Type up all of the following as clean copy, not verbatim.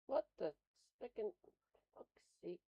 What the sticking fuck's sake?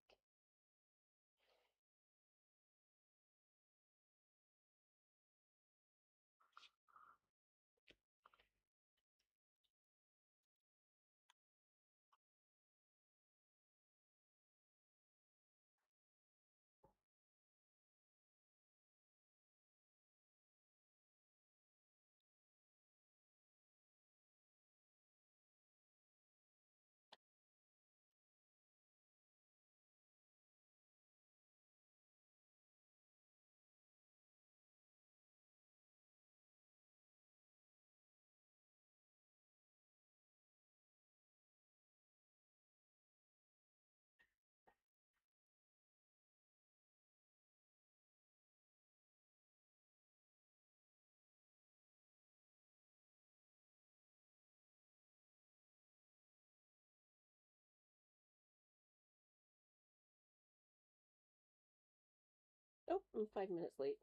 Oh, I'm 5 minutes late.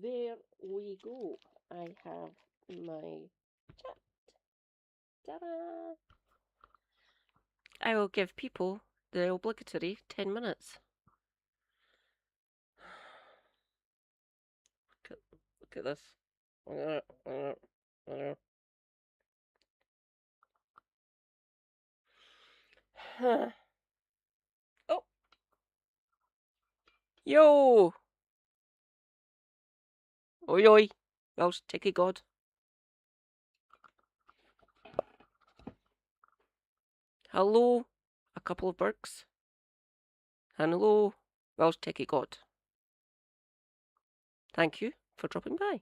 There we go. I have my chat. Ta-da! I will give people the obligatory 10 minutes. Look at this. Oh, yo! Oi, oi. Welsh Ticky God. Hello, a couple of Burks. And hello, Welsh Ticky God. Thank you for dropping by.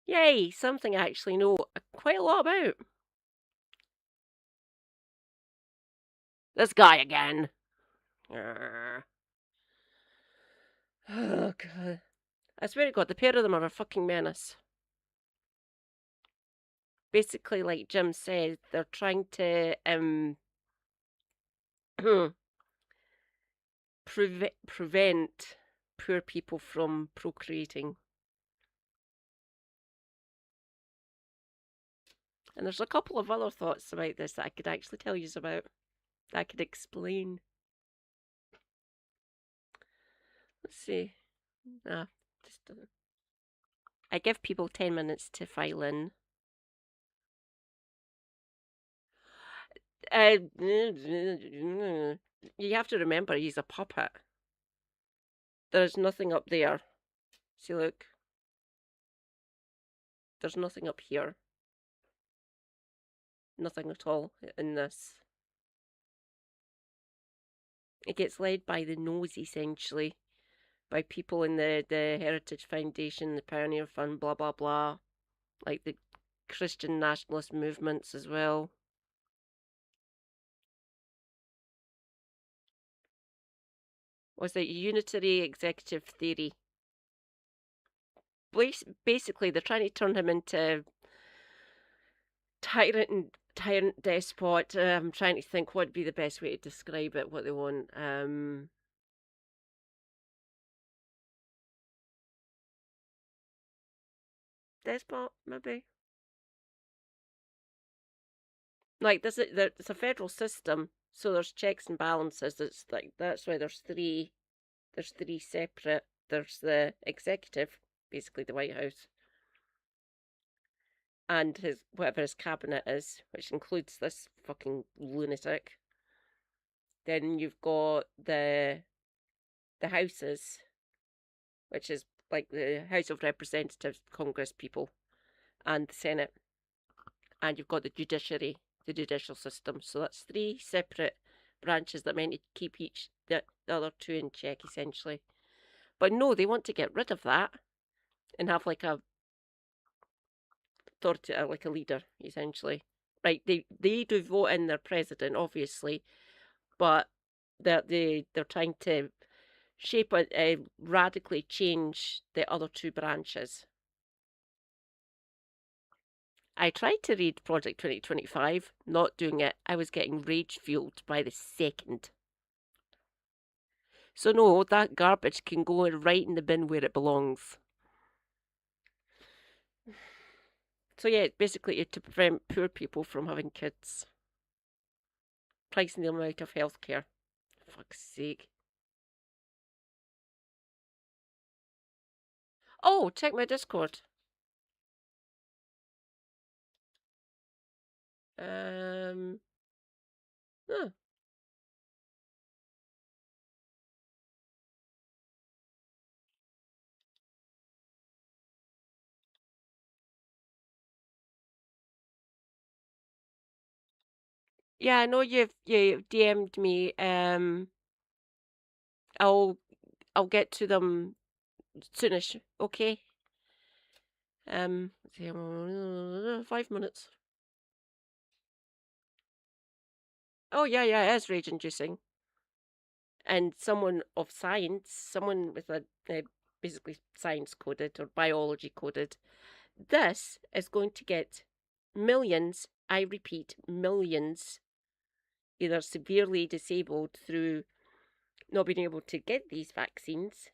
Yay, something I actually know quite a lot about. This guy again. Oh, God. I swear to God, the pair of them are a fucking menace. Basically, like Jim said, they're trying to prevent poor people from procreating. And there's a couple of other thoughts about this that I could actually tell you about, that I could explain. Let's see. I give people 10 minutes to file in. You have to remember he's a puppet. There's nothing up there. See, look. There's nothing up here. Nothing at all in this. It gets led by the nose, essentially. By people in the Heritage Foundation, the Pioneer Fund, blah, blah, blah. Like the Christian nationalist movements as well. Was it unitary executive theory? Basically, they're trying to turn him into tyrant despot. I'm trying to think what would be the best way to describe it, what they want. Despot, maybe. Like it's a federal system, so there's checks and balances. It's like that's why there's three. There's three separate. There's the executive, basically the White House, and his whatever his cabinet is, which includes this fucking lunatic. Then you've got the houses, which is like the House of Representatives, Congress people, and the Senate, and you've got the judiciary, the judicial system. So that's three separate branches that meant to keep the other two in check, essentially. But no, they want to get rid of that and have like a authority, like a leader, essentially. Right? They do vote in their president, obviously, but they're trying to shape it, radically change the other two branches. I tried to read Project 2025, not doing it. I was getting rage fueled by the second. So no, that garbage can go right in the bin where it belongs. So yeah, basically to prevent poor people from having kids, pricing them out of healthcare. For fuck's sake. Oh, check my Discord. Um, huh. Yeah, I know you DM'd me. I'll I'll get to them soonish. Okay. 5 minutes. Oh yeah, yeah, it is rage inducing. And someone of science, someone with a basically science coded or biology coded, this is going to get millions, I repeat, millions, either severely disabled through not being able to get these vaccines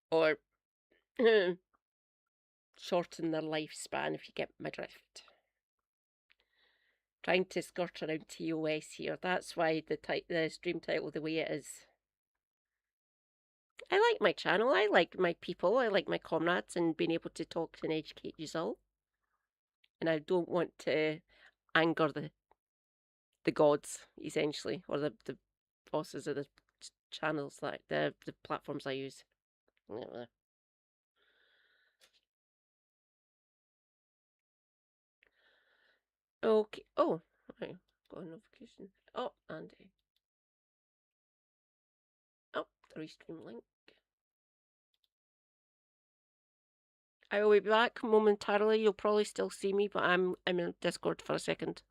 or shorten their lifespan, if you get my drift. Trying to skirt around TOS here. That's why the stream title the way it is. I like my channel. I like my people. I like my comrades and being able to talk and educate you all. And I don't want to anger the gods, essentially, or the bosses of the channels, like the platforms I use. Okay. Oh, right. Got a notification. Oh, Andy. Oh, the restream link. I will be back momentarily. You'll probably still see me, but I'm in Discord for a second.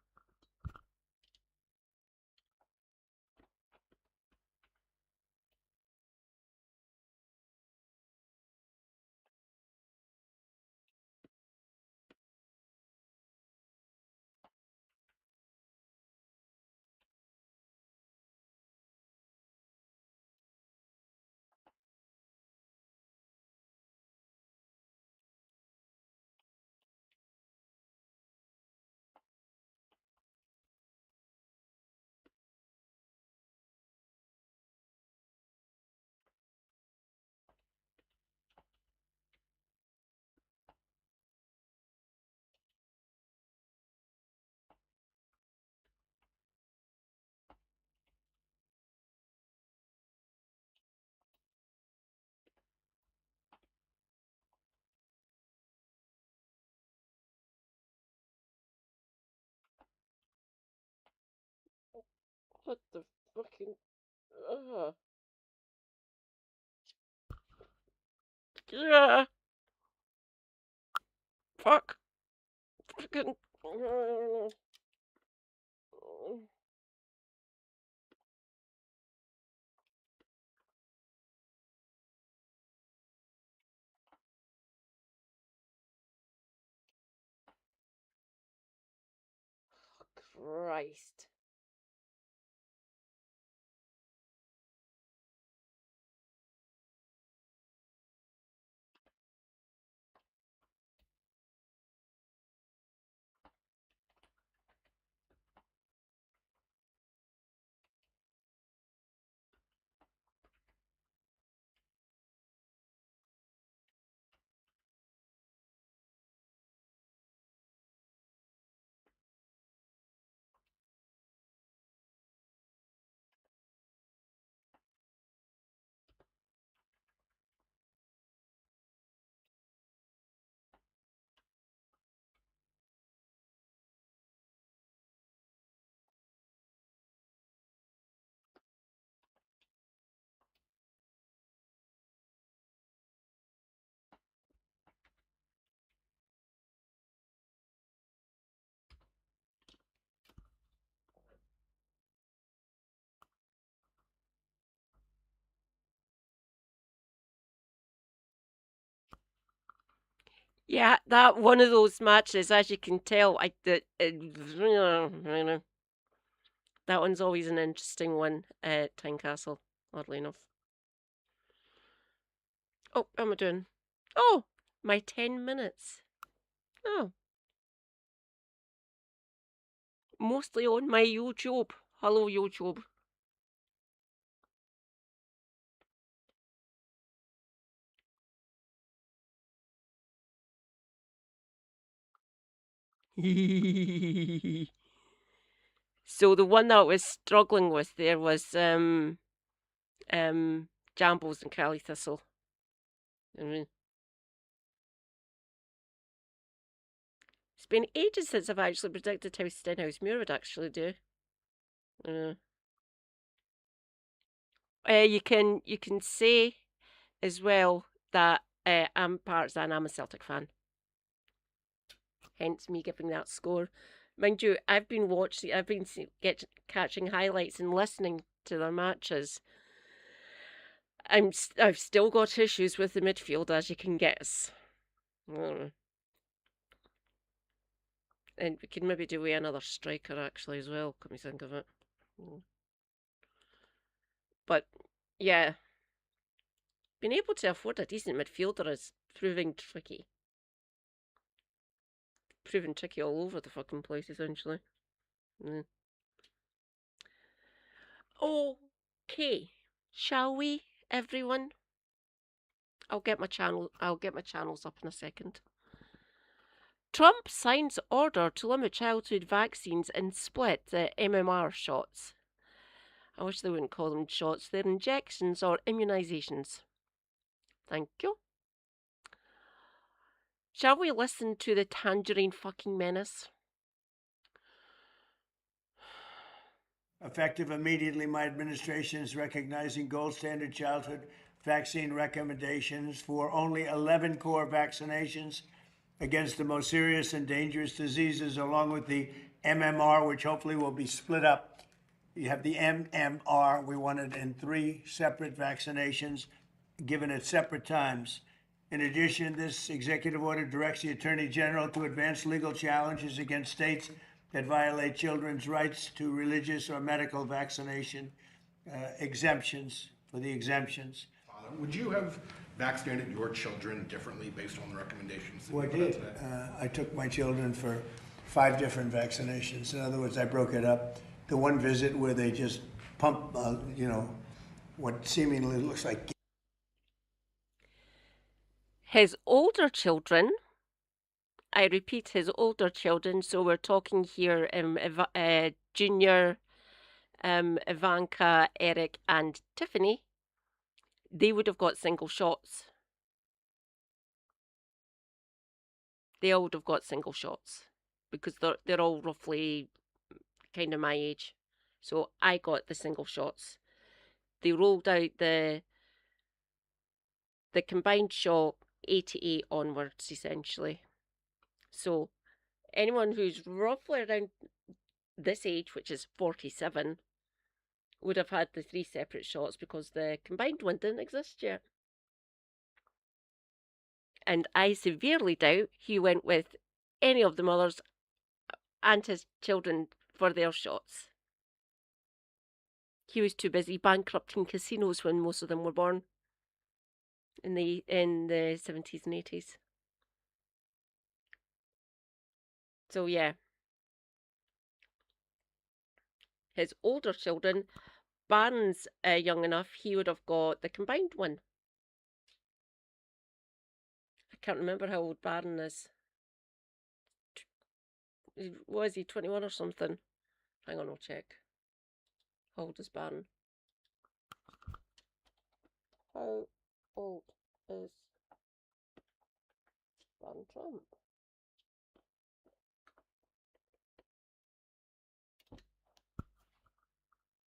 What the fucking... Yeah. Fuck. Fucking... Christ. Yeah, that one of those matches, as you can tell, that one's always an interesting one at Tynecastle, oddly enough. Oh, how am I doing? Oh, my 10 minutes. Oh, mostly on my YouTube. Hello, YouTube. So the one that I was struggling with there was Jambles and Curly Thistle. I mean, it's been ages since I've actually predicted how Stenhouse Muir would actually do. Uh, you can say as well that I'm Partizan. I'm a Celtic fan. Hence me giving that score. Mind you, I've been catching highlights and listening to their matches. I've still got issues with the midfield, as you can guess. And we can maybe do with another striker actually as well. Come me think of it. But yeah, being able to afford a decent midfielder is proving tricky all over the fucking place essentially. Mm. Okay, shall we, everyone? I'll get my channels up in a second. Trump signs order to limit childhood vaccines and split the MMR shots. I wish they wouldn't call them shots. They're injections or immunisations. Thank you. Shall we listen to the tangerine fucking menace? Effective immediately, my administration is recognizing gold standard childhood vaccine recommendations for only 11 core vaccinations against the most serious and dangerous diseases, along with the MMR, which hopefully will be split up. You have the MMR, we want it in 3 separate vaccinations given at separate times. In addition, this executive order directs the Attorney General to advance legal challenges against states that violate children's rights to religious or medical vaccination exemptions for the exemptions. Would you have vaccinated your children differently based on the recommendations? Well, I did. I took my children for 5 different vaccinations. In other words, I broke it up. The one visit where they just pump, what seemingly looks like. His older children, I repeat, his older children, so we're talking here Junior, Ivanka, Eric, and Tiffany, they would have got single shots. They all would have got single shots because they're all roughly kind of my age. So I got the single shots. They rolled out the combined shot 88 onwards, essentially. So anyone who's roughly around this age, which is 47, would have had the 3 separate shots because the combined one didn't exist yet. And I severely doubt he went with any of the mothers and his children for their shots. He was too busy bankrupting casinos when most of them were born in the 70s and 80s. So yeah, his older children, Barron's young enough, he would have got the combined one. I can't remember how old Barron is. Was he 21 or something? Hang on, I'll check. How old is Barron? How old is Barron Trump?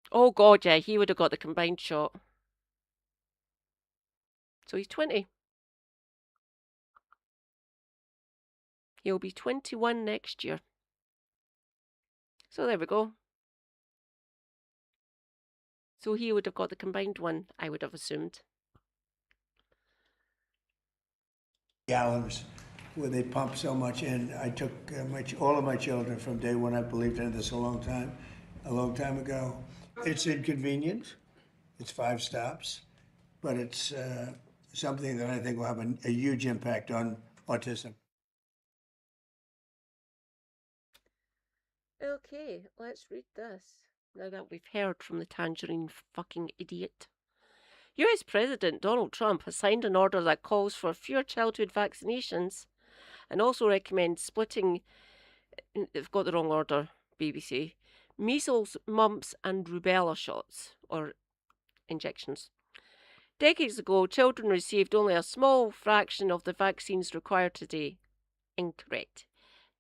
Oh god, yeah, he would have got the combined shot. So he's 20. He'll be 21 next year. So there we go. So he would have got the combined one, I would have assumed. Gallons where they pump so much in. I took all of my children from day one. I believed in this a long time ago. It's inconvenient. It's 5 stops, but it's something that I think will have a huge impact on autism. Okay, let's read this. Now that we've heard from the tangerine fucking idiot. US President Donald Trump has signed an order that calls for fewer childhood vaccinations and also recommends splitting, they've got the wrong order, BBC, measles, mumps, and rubella shots, or injections. Decades ago, children received only a small fraction of the vaccines required today. Incorrect.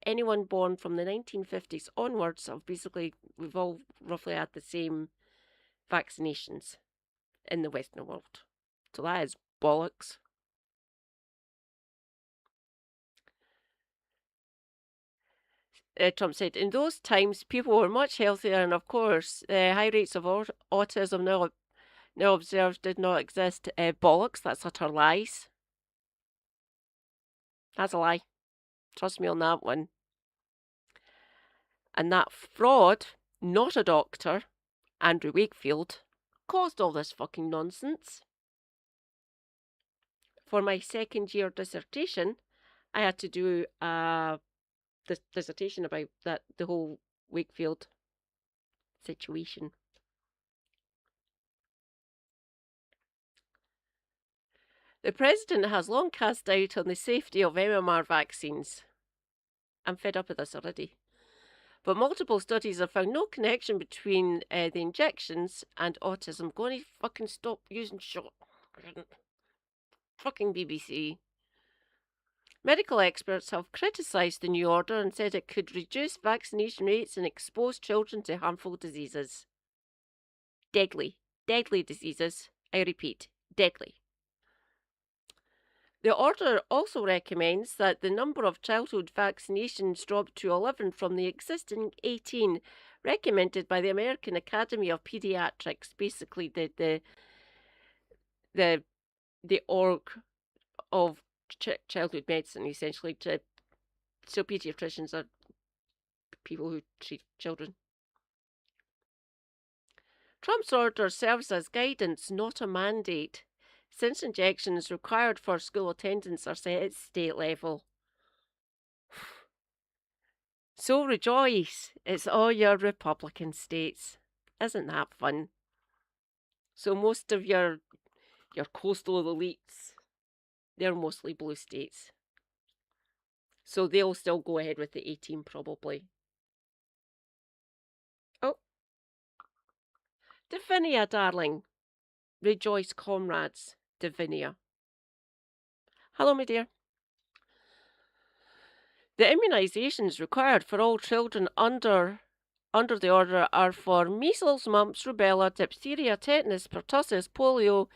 Anyone born from the 1950s onwards we've all roughly had the same vaccinations in the Western world. So that is bollocks. Trump said, in those times, people were much healthier, and of course, high rates of autism now observed did not exist. Bollocks, that's utter lies. That's a lie. Trust me on that one. And that fraud, not a doctor, Andrew Wakefield, caused all this fucking nonsense. For my second year dissertation, I had to do a dissertation about the whole Wakefield situation. The president has long cast doubt on the safety of MMR vaccines. I'm fed up with this already. But multiple studies have found no connection between the injections and autism. Go and fucking stop using shot. Fucking BBC. Medical experts have criticised the new order and said it could reduce vaccination rates and expose children to harmful diseases. Deadly diseases. I repeat, deadly. The order also recommends that the number of childhood vaccinations drop to 11 from the existing 18 recommended by the American Academy of Pediatrics, basically the org of childhood medicine, essentially. So pediatricians are people who treat children. Trump's order serves as guidance, not a mandate, since injections required for school attendance are set at state level. So rejoice, it's all your Republican states. Isn't that fun? So most of your coastal elites, they're mostly blue states. So they'll still go ahead with the 18 probably. Oh. Davinia, darling. Rejoice, comrades. Davinia. Hello, my dear. The immunisations required for all children under the order are for measles, mumps, rubella, diphtheria, tetanus, pertussis, polio,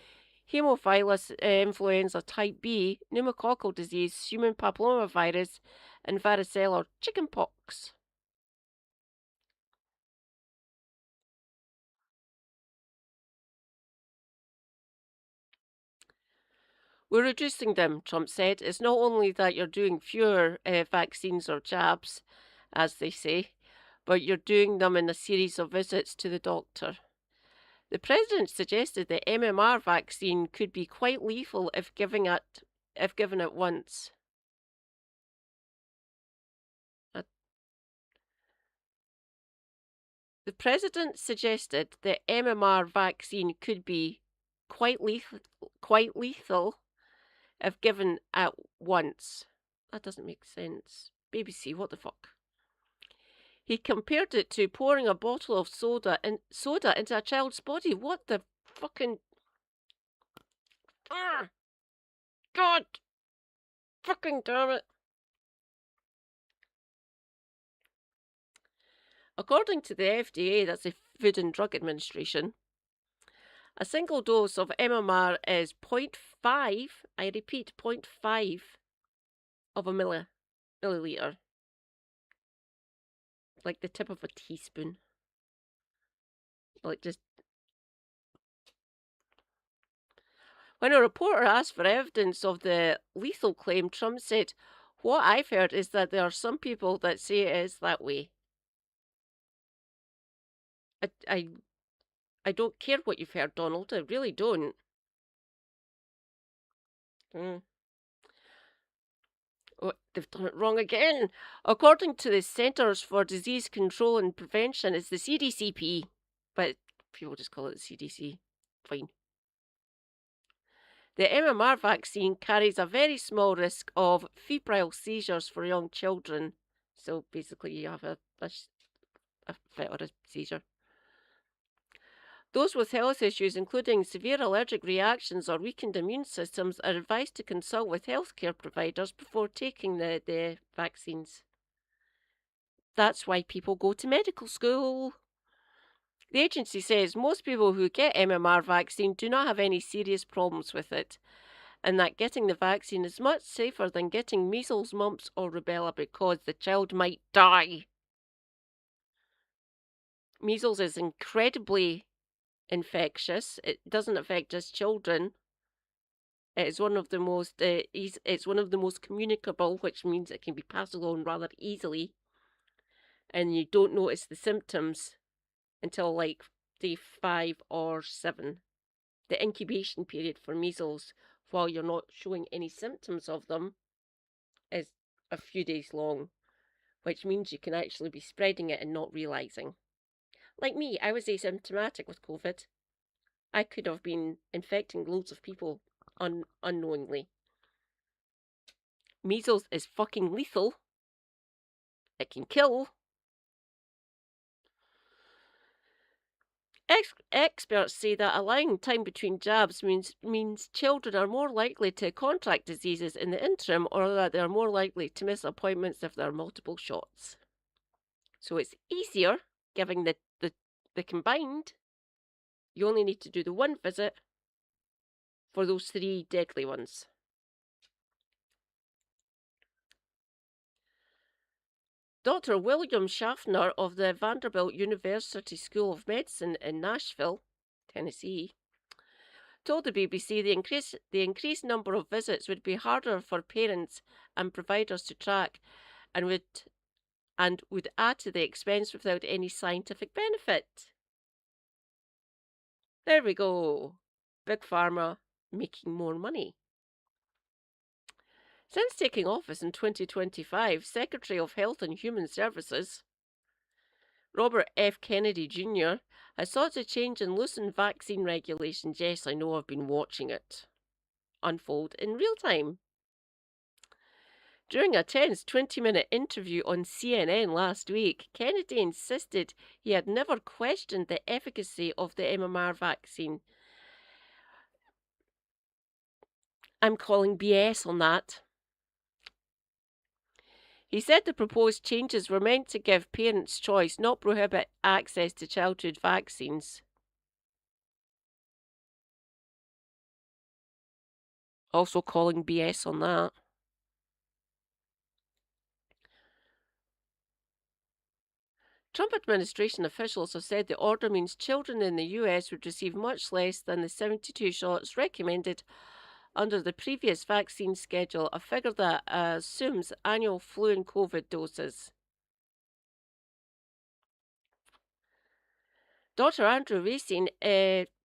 Haemophilus influenza type B, pneumococcal disease, human papillomavirus, and varicella chickenpox. We're reducing them, Trump said. It's not only that you're doing fewer vaccines or jabs, as they say, but you're doing them in a series of visits to the doctor. The president suggested the MMR vaccine could be quite lethal if given it once. The president suggested the MMR vaccine could be quite lethal if given at once. That doesn't make sense. BBC, what the fuck? He compared it to pouring a bottle of soda into a child's body. What the fucking... Ah! God! Fucking damn it! According to the FDA, that's the Food and Drug Administration, a single dose of MMR is 0.5, I repeat, 0.5 of a milliliter. Like the tip of a teaspoon. Like just... When a reporter asked for evidence of the lethal claim, Trump said, "What I've heard is that there are some people that say it is that way." I don't care what you've heard, Donald. I really don't. Oh, they've done it wrong again. According to the Centers for Disease Control and Prevention, it's the CDCP, but people just call it the CDC. Fine. The MMR vaccine carries a very small risk of febrile seizures for young children. So basically, you have a fit or a seizure. Those with health issues, including severe allergic reactions or weakened immune systems, are advised to consult with healthcare providers before taking the vaccines. That's why people go to medical school. The agency says most people who get MMR vaccine do not have any serious problems with it, and that getting the vaccine is much safer than getting measles, mumps, or rubella because the child might die. Measles is incredibly infectious. It doesn't affect just children. It's one of the most it's one of the most communicable, which means it can be passed along rather easily, and you don't notice the symptoms until like day 5 or 7. The incubation period for measles, while you're not showing any symptoms of them, is a few days long, which means you can actually be spreading it and not realizing. Like me, I was asymptomatic with COVID. I could have been infecting loads of people unknowingly. Measles is fucking lethal. It can kill. Experts say that allowing time between jabs means children are more likely to contract diseases in the interim, or that they're more likely to miss appointments if there are multiple shots. So it's easier giving the combined. You only need to do the one visit for those 3 deadly ones. Dr. William Schaffner of the Vanderbilt University School of Medicine in Nashville, Tennessee, told the BBC the increased number of visits would be harder for parents and providers to track and would add to the expense without any scientific benefit. There we go. Big Pharma making more money. Since taking office in 2025, Secretary of Health and Human Services Robert F. Kennedy Jr. has sought to change and loosen vaccine regulations. Yes, I know, I've been watching it unfold in real time. During a tense 20-minute interview on CNN last week, Kennedy insisted he had never questioned the efficacy of the MMR vaccine. I'm calling BS on that. He said the proposed changes were meant to give parents choice, not prohibit access to childhood vaccines. Also calling BS on that. Trump administration officials have said the order means children in the US would receive much less than the 72 shots recommended under the previous vaccine schedule, a figure that assumes annual flu and COVID doses. Dr. Andrew Racine,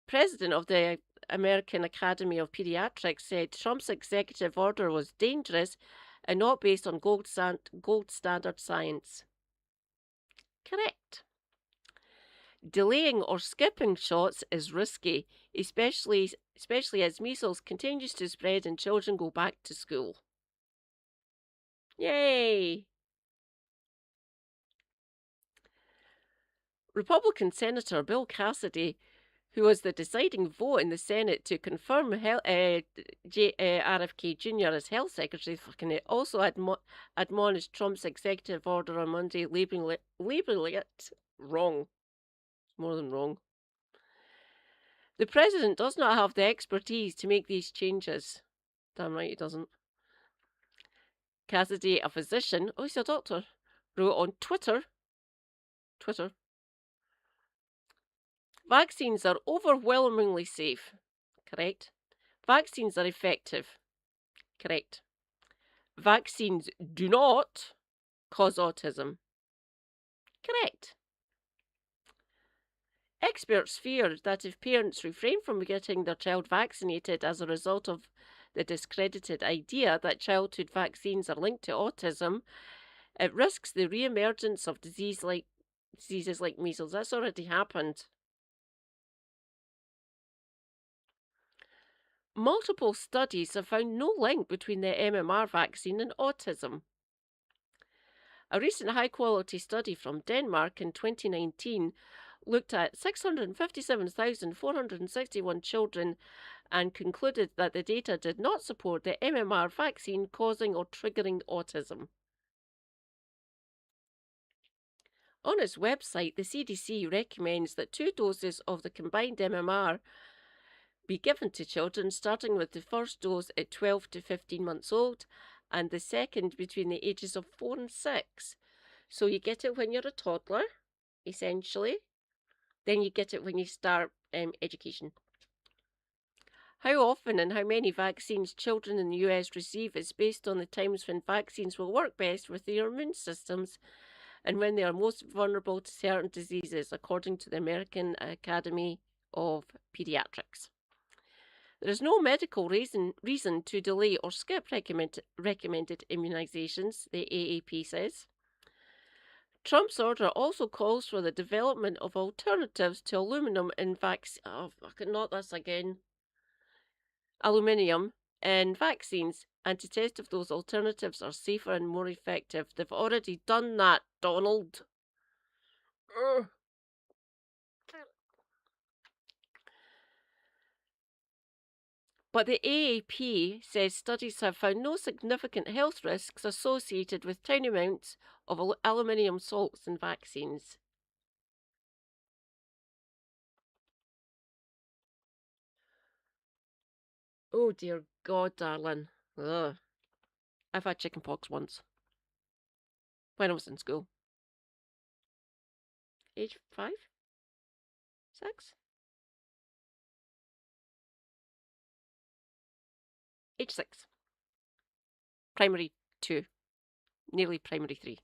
president of the American Academy of Pediatrics, said Trump's executive order was dangerous and not based on gold standard science. Correct. Delaying or skipping shots is risky, especially as measles continues to spread and children go back to school. Yay! Republican Senator Bill Cassidy, who was the deciding vote in the Senate to confirm RFK Jr. as health secretary, also admonished Trump's executive order on Monday, labeling it wrong. More than wrong. The president does not have the expertise to make these changes. Damn right he doesn't. Cassidy, a physician, he's a doctor, wrote on Twitter, vaccines are overwhelmingly safe. Correct. Vaccines are effective. Correct. Vaccines do not cause autism. Correct. Experts fear that if parents refrain from getting their child vaccinated as a result of the discredited idea that childhood vaccines are linked to autism, it risks the re-emergence of diseases like measles. That's already happened. Multiple studies have found no link between the MMR vaccine and autism. A recent high-quality study from Denmark in 2019 looked at 657,461 children and concluded that the data did not support the MMR vaccine causing or triggering autism. On its website, the CDC recommends that 2 doses of the combined MMR be given to children, starting with the first dose at 12 to 15 months old and the second between the ages of 4 and 6. So you get it when you're a toddler, essentially. Then you get it when you start education. How often and how many vaccines children in the US receive is based on the times when vaccines will work best with their immune systems and when they are most vulnerable to certain diseases, according to the American Academy of Pediatrics. There is no medical reason to delay or skip recommended immunizations, the AAP says. Trump's order also calls for the development of alternatives to aluminum in aluminium in vaccines, and to test if those alternatives are safer and more effective. They've already done that, Donald. Ugh. But the AAP says studies have found no significant health risks associated with tiny amounts of aluminium salts in vaccines. Oh dear God, darling. Ugh. I've had chickenpox once. When I was in school. Age 5? 6? Age 6. Primary 2. Nearly primary 3.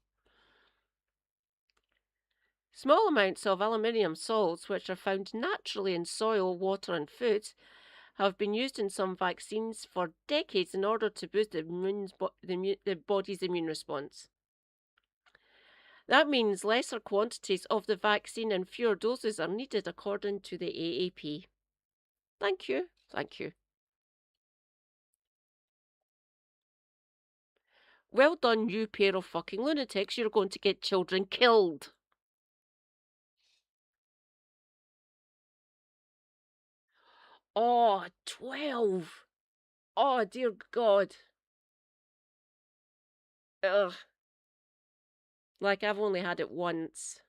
Small amounts of aluminium salts, which are found naturally in soil, water, and foods, have been used in some vaccines for decades in order to boost the body's immune response. That means lesser quantities of the vaccine and fewer doses are needed, according to the AAP. Thank you. Thank you. Well done, you pair of fucking lunatics. You're going to get children killed. Oh, 12. Oh, dear God. Ugh. Like, I've only had it once.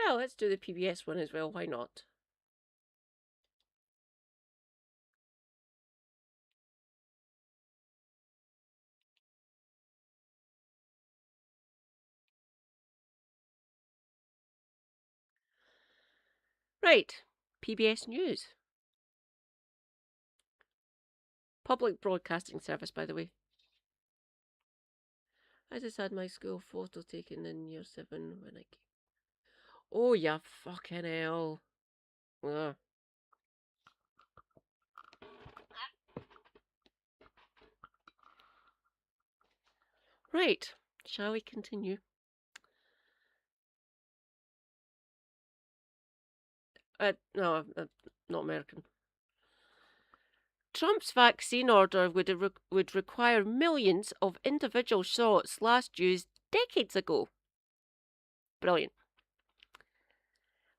Yeah, let's do the PBS one as well. Why not? Right. PBS News. Public Broadcasting Service, by the way. I just had my school photo taken in year 7 when I came. Oh, yeah, fucking hell. Ugh. Right. Shall we continue? No, not American. Trump's vaccine order would require millions of individual shots last used decades ago. Brilliant.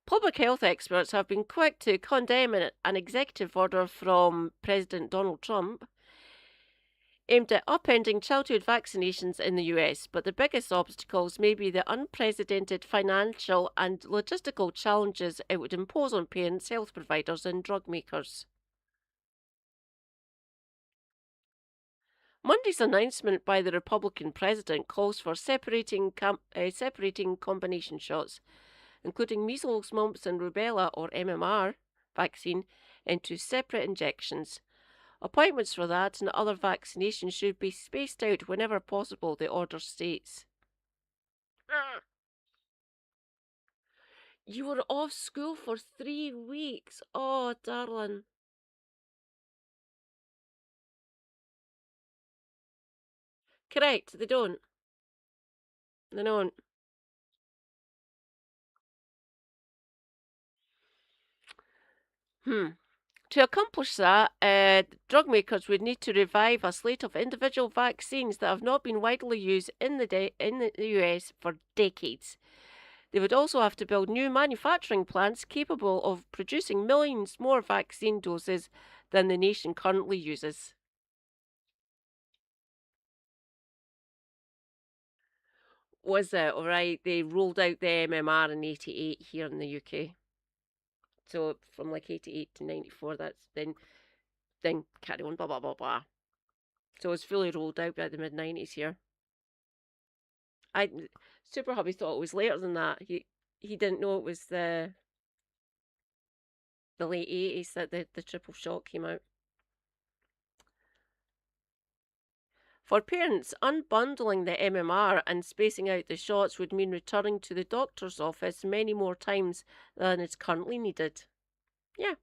Public health experts have been quick to condemn an executive order from President Donald Trump aimed at upending childhood vaccinations in the US, but the biggest obstacles may be the unprecedented financial and logistical challenges it would impose on parents, health providers, and drug makers. Monday's announcement by the Republican president calls for separating combination shots, including measles, mumps, and rubella, or MMR, vaccine, into separate injections. Appointments for that and other vaccinations should be spaced out whenever possible, the order states. You were off school for 3 weeks. Oh, darling. Correct, they don't. They don't. To accomplish that, drug makers would need to revive a slate of individual vaccines that have not been widely used in the US for decades. They would also have to build new manufacturing plants capable of producing millions more vaccine doses than the nation currently uses. Was it alright? They rolled out the MMR in 88 here in the UK. So from like 88 to 94, that's then carry on, blah blah blah blah. So it was fully rolled out by the mid 90s here. Super Hubby thought it was later than that. He didn't know it was the late 80s that the triple shot came out. For parents, unbundling the MMR and spacing out the shots would mean returning to the doctor's office many more times than is currently needed. Yeah.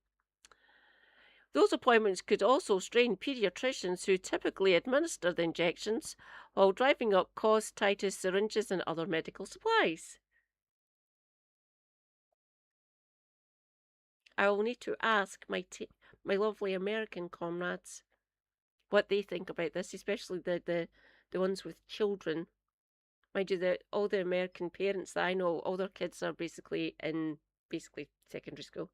Those appointments could also strain paediatricians who typically administer the injections, while driving up costs tied to syringes and other medical supplies. I will need to ask my lovely American comrades what they think about this, especially the ones with children. Mind you, all the American parents that I know, all their kids are basically in secondary school.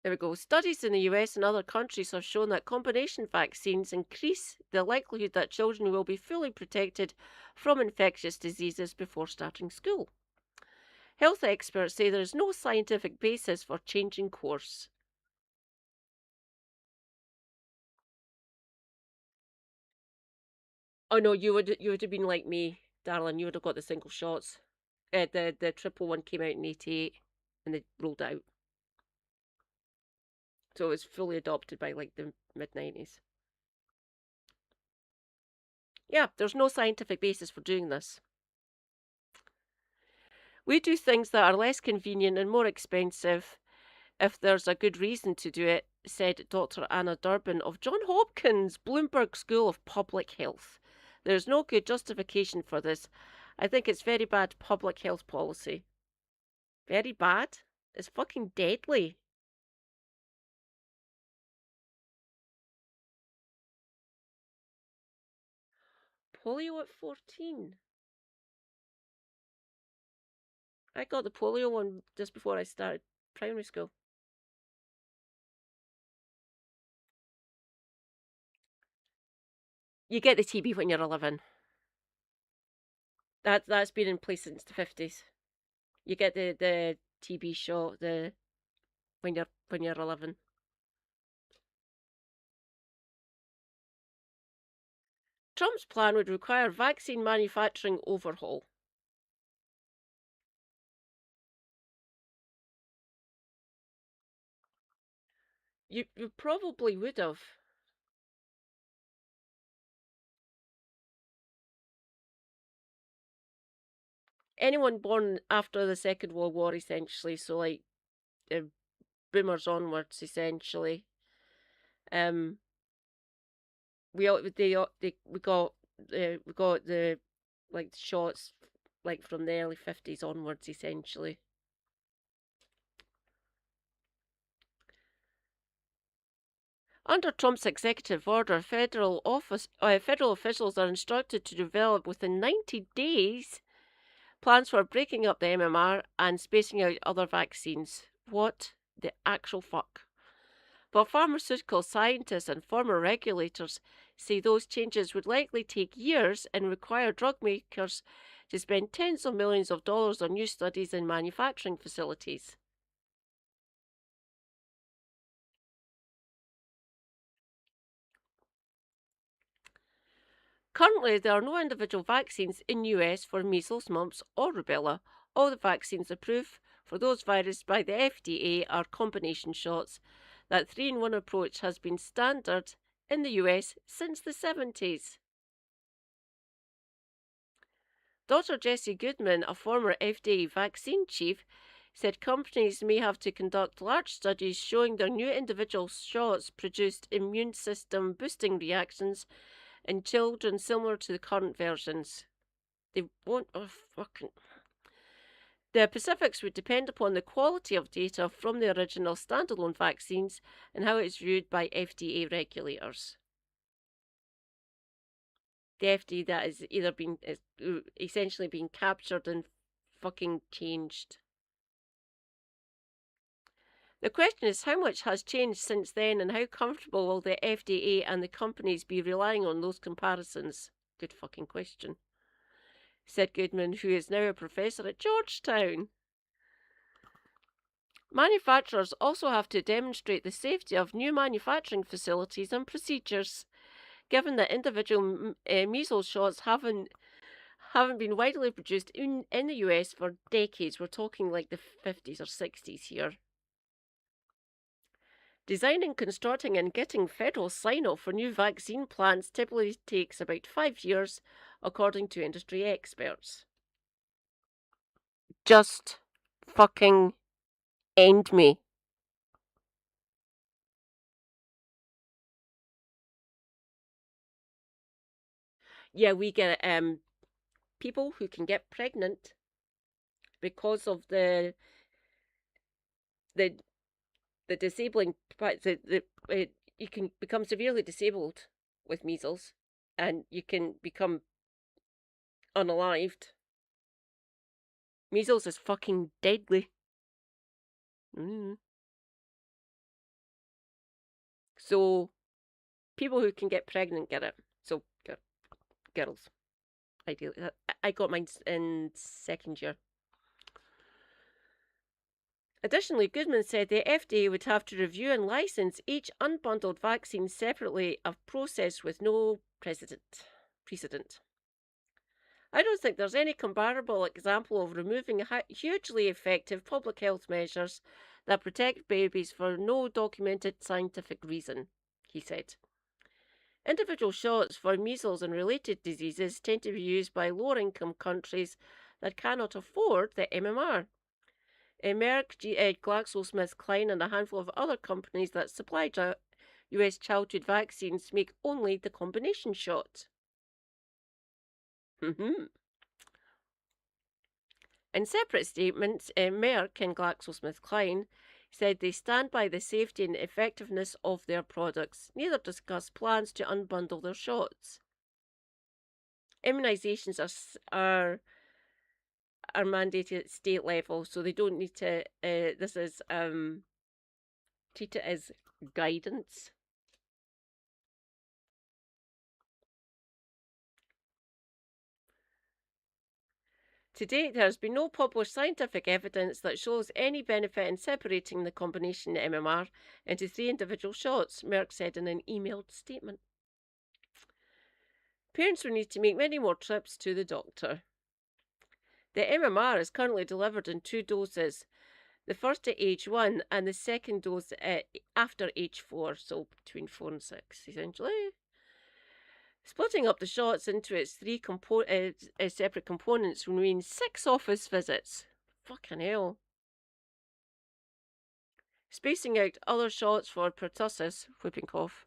There we go. Studies in the US and other countries have shown that combination vaccines increase the likelihood that children will be fully protected from infectious diseases before starting school. Health experts say there is no scientific basis for changing course. Oh no, you would have been like me, darling. You would have got the single shots. The triple one came out in 88 and they rolled out. So it was fully adopted by like the mid 90s. Yeah, there's no scientific basis for doing this. We do things that are less convenient and more expensive if there's a good reason to do it, said Dr. Anna Durbin of Johns Hopkins Bloomberg School of Public Health. There's no good justification for this. I think it's very bad public health policy. Very bad? It's fucking deadly. Polio at 14. I got the polio one just before I started primary school. You get the TB when you're 11. That's been in place since the 50s. You get the TB shot when you're 11. Trump's plan would require vaccine manufacturing overhaul. You probably would have. Anyone born after the Second World War, essentially, so like boomers onwards, essentially. We got the like shots like from the early 50s onwards, essentially. Under Trump's executive order, federal officials are instructed to develop within 90 days plans for breaking up the MMR and spacing out other vaccines. What the actual fuck? But pharmaceutical scientists and former regulators say those changes would likely take years and require drug makers to spend tens of millions of dollars on new studies and manufacturing facilities. Currently, there are no individual vaccines in the US for measles, mumps, or rubella. All the vaccines approved for those viruses by the FDA are combination shots. That 3-in-1 approach has been standard in the US since the 70s. Dr. Jesse Goodman, a former FDA vaccine chief, said companies may have to conduct large studies showing their new individual shots produced immune system boosting reactions in children similar to the current versions. They won't. Oh, fucking. The specifics would depend upon the quality of data from the original standalone vaccines and how it's viewed by FDA regulators. The FDA that is either been essentially being captured and fucking changed. The question is how much has changed since then and how comfortable will the FDA and the companies be relying on those comparisons? Good fucking question, said Goodman, who is now a professor at Georgetown. Manufacturers also have to demonstrate the safety of new manufacturing facilities and procedures. Given that individual measles shots haven't been widely produced in the US for decades, we're talking like the 50s or 60s here. Designing, constructing, and getting federal sign-off for new vaccine plants typically takes about 5 years, according to industry experts. Just fucking end me. Yeah, we get people who can get pregnant because of the disabling you can become severely disabled with measles, and you can become unalived. Measles is fucking deadly. So people who can get pregnant get it. So girls, ideally. I got mine in second year. Additionally, Goodman said the FDA would have to review and license each unbundled vaccine separately, a process with no precedent. I don't think there's any comparable example of removing hugely effective public health measures that protect babies for no documented scientific reason, he said. Individual shots for measles and related diseases tend to be used by lower-income countries that cannot afford the MMR. Merck, GlaxoSmithKline, and a handful of other companies that supply US childhood vaccines make only the combination shot. In separate statements, Merck and GlaxoSmithKline said they stand by the safety and effectiveness of their products. Neither discussed plans to unbundle their shots. Immunizations are mandated at state level, so they don't need to. This is treat it as guidance. To date, there has been no published scientific evidence that shows any benefit in separating the combination MMR into 3 individual shots, Merck said in an emailed statement. Parents will need to make many more trips to the doctor. The MMR is currently delivered in 2 doses, the first at age 1 and the second dose after age 4, so between 4 and 6, essentially. Splitting up the shots into its 3 separate components will mean 6 office visits. Fucking hell. Spacing out other shots for pertussis, whooping cough,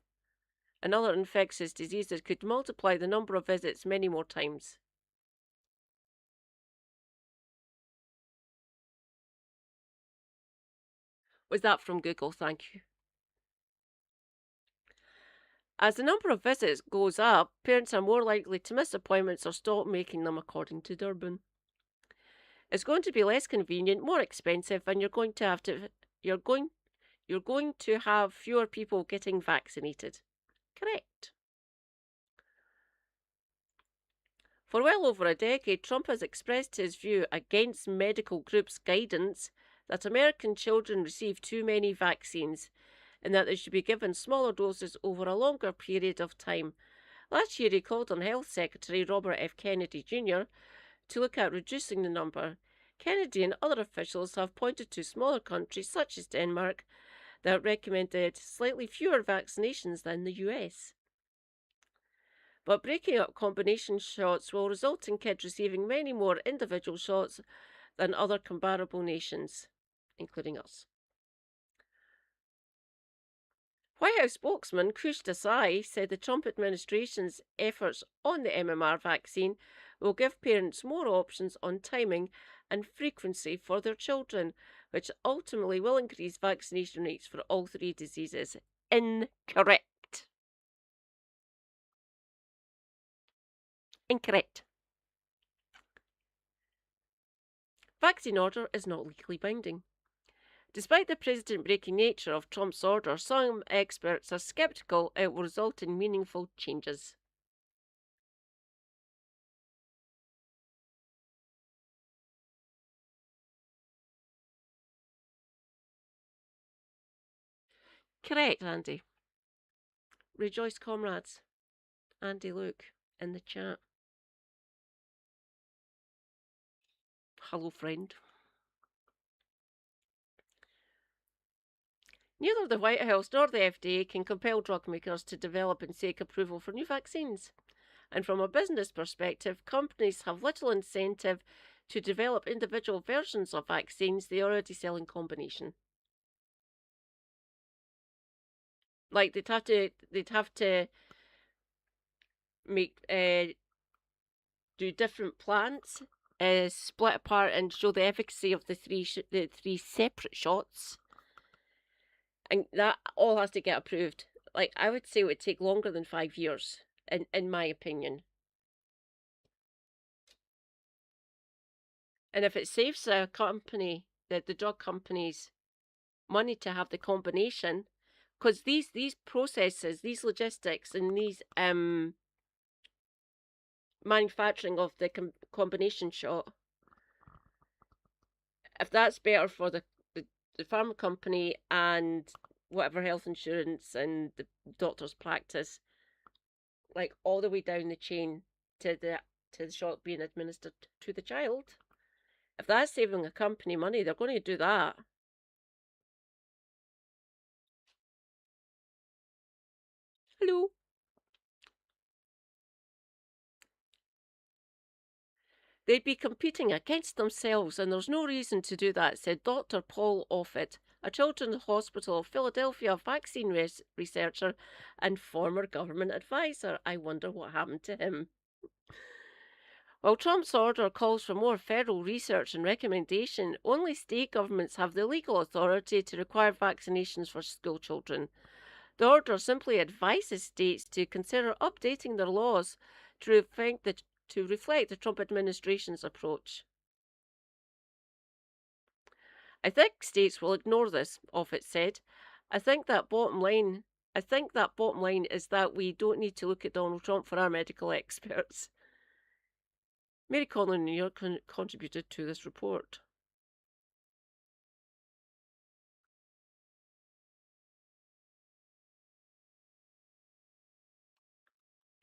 and other infectious diseases could multiply the number of visits many more times. Was that from Google? Thank you. As the number of visits goes up, parents are more likely to miss appointments or stop making them, according to Durbin. It's going to be less convenient, more expensive, and you're going you're going to have fewer people getting vaccinated. Correct. For well over a decade, Trump has expressed his view against medical groups' guidance that American children receive too many vaccines and that they should be given smaller doses over a longer period of time. Last year, he called on Health Secretary Robert F. Kennedy Jr. to look at reducing the number. Kennedy and other officials have pointed to smaller countries such as Denmark that recommended slightly fewer vaccinations than the US. But breaking up combination shots will result in kids receiving many more individual shots than other comparable nations, including us. White House spokesman Kush Desai said the Trump administration's efforts on the MMR vaccine will give parents more options on timing and frequency for their children, which ultimately will increase vaccination rates for all three diseases. Incorrect. Incorrect. Vaccine order is not legally binding. Despite the precedent-breaking nature of Trump's order, some experts are sceptical it will result in meaningful changes. Correct, Andy. Rejoice, comrades. Andy Luke in the chat. Hello, friend. Neither the White House nor the FDA can compel drug makers to develop and seek approval for new vaccines. And from a business perspective, companies have little incentive to develop individual versions of vaccines they already sell in combination. Like they'd have to make do different plants, split apart and show the efficacy of the three separate shots, and that all has to get approved. Like I would say, it would take longer than 5 years, in my opinion. And if it saves a company, the drug companies, money to have the combination, because these processes, these logistics, and these manufacturing of the combination shot, if that's better for the pharma company and whatever health insurance and the doctor's practice, like all the way down the chain to the shot being administered to the child, if that's saving a company money, they're going to do that. Hello. They'd be competing against themselves, and there's no reason to do that, said Dr. Paul Offit, a Children's Hospital of Philadelphia vaccine researcher and former government advisor. I wonder what happened to him. While Trump's order calls for more federal research and recommendation, only state governments have the legal authority to require vaccinations for school children. The order simply advises states to consider updating their laws to reflect the Trump administration's approach. I think states will ignore this, Offit said. I think that bottom line is that we don't need to look at Donald Trump for our medical experts. Mary Conlon, New York, contributed to this report.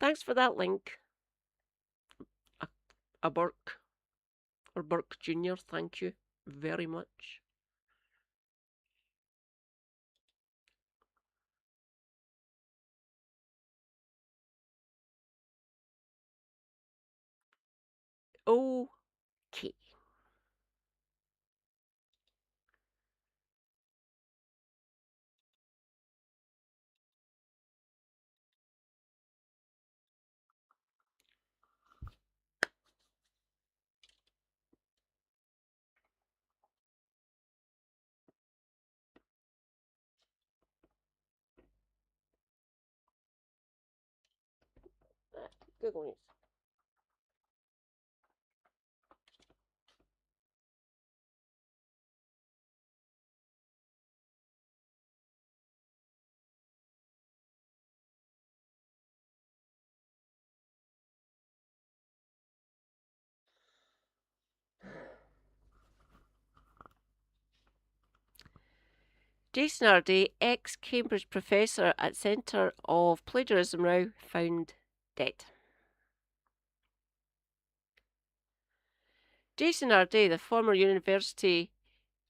Thanks for that link. A Burke, or Burke Jr., thank you very much. Okay. Google News. Jason Hardy, ex-Cambridge professor at Centre of Plagiarism row, found dead. Jason Hardy, the former University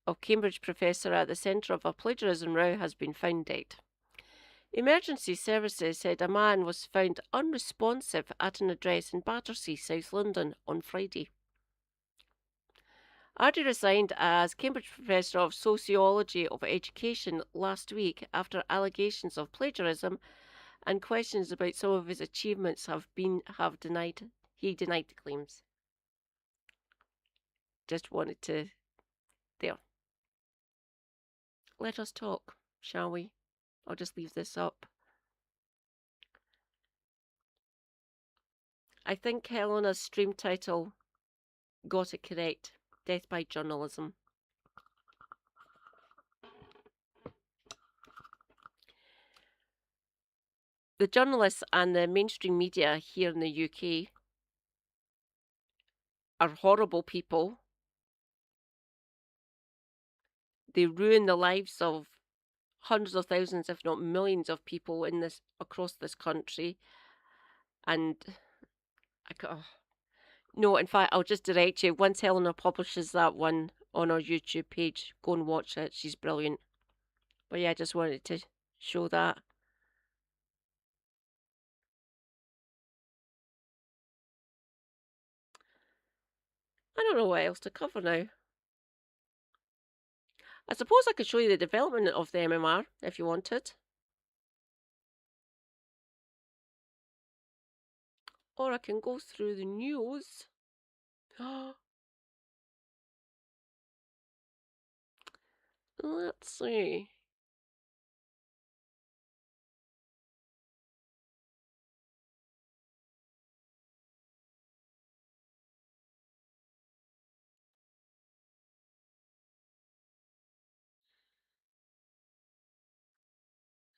of Cambridge professor at the Centre of a Plagiarism row, has been found dead. Emergency services said a man was found unresponsive at an address in Battersea, South London, on Friday. Hardy resigned as Cambridge Professor of Sociology of Education last week after allegations of plagiarism and questions about some of his achievements he denied the claims. Just wanted to there. Let us talk, shall we? I'll just leave this up. I think Helena's stream title got it correct. Death by journalism. The journalists and the mainstream media here in the UK are horrible people. They ruin the lives of hundreds of thousands, if not millions, of people across this country. And no, in fact, I'll just direct you. Once Helena publishes that one on our YouTube page, go and watch it. She's brilliant. But yeah, I just wanted to show that. I don't know what else to cover now. I suppose I could show you the development of the MMR if you wanted. Or I can go through the news. Let's see.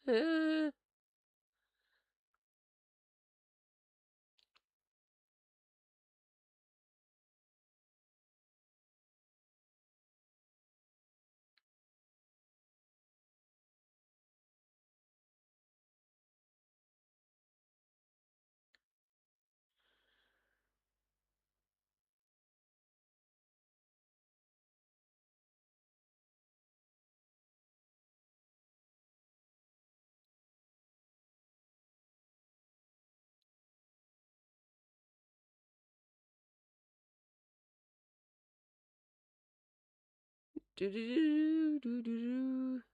Uh, do do do do do.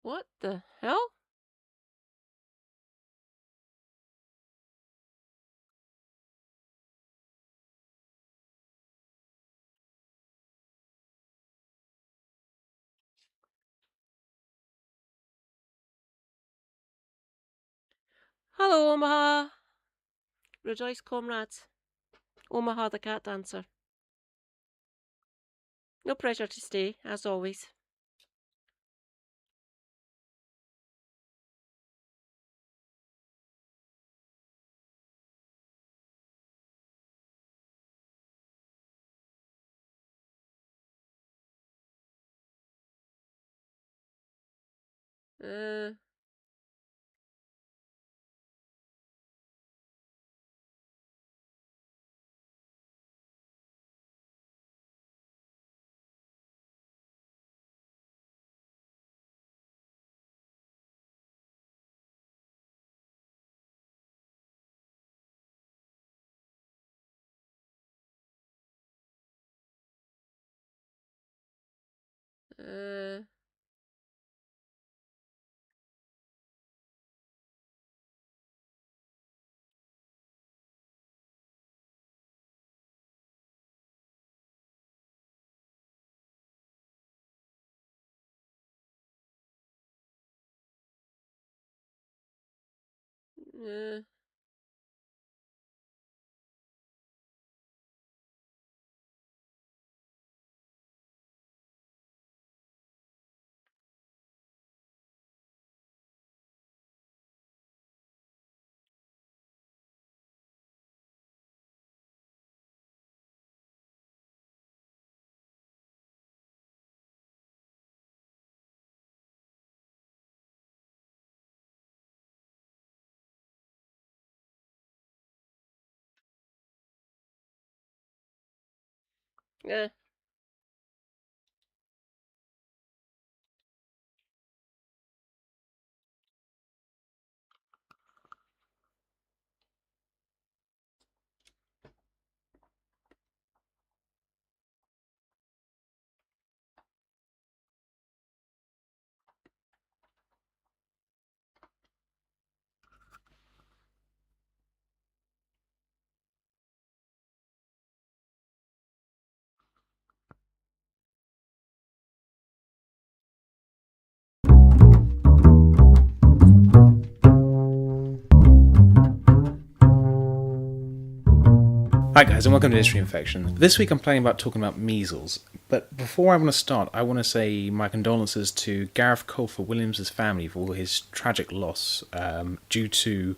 What the hell? Hello, Omaha. Rejoice, comrades. Omaha the cat dancer. No pressure to stay, as always. Uh, uh, uh, yeah. Hi guys, and welcome to History Infection. This week I'm planning about talking about measles, but before I want to start, I want to say my condolences to Gareth Colfer Williams' family for his tragic loss due to,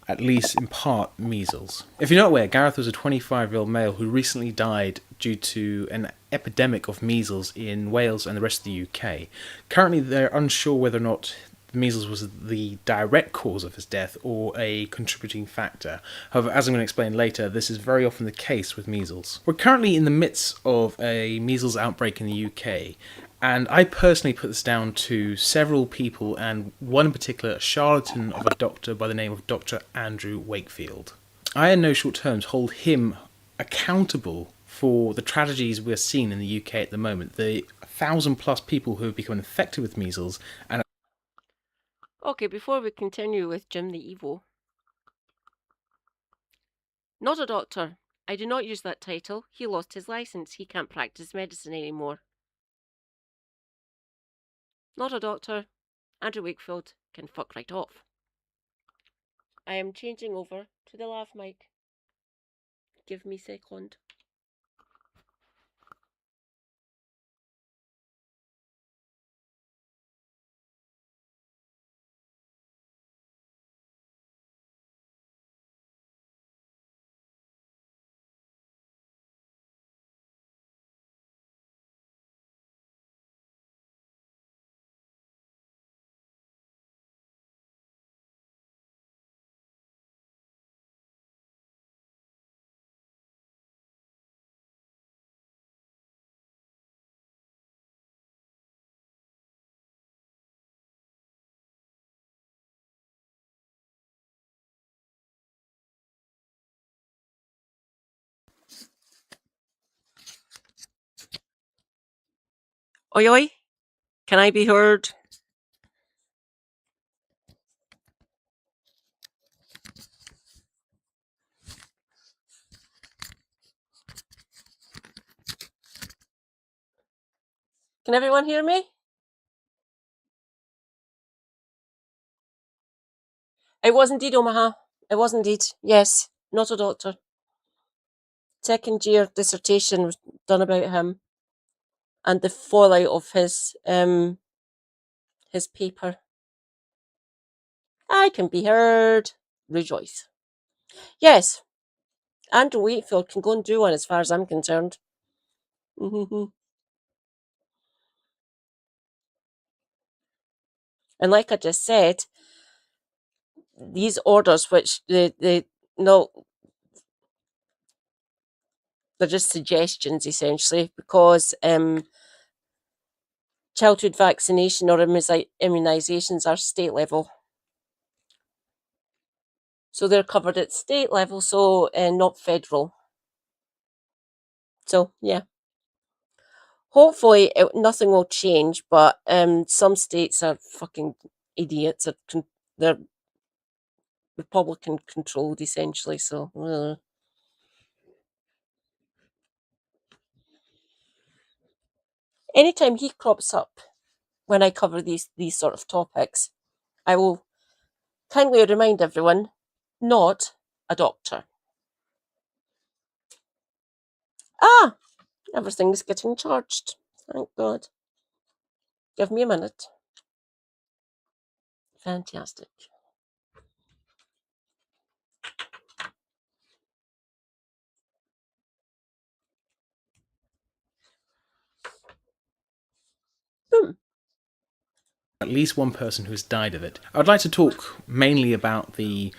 at least in part, measles. If you're not aware, Gareth was a 25-year-old male who recently died due to an epidemic of measles in Wales and the rest of the UK. Currently, they're unsure whether or not measles was the direct cause of his death or a contributing factor. However, as I'm going to explain later, this is very often the case with measles. We're currently in the midst of a measles outbreak in the UK, and I personally put this down to several people, and one in particular, a charlatan of a doctor by the name of Dr. Andrew Wakefield. I, in no short terms, hold him accountable for the tragedies we're seeing in the UK at the moment. The 1,000+ people who have become infected with measles, and Okay, before we continue with Jim the Evo. Not a doctor. I do not use that title. He lost his license. He can't practice medicine anymore. Not a doctor. Andrew Wakefield can fuck right off. I am changing over to the lav mic. Give me a second. Oi, oi. Can I be heard? Can everyone hear me? It was indeed Omaha. It was indeed. Yes, not a doctor. Second year dissertation was done about him and the fallout of his paper. I can be heard. Rejoice. Yes, Andrew Wakefield can go and do one as far as I'm concerned. And like I just said, these orders, which no, they're just suggestions essentially, because childhood vaccination or immunisations are state level. So they're covered at state level, so not federal. So yeah, hopefully nothing will change. But some states are fucking idiots. They're Republican controlled essentially. So anytime he crops up when I cover these sort of topics, I will kindly remind everyone, not a doctor. Ah, everything's getting charged. Thank God. Give me a minute. Fantastic. Boom. At least one person who has died of it. I'd like to talk mainly about the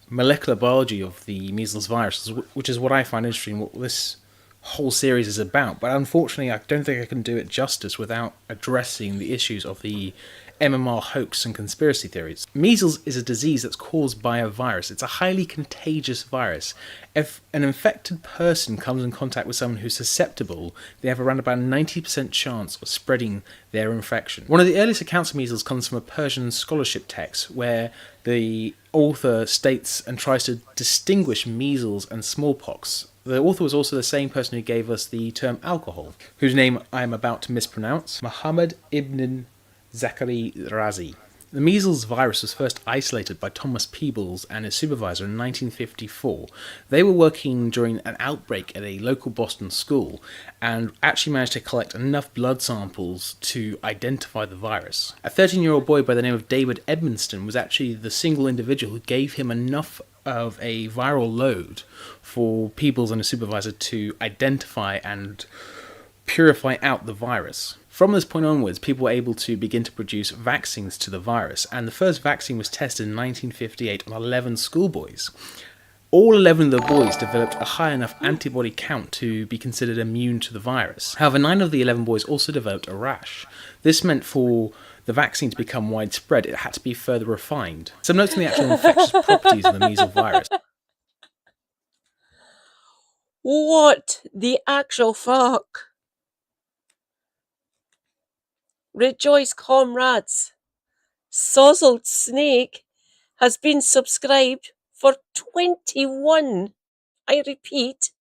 molecular biology of the measles virus, which is what I find interesting, what this whole series is about. But unfortunately, I don't think I can do it justice without addressing the issues of the MMR hoax and conspiracy theories. Measles is a disease that's caused by a virus. It's a highly contagious virus. If an infected person comes in contact with someone who's susceptible, they have around about a 90% chance of spreading their infection. One of the earliest accounts of measles comes from a Persian scholarship text where the author states and tries to distinguish measles and smallpox. The author was also the same person who gave us the term alcohol, whose name I am about to mispronounce, Muhammad ibn Zachary Razi. The measles virus was first isolated by Thomas Peebles and his supervisor in 1954. They were working during an outbreak at a local Boston school and actually managed to collect enough blood samples to identify the virus. A 13-year-old boy by the name of David Edmonston was actually the single individual who gave him enough of a viral load for Peebles and his supervisor to identify and purify out the virus. From this point onwards, people were able to begin to produce vaccines to the virus, and the first vaccine was tested in 1958 on 11 schoolboys. All 11 of the boys developed a high enough antibody count to be considered immune to the virus. However, 9 of the 11 boys also developed a rash. This meant for the vaccine to become widespread, it had to be further refined. Some notes on the actual infectious properties of the measles virus. What the actual fuck? Rejoice, comrades. Sozzled Snake has been subscribed for 21, I repeat,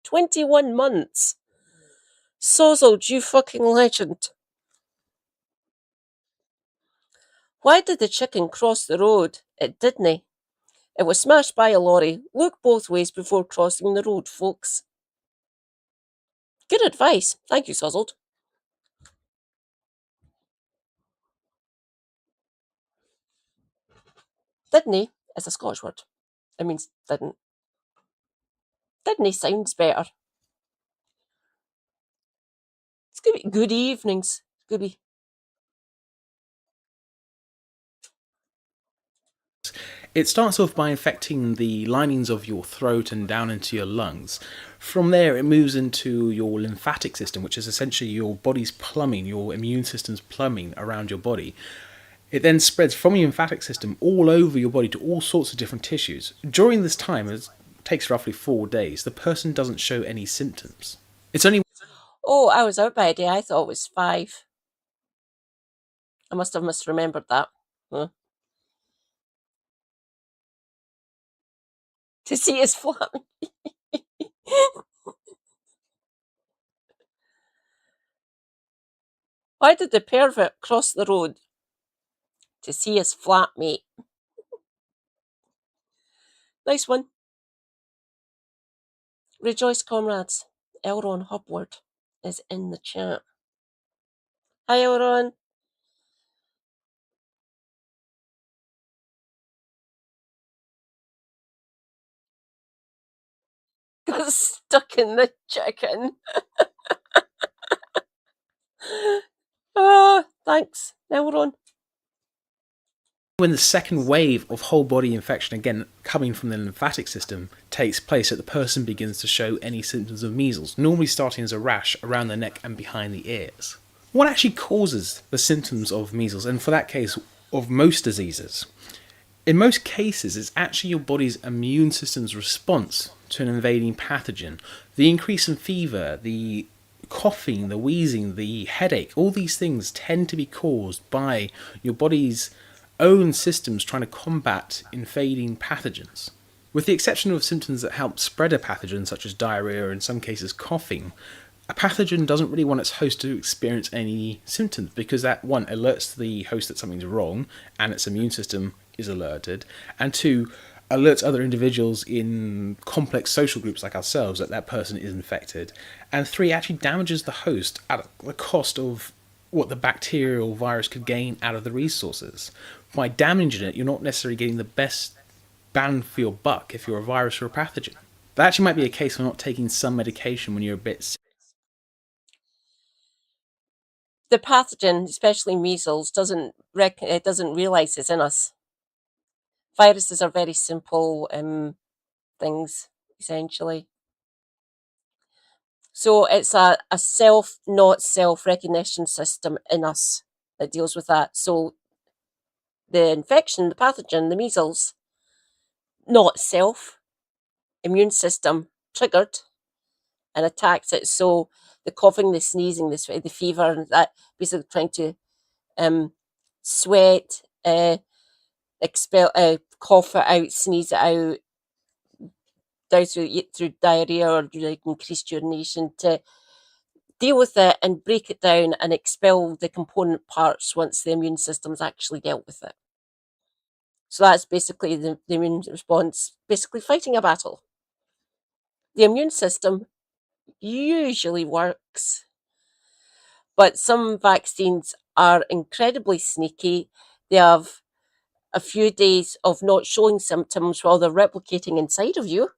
21 months. Sozzled, you fucking legend. Why did the chicken cross the road? It didn't. It was smashed by a lorry. Look both ways before crossing the road, folks. Good advice. Thank you, Sozzled. Didn't is a Scottish word. It means didn't. Didn't sounds better. Scooby, good evenings, Scooby. It starts off by infecting the linings of your throat and down into your lungs. From there, it moves into your lymphatic system, which is essentially your body's plumbing, your immune system's plumbing around your body. It then spreads from your lymphatic system all over your body to all sorts of different tissues. During this time, it takes roughly 4 days, the person doesn't show any symptoms. It's only... Oh, I was out by a day. I thought it was 5. I must have misremembered that. Huh. To see his flat. Why did the pervert cross the road? To see his flatmate. Nice one. Rejoice, comrades. Elron Hubward is in the chat. Hi, Elron. Got stuck in the chicken. Oh, thanks, Elron. When the second wave of whole body infection, again coming from the lymphatic system, takes place, that the person begins to show any symptoms of measles, normally starting as a rash around the neck and behind the ears. What actually causes the symptoms of measles, and for that case, of most diseases? In most cases, it's actually your body's immune system's response to an invading pathogen. The increase in fever, the coughing, the wheezing, the headache, all these things tend to be caused by your body's own systems trying to combat invading pathogens. With the exception of symptoms that help spread a pathogen, such as diarrhea or in some cases coughing, a pathogen doesn't really want its host to experience any symptoms, because that, one, alerts the host that something's wrong and its immune system is alerted, and two, alerts other individuals in complex social groups like ourselves that that person is infected, and three, actually damages the host at the cost of what the bacterial virus could gain out of the resources. By damaging it, you're not necessarily getting the best bang for your buck if you're a virus or a pathogen. That actually might be a case for not taking some medication when you're a bit sick. The pathogen, especially measles, doesn't realise it's in us. Viruses are very simple things, essentially. So it's a not self-recognition system in us that deals with that. So the infection, the pathogen, the measles, not self, immune system triggered and attacks it. So the coughing, the sneezing, the fever, and that, basically trying to sweat, expel, cough it out, sneeze it out, down through diarrhea or like increased urination, to deal with it and break it down and expel the component parts once the immune system's actually dealt with it. So that's basically the immune response, basically fighting a battle. The immune system usually works, but some vaccines are incredibly sneaky. They have a few days of not showing symptoms while they're replicating inside of you.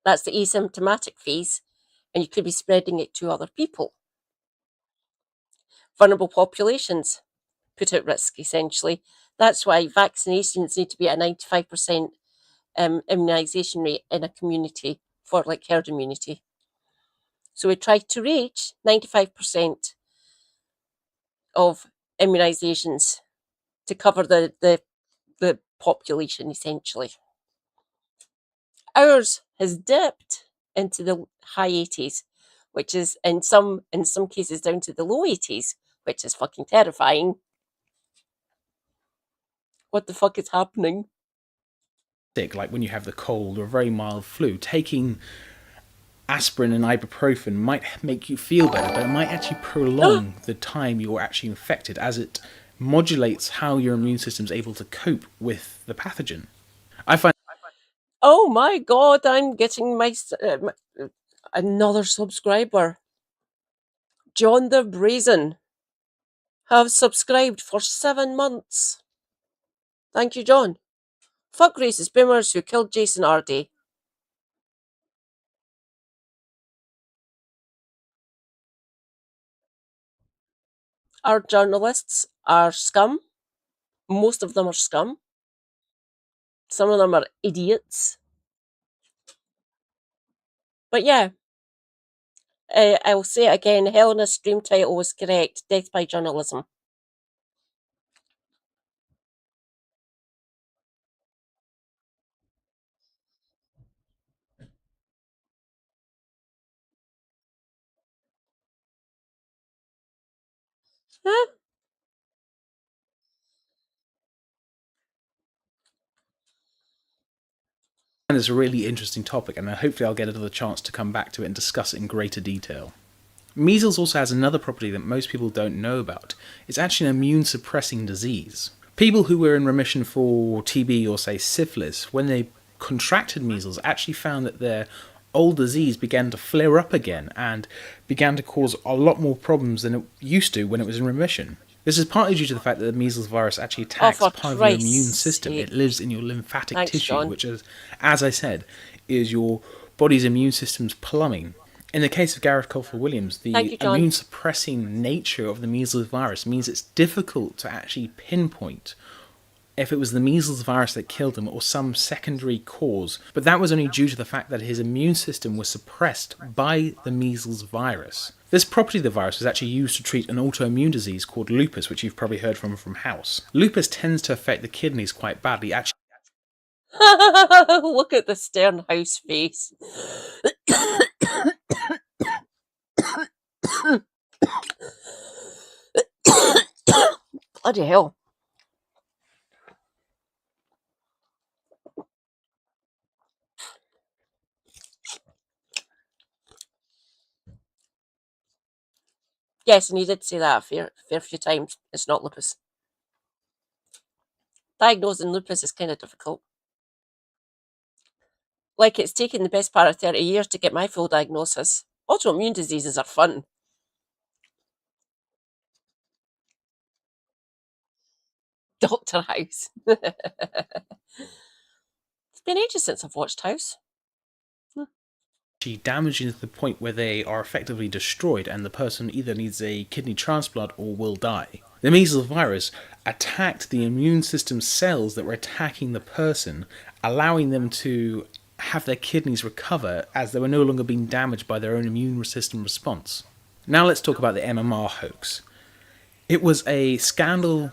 That's the asymptomatic phase, and you could be spreading it to other people. Vulnerable populations put at risk, essentially. That's why vaccinations need to be at a 95% immunisation rate in a community for like herd immunity. So we try to reach 95% of immunisations to cover the population, essentially. Ours has dipped into the high 80s, which is in some cases down to the low 80s, which is fucking terrifying. What the fuck is happening? Like when you have the cold or a very mild flu, taking aspirin and ibuprofen might make you feel better, but it might actually prolong the time you're actually infected, as it modulates how your immune system's able to cope with the pathogen. I find... Oh my god, I'm getting my another subscriber. John the Brazen have subscribed for 7 months. Thank you, John. Fuck racist boomers who killed Jason Ardy. Our journalists are scum. Most of them are scum. Some of them are idiots. But yeah, I'll say it again, Helena's stream title was correct. Death by journalism. Huh? And it's a really interesting topic, and hopefully I'll get another chance to come back to it and discuss it in greater detail. Measles also has another property that most people don't know about. It's actually an immune-suppressing disease. People who were in remission for TB or, say, syphilis, when they contracted measles, actually found that their old disease began to flare up again and began to cause a lot more problems than it used to when it was in remission. This is partly due to the fact that the measles virus actually attacks part of your immune system. It lives in your lymphatic tissue, John. which is, as I said, is your body's immune system's plumbing. In the case of Gareth Colfer Williams, Thank the you, John. immune suppressing nature of the measles virus means it's difficult to actually pinpoint if it was the measles virus that killed him or some secondary cause, but that was only due to the fact that his immune system was suppressed by the measles virus. This property of the virus was actually used to treat an autoimmune disease called lupus, which you've probably heard from House. Lupus tends to affect the kidneys quite badly. Actually, look at the Stern House face. Bloody hell. Yes, and he did say that a fair few times. It's not lupus. Diagnosing lupus is kind of difficult. Like, it's taken the best part of 30 years to get my full diagnosis. Autoimmune diseases are fun. Doctor House. It's been ages since I've watched House. damaging to the point where they are effectively destroyed and the person either needs a kidney transplant or will die. The measles virus attacked the immune system cells that were attacking the person, allowing them to have their kidneys recover as they were no longer being damaged by their own immune system response. Now let's talk about the MMR hoax. It was a scandal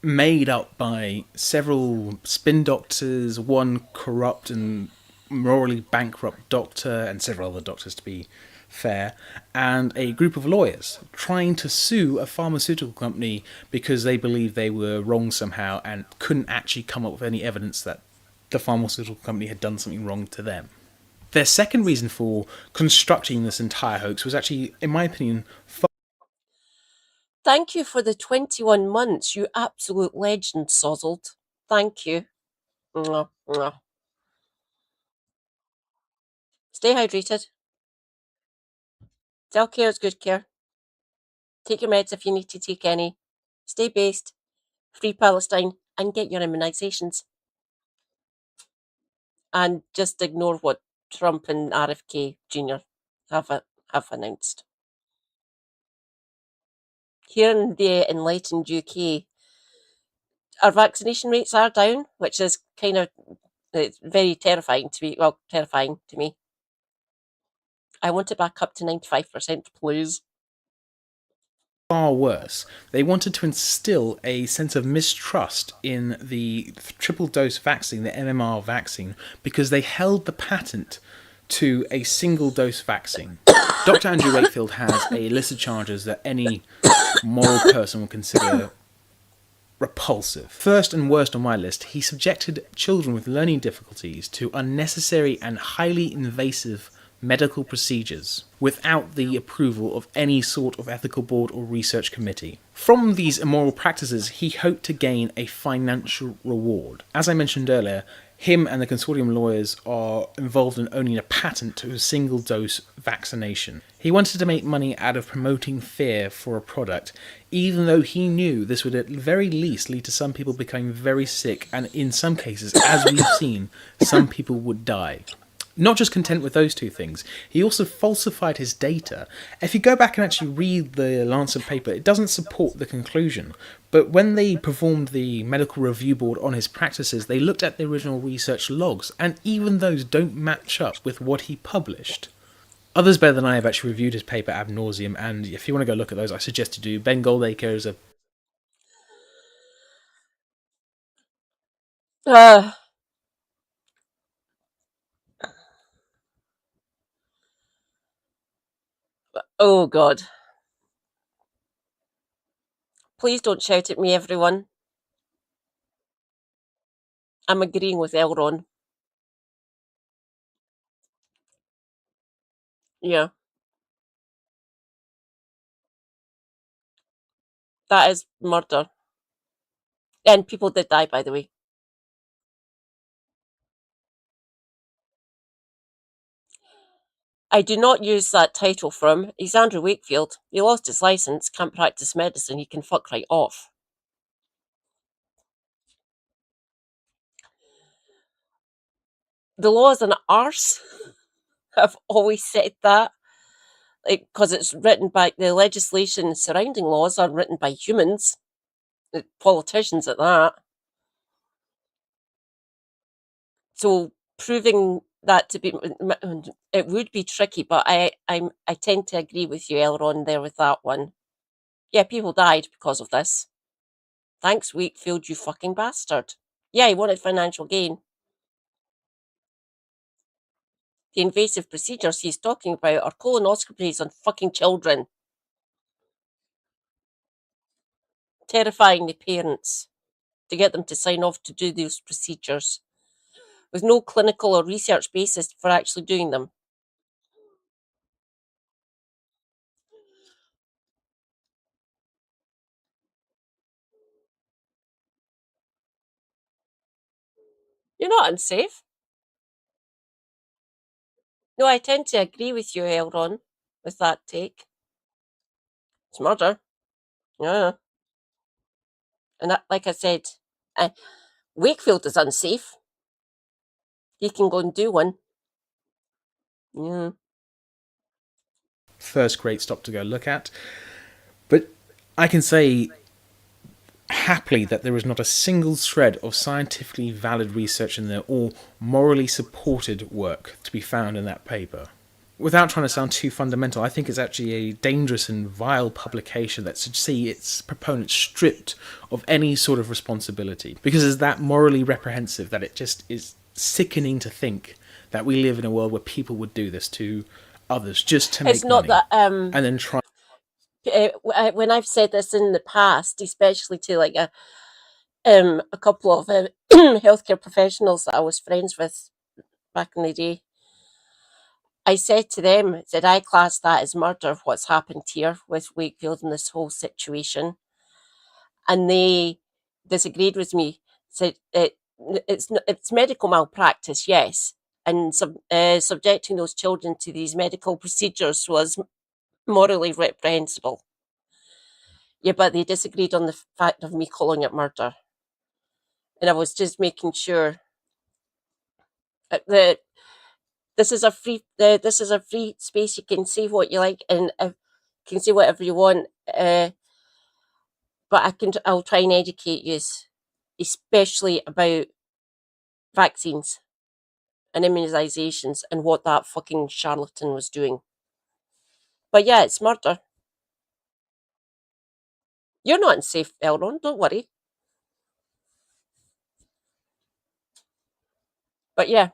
made up by several spin doctors, one corrupt and morally bankrupt doctor, and several other doctors to be fair, and a group of lawyers trying to sue a pharmaceutical company because they believed they were wrong somehow and couldn't actually come up with any evidence that the pharmaceutical company had done something wrong to them. Their second reason for constructing this entire hoax was actually, in my opinion, Thank you for the 21 months, you absolute legend, Sozzled. Thank you. Mwah, mwah. Stay hydrated. Self-care is good care. Take your meds if you need to take any. Stay based. Free Palestine. And get your immunisations. And just ignore what Trump and RFK Jr. have announced. Here in the enlightened UK, our vaccination rates are down, which is kind of, it's very terrifying to me. Well, terrifying to me. I want it back up to 95%, please. Far worse. They wanted to instill a sense of mistrust in the triple dose vaccine, the MMR vaccine, because they held the patent to a single dose vaccine. Dr. Andrew Wakefield has a list of charges that any moral person will consider repulsive. First and worst on my list, he subjected children with learning difficulties to unnecessary and highly invasive medical procedures without the approval of any sort of ethical board or research committee. From these immoral practices, he hoped to gain a financial reward. As I mentioned earlier, him and the consortium lawyers are involved in owning a patent to a single-dose vaccination. He wanted to make money out of promoting fear for a product, even though he knew this would at the very least lead to some people becoming very sick, and in some cases, as we've seen, some people would die. Not just content with those two things, he also falsified his data. If you go back and actually read the Lancet paper, it doesn't support the conclusion. But when they performed the medical review board on his practices, they looked at the original research logs, and even those don't match up with what he published. Others better than I have actually reviewed his paper ad nauseum, and if you want to go look at those, I suggest you do. Ben Goldacre is a... Oh, God. Please don't shout at me, everyone. I'm agreeing with Elron. Yeah. That is murder. And people did die, by the way. I do not use that title from. He's Andrew Wakefield. He lost his licence, can't practice medicine, he can fuck right off. The law is an arse. I've always said that. Like, because it's written by the legislation surrounding laws are written by humans, politicians at that. So proving that to be, it would be tricky, but I tend to agree with you, Elron, there with that one. Yeah, people died because of this. Thanks, Wakefield, you fucking bastard. Yeah, he wanted financial gain. The invasive procedures he's talking about are colonoscopies on fucking children. Terrifying the parents to get them to sign off to do those procedures with no clinical or research basis for actually doing them. You're not unsafe. No, I tend to agree with you, Elron, with that take. It's murder. Yeah. And that, like I said, Wakefield is unsafe. He can go and do one. Yeah. First great stop to go look at. But I can say happily that there is not a single thread of scientifically valid research in there or morally supported work to be found in that paper. Without trying to sound too fundamental, I think it's actually a dangerous and vile publication that should see its proponents stripped of any sort of responsibility, because it's that morally reprehensive that it just is sickening to think that we live in a world where people would do this to others just to make It's not money, that and then try. when I've said this in the past, especially to like a couple of healthcare professionals that I was friends with back in the day, I said to them, said I class that as murder, what's happened here with Wakefield and this whole situation. And they disagreed with me, said it's medical malpractice, yes. And subjecting those children to these medical procedures was morally reprehensible. Yeah, but they disagreed on the fact of me calling it murder. And I was just making sure that this is a free space. You can say what you like and you can say whatever you want. But I'll try and educate you, especially about vaccines and immunizations and what that fucking charlatan was doing. But yeah, it's murder. You're not unsafe, Elron. Don't worry. But yeah,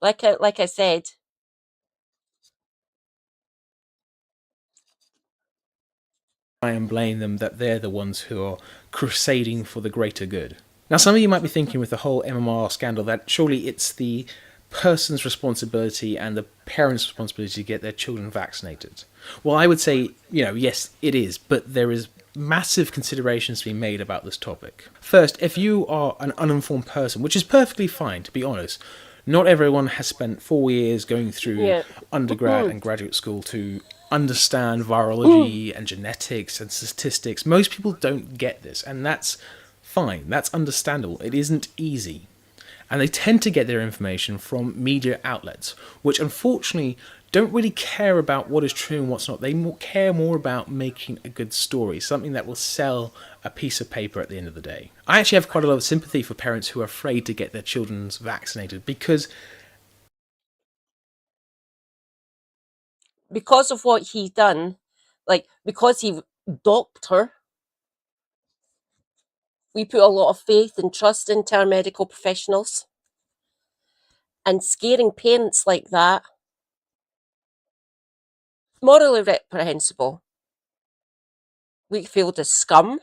like I said, Try and blame them that they're the ones who are crusading for the greater good. Now, some of you might be thinking with the whole MMR scandal that surely it's the person's responsibility and the parents' responsibility to get their children vaccinated. Well, I would say, yes, it is, but there is massive considerations to be made about this topic. First, if you are an uninformed person, which is perfectly fine, to be honest, not everyone has spent 4 years going through undergrad and graduate school to understand virology and genetics and statistics. Most people don't get this, and that's fine. That's understandable. It isn't easy. And they tend to get their information from media outlets, which unfortunately don't really care about what is true and what's not. They care more about making a good story, something that will sell a piece of paper at the end of the day. I actually have quite a lot of sympathy for parents who are afraid to get their children vaccinated because of what he done, like because he doctor, we put a lot of faith and trust into our medical professionals. And scaring parents like that, morally reprehensible. Wakefield is scum.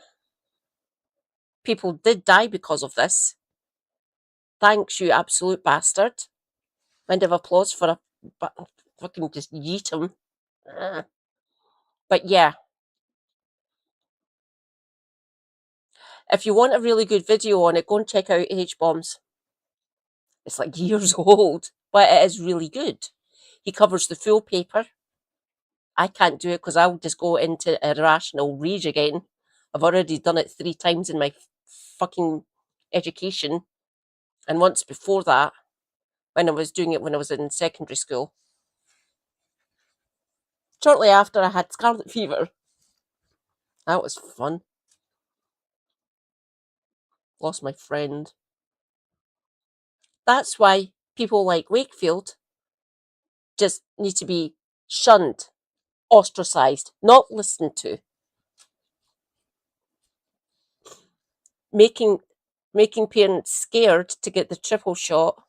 People did die because of this. Thanks, you absolute bastard. Round of applause for a fucking just yeet him. But yeah, if you want a really good video on it, go and check out H-Bombs. It's like years old, but it is really good. He covers the full paper. I can't do it because I'll just go into irrational rage again. I've already done it 3 times in my fucking education, and once before that. when I was doing it when I was in secondary school. Shortly after I had scarlet fever. That was fun. Lost my friend. That's why people like Wakefield just need to be shunned, ostracized, not listened to. Making parents scared to get the triple shot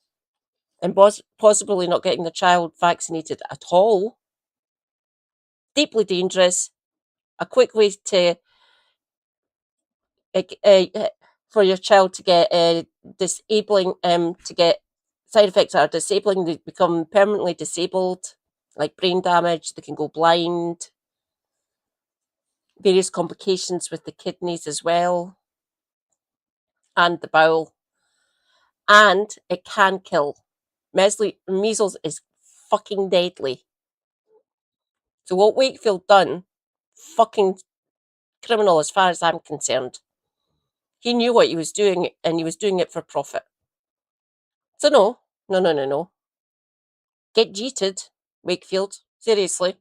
and possibly not getting the child vaccinated at all. Deeply dangerous. A quick way to for your child to get disabling to get side effects that are disabling. They become permanently disabled, like brain damage. They can go blind. Various complications with the kidneys as well, and the bowel. And it can kill. Measles is fucking deadly. So what Wakefield done, fucking criminal as far as I'm concerned. He knew what he was doing, and he was doing it for profit. So no. Get jeeted, Wakefield. Seriously.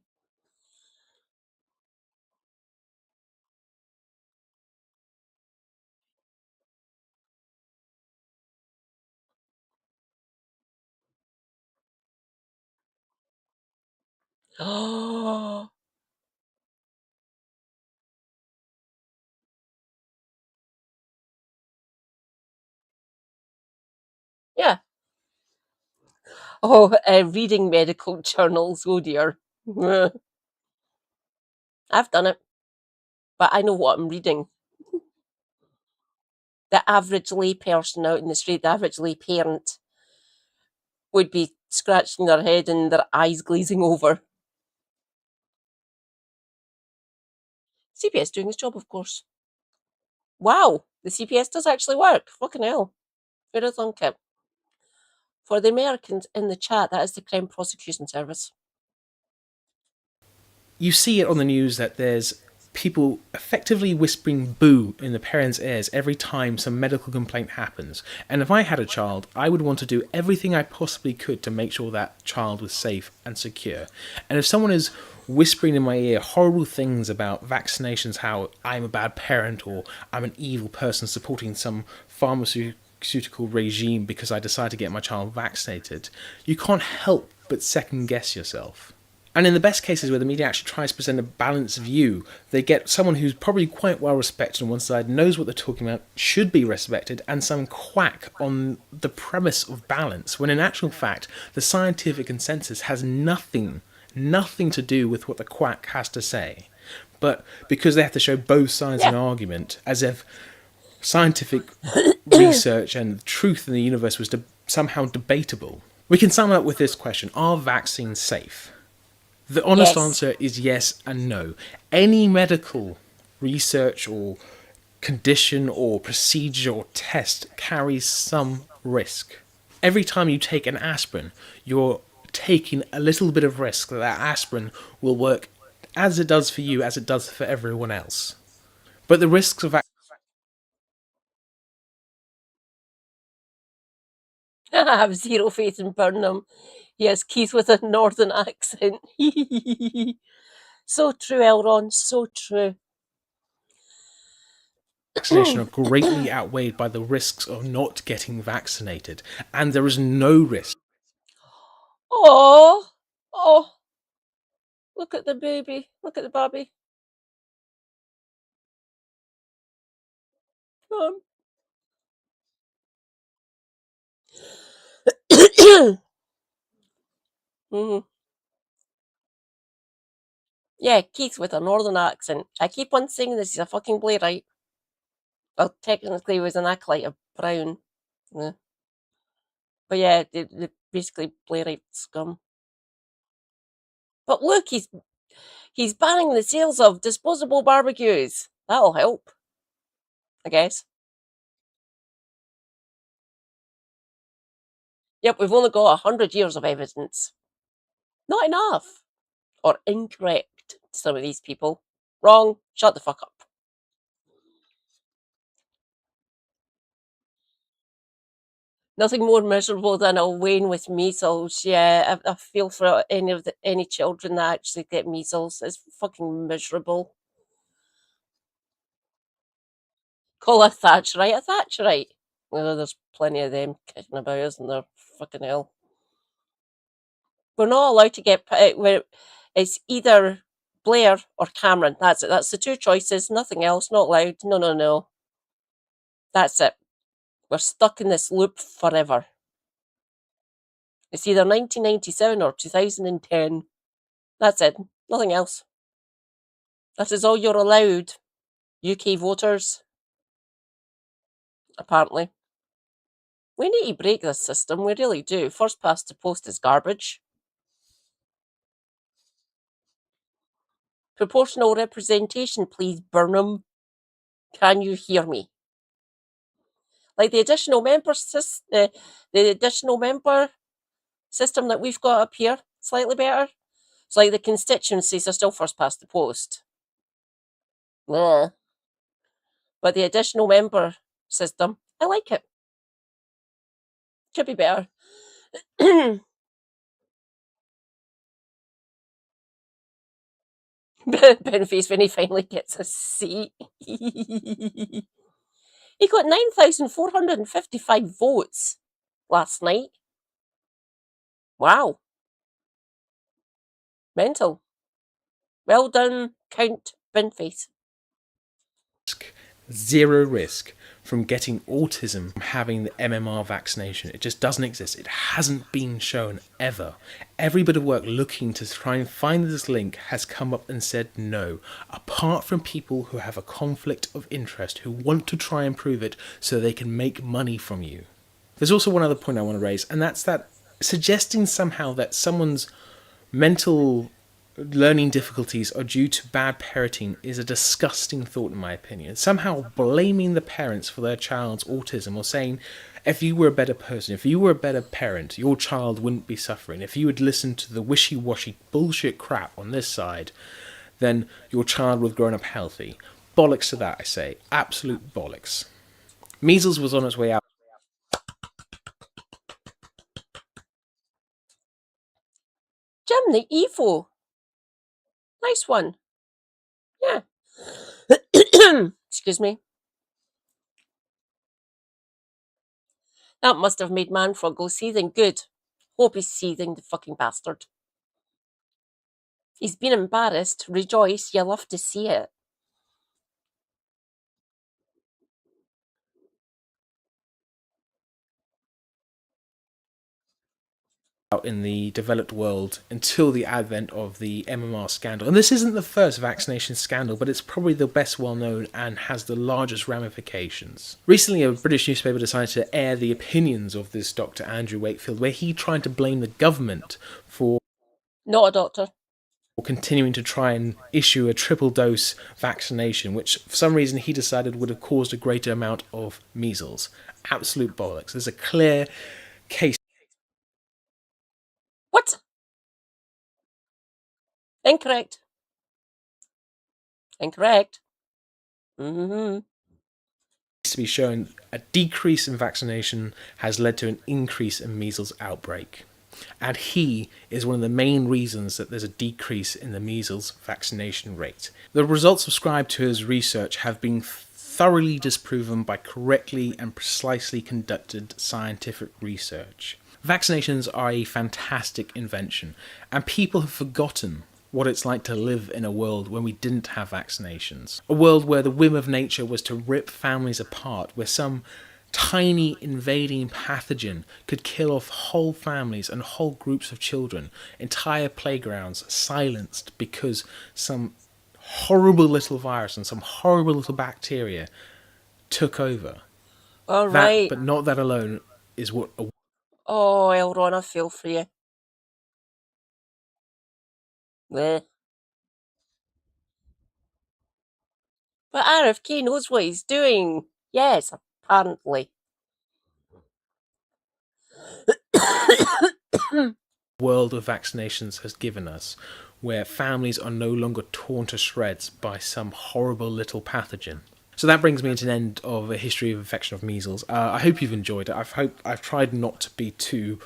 Oh, yeah. Oh, reading medical journals. Oh dear. I've done it, but I know what I'm reading. The average lay person out in the street, the average lay parent, would be scratching their head and their eyes glazing over. CPS doing his job, of course. Wow, the CPS does actually work. Fucking hell. Who does thunk it? For the Americans in the chat, that is the Crime Prosecution Service. You see it on the news that there's people effectively whispering boo in the parents' ears every time some medical complaint happens. And if I had a child, I would want to do everything I possibly could to make sure that child was safe and secure. And if someone is whispering in my ear horrible things about vaccinations, how I'm a bad parent or I'm an evil person supporting some pharmaceutical regime because I decide to get my child vaccinated, you can't help but second guess yourself. And in the best cases where the media actually tries to present a balanced view, they get someone who's probably quite well respected on one side, knows what they're talking about, should be respected, and some quack on the premise of balance, when in actual fact, the scientific consensus has nothing to do with what the quack has to say. But because they have to show both sides of an argument, as if scientific research and the truth in the universe was somehow debatable, we can sum up with this question: are vaccines safe? The honest answer is yes and no. Any medical research or condition or procedure or test carries some risk. Every time you take an aspirin, you're taking a little bit of risk that aspirin will work as it does for you, as it does for everyone else. But the risks of I have zero faith in Burnham. Yes, Keith with a northern accent. So true, Elron, so true. Vaccination are greatly outweighed by the risks of not getting vaccinated, and there is no risk. Oh, look at the baby. Look at the baby. Mm-hmm. Yeah, Keith with a northern accent. I keep on saying this, he's a fucking playwright. Well, technically he was an acolyte of Brown. Yeah. But yeah, they basically playwright scum. But look, he's banning the sales of disposable barbecues. That'll help, I guess. Yep, we've only got 100 years of evidence. Not enough. Or incorrect to some of these people. Wrong. Shut the fuck up. Nothing more miserable than a wane with measles. Yeah, I feel for any children that actually get measles. It's fucking miserable. Call a Thatcherite a Thatcherite. Well, there's plenty of them kicking about, isn't there? Fucking hell. We're not allowed to get. It's either Blair or Cameron. That's it. That's the two choices. Nothing else. Not allowed. No, no, no. That's it. We're stuck in this loop forever. It's either 1997 or 2010. That's it. Nothing else. That is all you're allowed, UK voters. Apparently. We need to break this system. We really do. First past the post is garbage. Proportional representation, please, Burnham. Can you hear me? Like the additional member system that we've got up here, slightly better. It's like the constituencies are still first past the post. But the additional member system, I like it. Could be better. Benface when he finally gets a seat. He got 9,455 votes last night. Wow. Mental. Well done, Count Benface. Zero risk from getting autism from having the MMR vaccination. It just doesn't exist. It hasn't been shown ever. Every bit of work looking to try and find this link has come up and said no, apart from people who have a conflict of interest, who want to try and prove it so they can make money from you. There's also one other point I want to raise, and that's that suggesting somehow that someone's mental learning difficulties are due to bad parenting is a disgusting thought, in my opinion. Somehow blaming the parents for their child's autism, or saying, if you were a better person, if you were a better parent, your child wouldn't be suffering. If you had listened to the wishy-washy bullshit crap on this side, then your child would have grown up healthy. Bollocks to that, I say. Absolute bollocks. Measles was on its way out. Jim, the EFO. Nice one. Yeah. Excuse me. That must have made Manfrog go seething. Good. Hope he's seething, the fucking bastard. He's been embarrassed. Rejoice. You love to see it. Out in the developed world until the advent of the MMR scandal. And this isn't the first vaccination scandal, but it's probably the best well known and has the largest ramifications. Recently, a British newspaper decided to air the opinions of this Dr. Andrew Wakefield, where he tried to blame the government for not a doctor, continuing to try and issue a triple dose vaccination, which for some reason he decided would have caused a greater amount of measles. Absolute bollocks. There's a clear case. What? Incorrect. Incorrect. To be shown a decrease in vaccination has led to an increase in measles outbreak. And he is one of the main reasons that there's a decrease in the measles vaccination rate. The results ascribed to his research have been thoroughly disproven by correctly and precisely conducted scientific research. Vaccinations are a fantastic invention, and people have forgotten what it's like to live in a world when we didn't have vaccinations. A world where the whim of nature was to rip families apart, where some tiny invading pathogen could kill off whole families and whole groups of children, entire playgrounds silenced because some horrible little virus and some horrible little bacteria took over. All right. But not that alone is what... Oh, Elron, I feel for you. Bleh. But RFK knows what he's doing. Yes, apparently. World of vaccinations has given us, where families are no longer torn to shreds by some horrible little pathogen. So that brings me to an end of a history of infection of measles. I hope you've enjoyed it. I've tried not to be too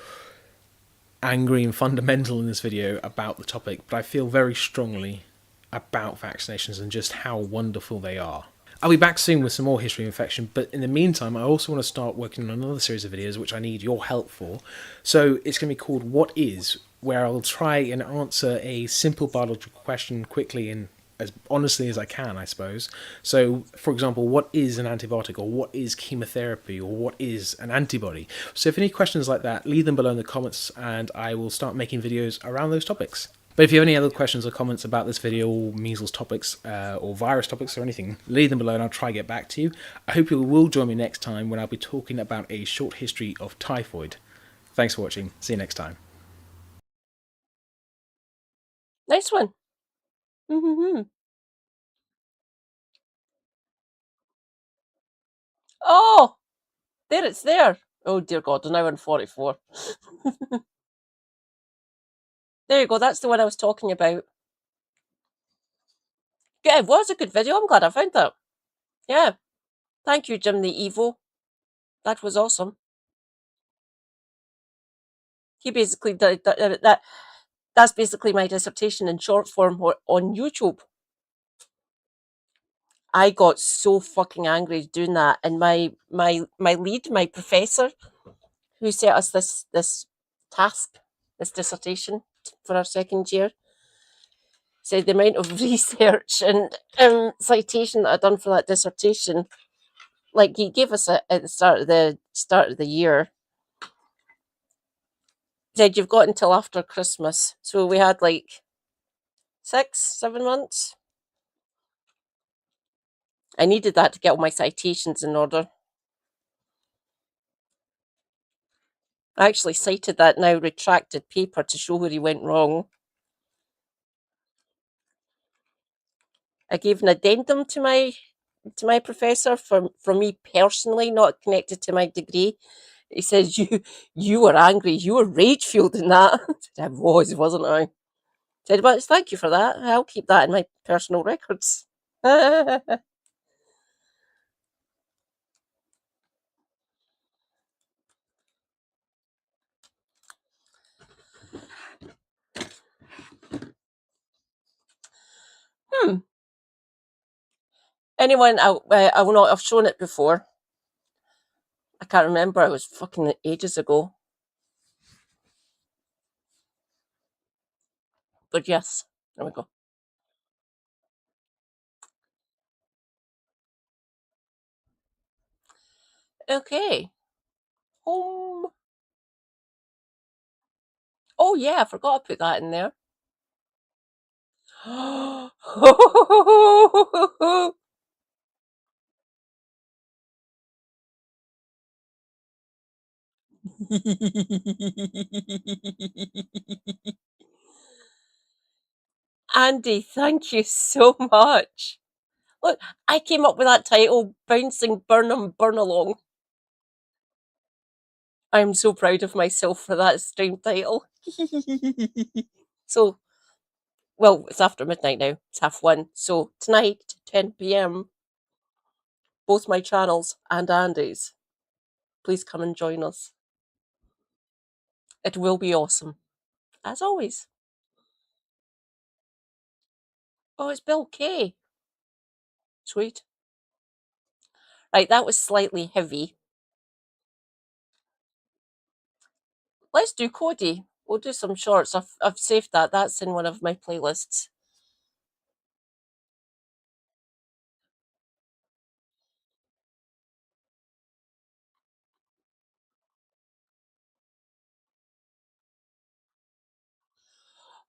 angry and fundamental in this video about the topic, but I feel very strongly about vaccinations and just how wonderful they are. I'll be back soon with some more history of infection, but in the meantime, I also want to start working on another series of videos which I need your help for. So it's going to be called What Is, where I'll try and answer a simple biological question quickly and as honestly as I can, I suppose. So, for example, what is an antibiotic, or what is chemotherapy, or what is an antibody? So if any questions like that, leave them below in the comments and I will start making videos around those topics. But if you have any other questions or comments about this video, or measles topics, or virus topics, or anything, leave them below and I'll try to get back to you. I hope you will join me next time when I'll be talking about a short history of typhoid. Thanks for watching. See you next time. Nice one. Mm-hmm. Oh, there it's there. Oh dear God, an hour and 44. There you go. That's the one I was talking about. Yeah, it was a good video. I'm glad I found that. Yeah. Thank you, Jim the Evo. That was awesome. He basically did that. That's basically my dissertation in short form on YouTube. I got so fucking angry doing that, and my lead, my professor, who set us this task, this dissertation for our second year, said the amount of research and citation that I'd done for that dissertation. Like, he gave us at the start of the year. Said you've got until after Christmas, so we had like 6-7 months. I needed that to get all my citations in order. I actually cited that now retracted paper to show where he went wrong. I gave an addendum to my professor from me personally, not connected to my degree. He says, you were angry, you were rage-fueled in that. I said, I was, wasn't I? I said, well, thank you for that. I'll keep that in my personal records. Anyone, I will not have shown it before. I can't remember. It was fucking ages ago. But yes, there we go. Okay. Home. Oh yeah, I forgot to put that in there. Andy, thank you so much. Look, I came up with that title, Bouncing Burnham Burn-Along. I'm so proud of myself for that stream title. So, well, it's after midnight now. It's 1:30. So tonight, 10 p.m, both my channels and Andy's, please come and join us. It will be awesome, as always. Oh, it's Bill K. Sweet. Right, that was slightly heavy. Let's do Cody. We'll do some shorts. I've saved that. That's in one of my playlists.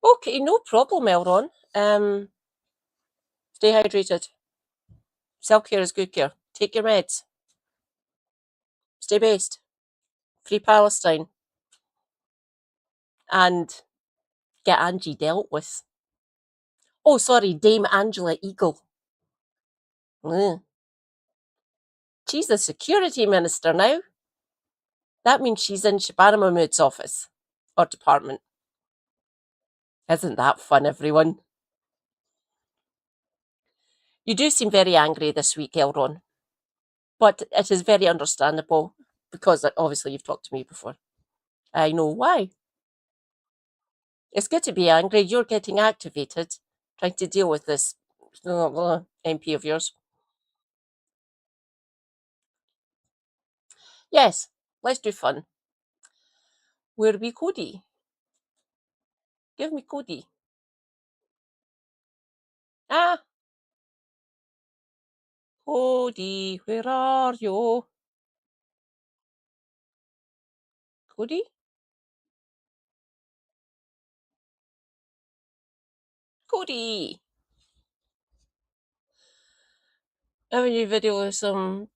Okay, no problem, Elron. Stay hydrated. Self-care is good care. Take your meds. Stay based. Free Palestine. And get Angie dealt with. Oh, sorry, Dame Angela Eagle. She's the security minister now. That means she's in Shabana Mahmood's office. Or department. Isn't that fun, everyone? You do seem very angry this week, Elron. But it is very understandable because obviously you've talked to me before. I know why. It's good to be angry. You're getting activated, trying to deal with this MP of yours. Yes, let's do fun. Where be Cody? Give me Cody. Ah, Cody, where are you? Cody? Cody! I have a new video of some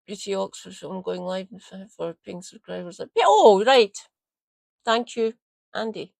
beauty Oxford film going live for paying subscribers. Oh, right. Thank you, Andy.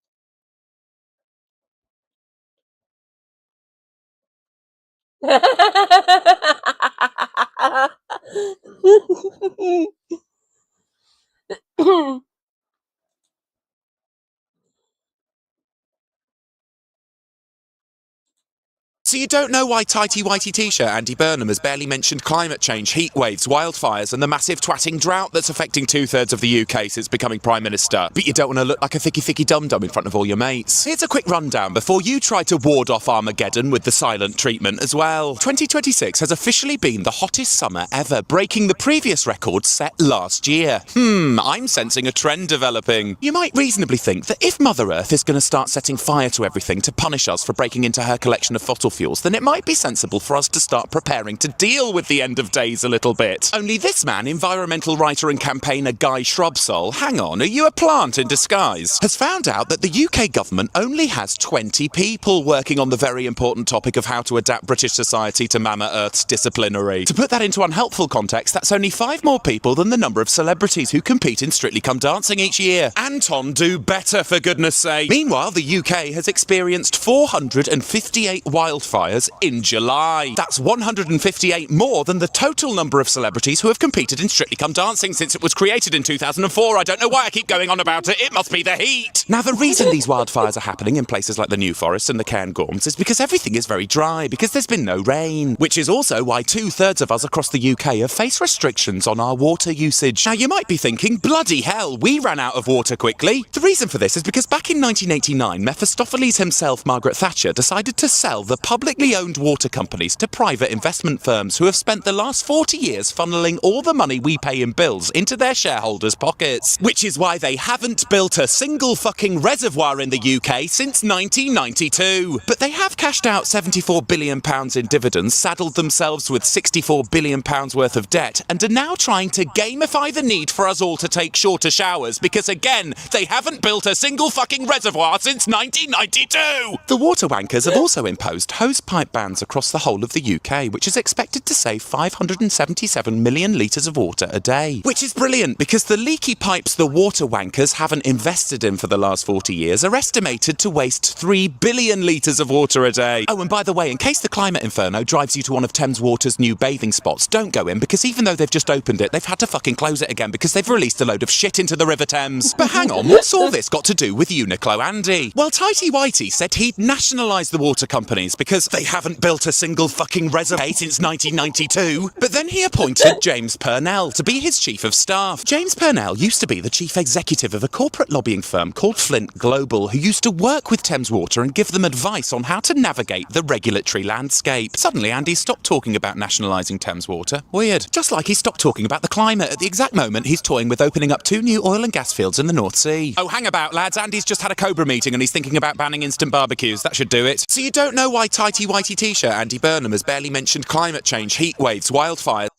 So you don't know why Tighty Whitey T-shirt Andy Burnham has barely mentioned climate change, heat waves, wildfires and the massive twatting drought that's affecting 2/3 of the UK since becoming Prime Minister. But you don't want to look like a thicky dum-dum in front of all your mates. Here's a quick rundown before you try to ward off Armageddon with the silent treatment as well. 2026 has officially been the hottest summer ever, breaking the previous record set last year. I'm sensing a trend developing. You might reasonably think that if Mother Earth is going to start setting fire to everything to punish us for breaking into her collection of fossil fuels, then it might be sensible for us to start preparing to deal with the end of days a little bit. Only this man, environmental writer and campaigner Guy Shrubsole, hang on, are you a plant in disguise, has found out that the UK government only has 20 people working on the very important topic of how to adapt British society to Mama Earth's disciplinary. To put that into unhelpful context, that's only 5 more people than the number of celebrities who compete in Strictly Come Dancing each year. Anton, do better, for goodness sake. Meanwhile, the UK has experienced 458 wildfires in July. That's 158 more than the total number of celebrities who have competed in Strictly Come Dancing since it was created in 2004. I don't know why I keep going on about it. It must be the heat. Now, the reason these wildfires are happening in places like the New Forest and the Cairngorms is because everything is very dry, because there's been no rain, which is also why 2/3 of us across the UK have faced restrictions on our water usage. Now, you might be thinking, bloody hell, we ran out of water quickly. The reason for this is because back in 1989, Mephistopheles himself, Margaret Thatcher, decided to sell the publicly owned water companies to private investment firms who have spent the last 40 years funneling all the money we pay in bills into their shareholders' pockets. Which is why they haven't built a single fucking reservoir in the UK since 1992. But they have cashed out £74 billion in dividends, saddled themselves with £64 billion worth of debt, and are now trying to gamify the need for us all to take shorter showers because, again, they haven't built a single fucking reservoir since 1992! The water wankers have also imposed hosepipe bans across the whole of the UK, which is expected to save 577 million litres of water a day. Which is brilliant, because the leaky pipes the water wankers haven't invested in for the last 40 years are estimated to waste 3 billion litres of water a day. Oh, and by the way, in case the climate inferno drives you to one of Thames Water's new bathing spots, don't go in, because even though they've just opened it, they've had to fucking close it again because they've released a load of shit into the River Thames. But hang on, what's all this got to do with Uniqlo Andy? Well, Tighty Whitey said he'd nationalise the water companies because they haven't built a single fucking reservoir since 1992. But then he appointed James Purnell to be his chief of staff. James Purnell used to be the chief executive of a corporate lobbying firm called Flint Global, who used to work with Thames Water and give them advice on how to navigate the regulatory landscape. Suddenly, Andy stopped talking about nationalising Thames Water. Weird. Just like he stopped talking about the climate at the exact moment he's toying with opening up 2 new oil and gas fields in the North Sea. Oh, hang about, lads. Andy's just had a Cobra meeting and he's thinking about banning instant barbecues. That should do it. So you don't know why Tighty Whitey T-shirt Andy Burnham has barely mentioned climate change, heat waves, wildfires.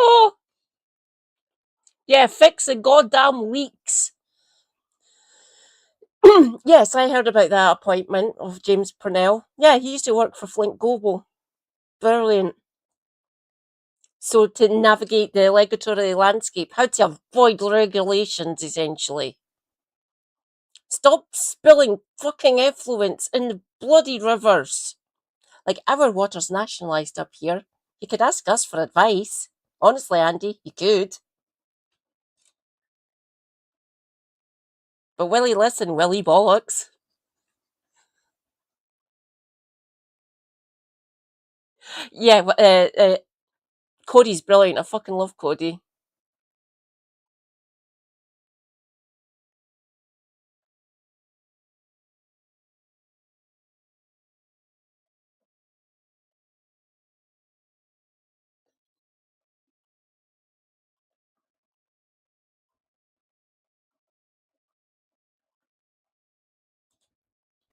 Oh, yeah, fix the goddamn leaks. Yes, I heard about that appointment of James Purnell. Yeah, he used to work for Flint Global. Brilliant. So to navigate the regulatory landscape, how to avoid regulations, essentially. Stop spilling fucking effluents in the bloody rivers. Like, our water's nationalised up here. You could ask us for advice. Honestly, Andy, you could. But will he listen? Will he bollocks? Yeah, Cody's brilliant. I fucking love Cody.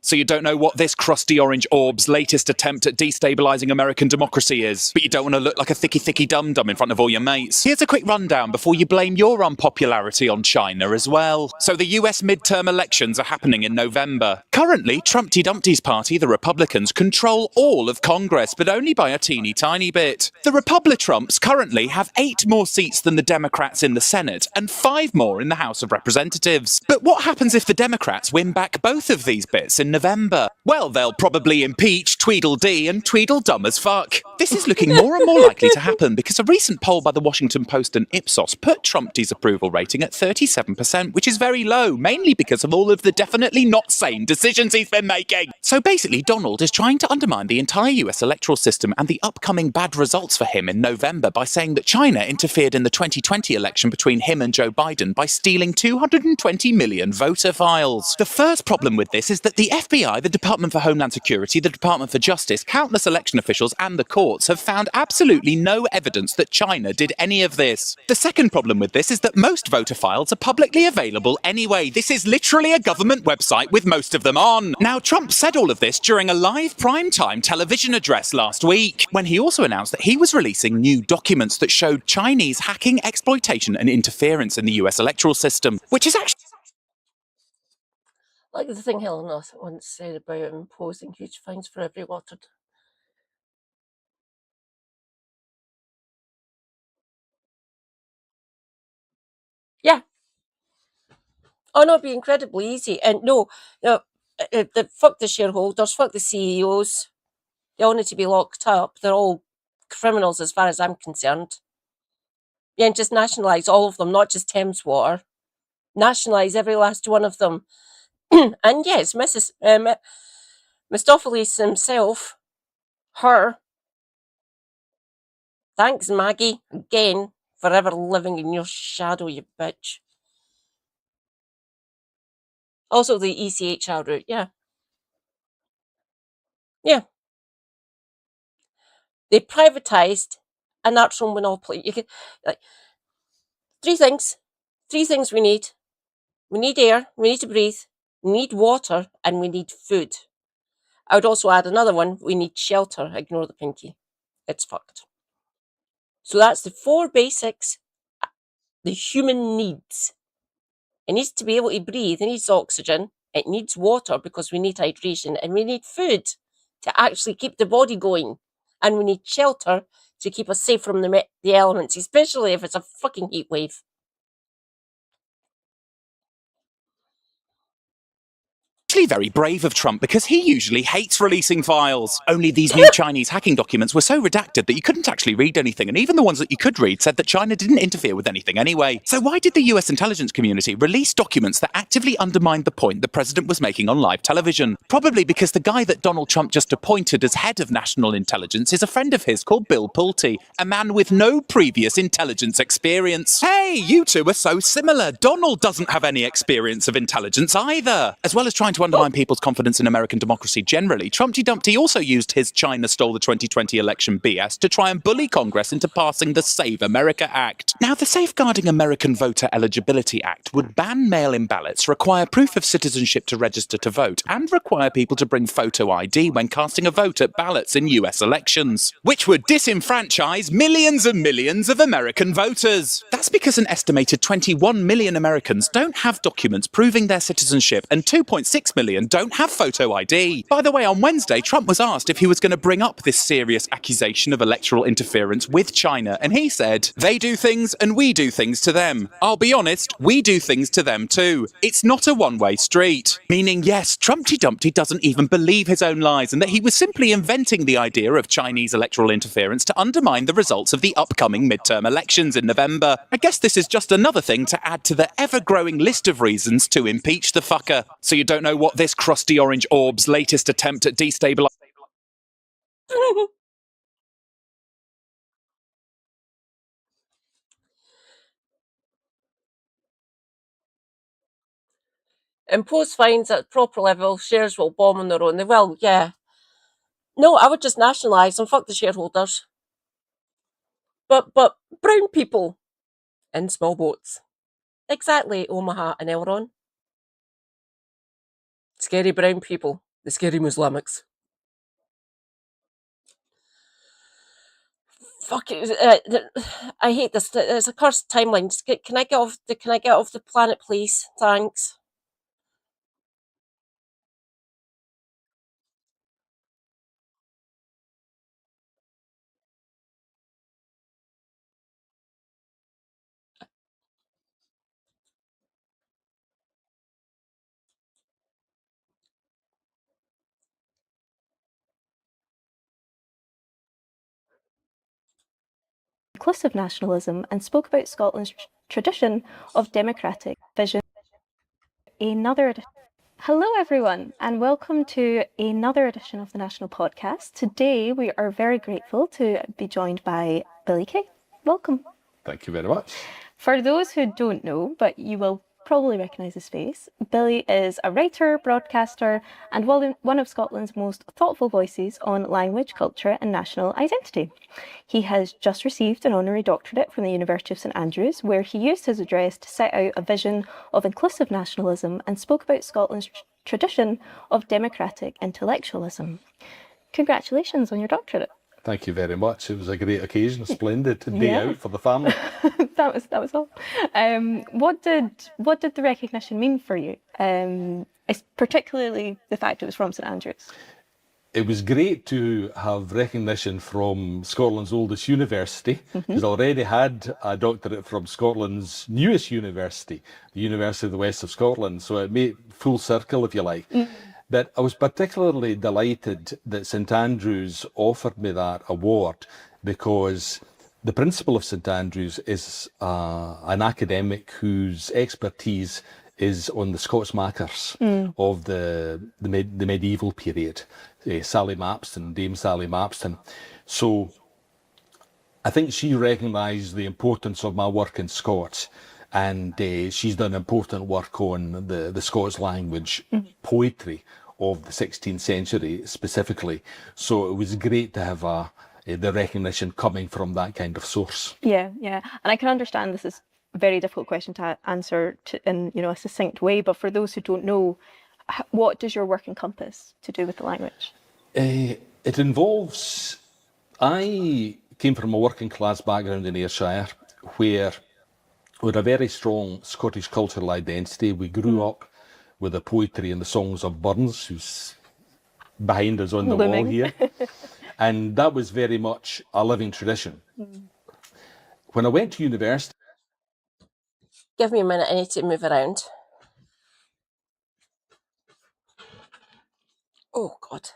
So you don't know what this crusty orange orb's latest attempt at destabilising American democracy is, but you don't want to look like a thicky dum-dum in front of all your mates. Here's a quick rundown before you blame your unpopularity on China as well. So the US midterm elections are happening in November. Currently, Trumpty Dumpty's party, the Republicans, control all of Congress, but only by a teeny tiny bit. The Republitrumps currently have 8 more seats than the Democrats in the Senate, and 5 more in the House of Representatives. But what happens if the Democrats win back both of these bits in November? Well, they'll probably impeach Tweedledee and Tweedledum as fuck. This is looking more and more likely to happen because a recent poll by the Washington Post and Ipsos put Trumpty's approval rating at 37%, which is very low, mainly because of all of the definitely not sane decisions he's been making. So basically, Donald is trying to undermine the entire US electoral system and the upcoming bad results for him in November by saying that China interfered in the 2020 election between him and Joe Biden by stealing 220 million voter files. The first problem with this is that the FBI, the Department for Homeland Security, the Department for Justice, countless election officials and the courts have found absolutely no evidence that China did any of this. The second problem with this is that most voter files are publicly available anyway. This is literally a government website with most of them on. Now, Trump said all of this during a live primetime television address last week, when he also announced that he was releasing new documents that showed Chinese hacking, exploitation and interference in the US electoral system, which is actually Like the thing Helen Roth once said about imposing huge fines for every watered. Yeah. Oh no, it'd be incredibly easy. And no, fuck the shareholders, fuck the CEOs. They all need to be locked up. They're all criminals as far as I'm concerned. Yeah, and just nationalise all of them, not just Thames Water. Nationalise every last one of them. And yes, Mrs. Mistopheles himself, her. Thanks, Maggie, again, for ever living in your shadow, you bitch. Also, the ECHR route, yeah. Yeah. They privatised a natural monopoly. You could, like, three things we need. We need air, we need to breathe, we need water, and we need food. I would also add another one, we need shelter. Ignore the pinky. It's fucked. So that's the 4 basics the human needs. It needs to be able to breathe, it needs oxygen, it needs water because we need hydration, and we need food to actually keep the body going. And we need shelter to keep us safe from the elements, especially if it's a fucking heat wave. very brave of Trump because he usually hates releasing files. Only these new Chinese hacking documents were so redacted that you couldn't actually read anything, and even the ones that you could read said that China didn't interfere with anything anyway. So why did the US intelligence community release documents that actively undermined the point the president was making on live television? Probably because the guy that Donald Trump just appointed as head of national intelligence is a friend of his called Bill Pulte, a man with no previous intelligence experience. Hey, you two are so similar. Donald doesn't have any experience of intelligence either. As well as trying to undermine people's confidence in American democracy generally, Trumpty Dumpty also used his China stole the 2020 election BS to try and bully Congress into passing the Save America Act. Now, the Safeguarding American Voter Eligibility Act would ban mail-in ballots, require proof of citizenship to register to vote, and require people to bring photo ID when casting a vote at ballots in US elections, which would disenfranchise millions and millions of American voters. That's because an estimated 21 million Americans don't have documents proving their citizenship, and 2.6 million don't have photo ID. By the way, on Wednesday, Trump was asked if he was going to bring up this serious accusation of electoral interference with China, and he said, "They do things and we do things to them. I'll be honest, we do things to them too. It's not a one-way street." Meaning, yes, Trumpty Dumpty doesn't even believe his own lies, and that he was simply inventing the idea of Chinese electoral interference to undermine the results of the upcoming midterm elections in November. I guess this is just another thing to add to the ever-growing list of reasons to impeach the fucker. So you don't know what this crusty orange orb's latest attempt at destabilizing... Impose fines at proper level, shares will bomb on their own. They will, yeah. No, I would just nationalise and fuck the shareholders. But brown people in small boats. Exactly, Omaha and Elron. Scary brown people. The scary Muslimics. Fuck it. I hate this. It's a cursed timeline. Can I get off the planet, please? Thanks. Inclusive nationalism and spoke about Scotland's tradition of democratic vision. Hello everyone and welcome to another edition of the National Podcast. Today we are very grateful to be joined by Billy Kay. Welcome. Thank you very much. For those who don't know, but you will probably recognise his face, Billy is a writer, broadcaster and one of Scotland's most thoughtful voices on language, culture and national identity. He has just received an honorary doctorate from the University of St Andrews, where he used his address to set out a vision of inclusive nationalism and spoke about Scotland's tradition of democratic intellectualism. Congratulations on your doctorate. Thank you very much. It was a great occasion, a splendid day out for the family. that was all. What did the recognition mean for you? Particularly the fact it was from St Andrews. It was great to have recognition from Scotland's oldest university, because I already had a doctorate from Scotland's newest university, the University of the West of Scotland. So it made full circle, if you like. But I was particularly delighted that St Andrews offered me that award, because the principal of St Andrews is an academic whose expertise is on the Scots Makars of the medieval period, Sally Mapston, Dame Sally Mapston. So I think she recognised the importance of my work in Scots, and she's done important work on the Scots language, poetry of the 16th century specifically. So it was great to have the recognition coming from that kind of source. Yeah. And I can understand this is a very difficult question to answer in a succinct way, but for those who don't know, what does your work encompass to do with the language? It involves... I came from a working class background in Ayrshire, where we had a very strong Scottish cultural identity. We grew up with the poetry and the songs of Burns, who's behind us on the wall here. And that was very much a living tradition. When I went to university... Give me a minute, I need to move around. Oh, God.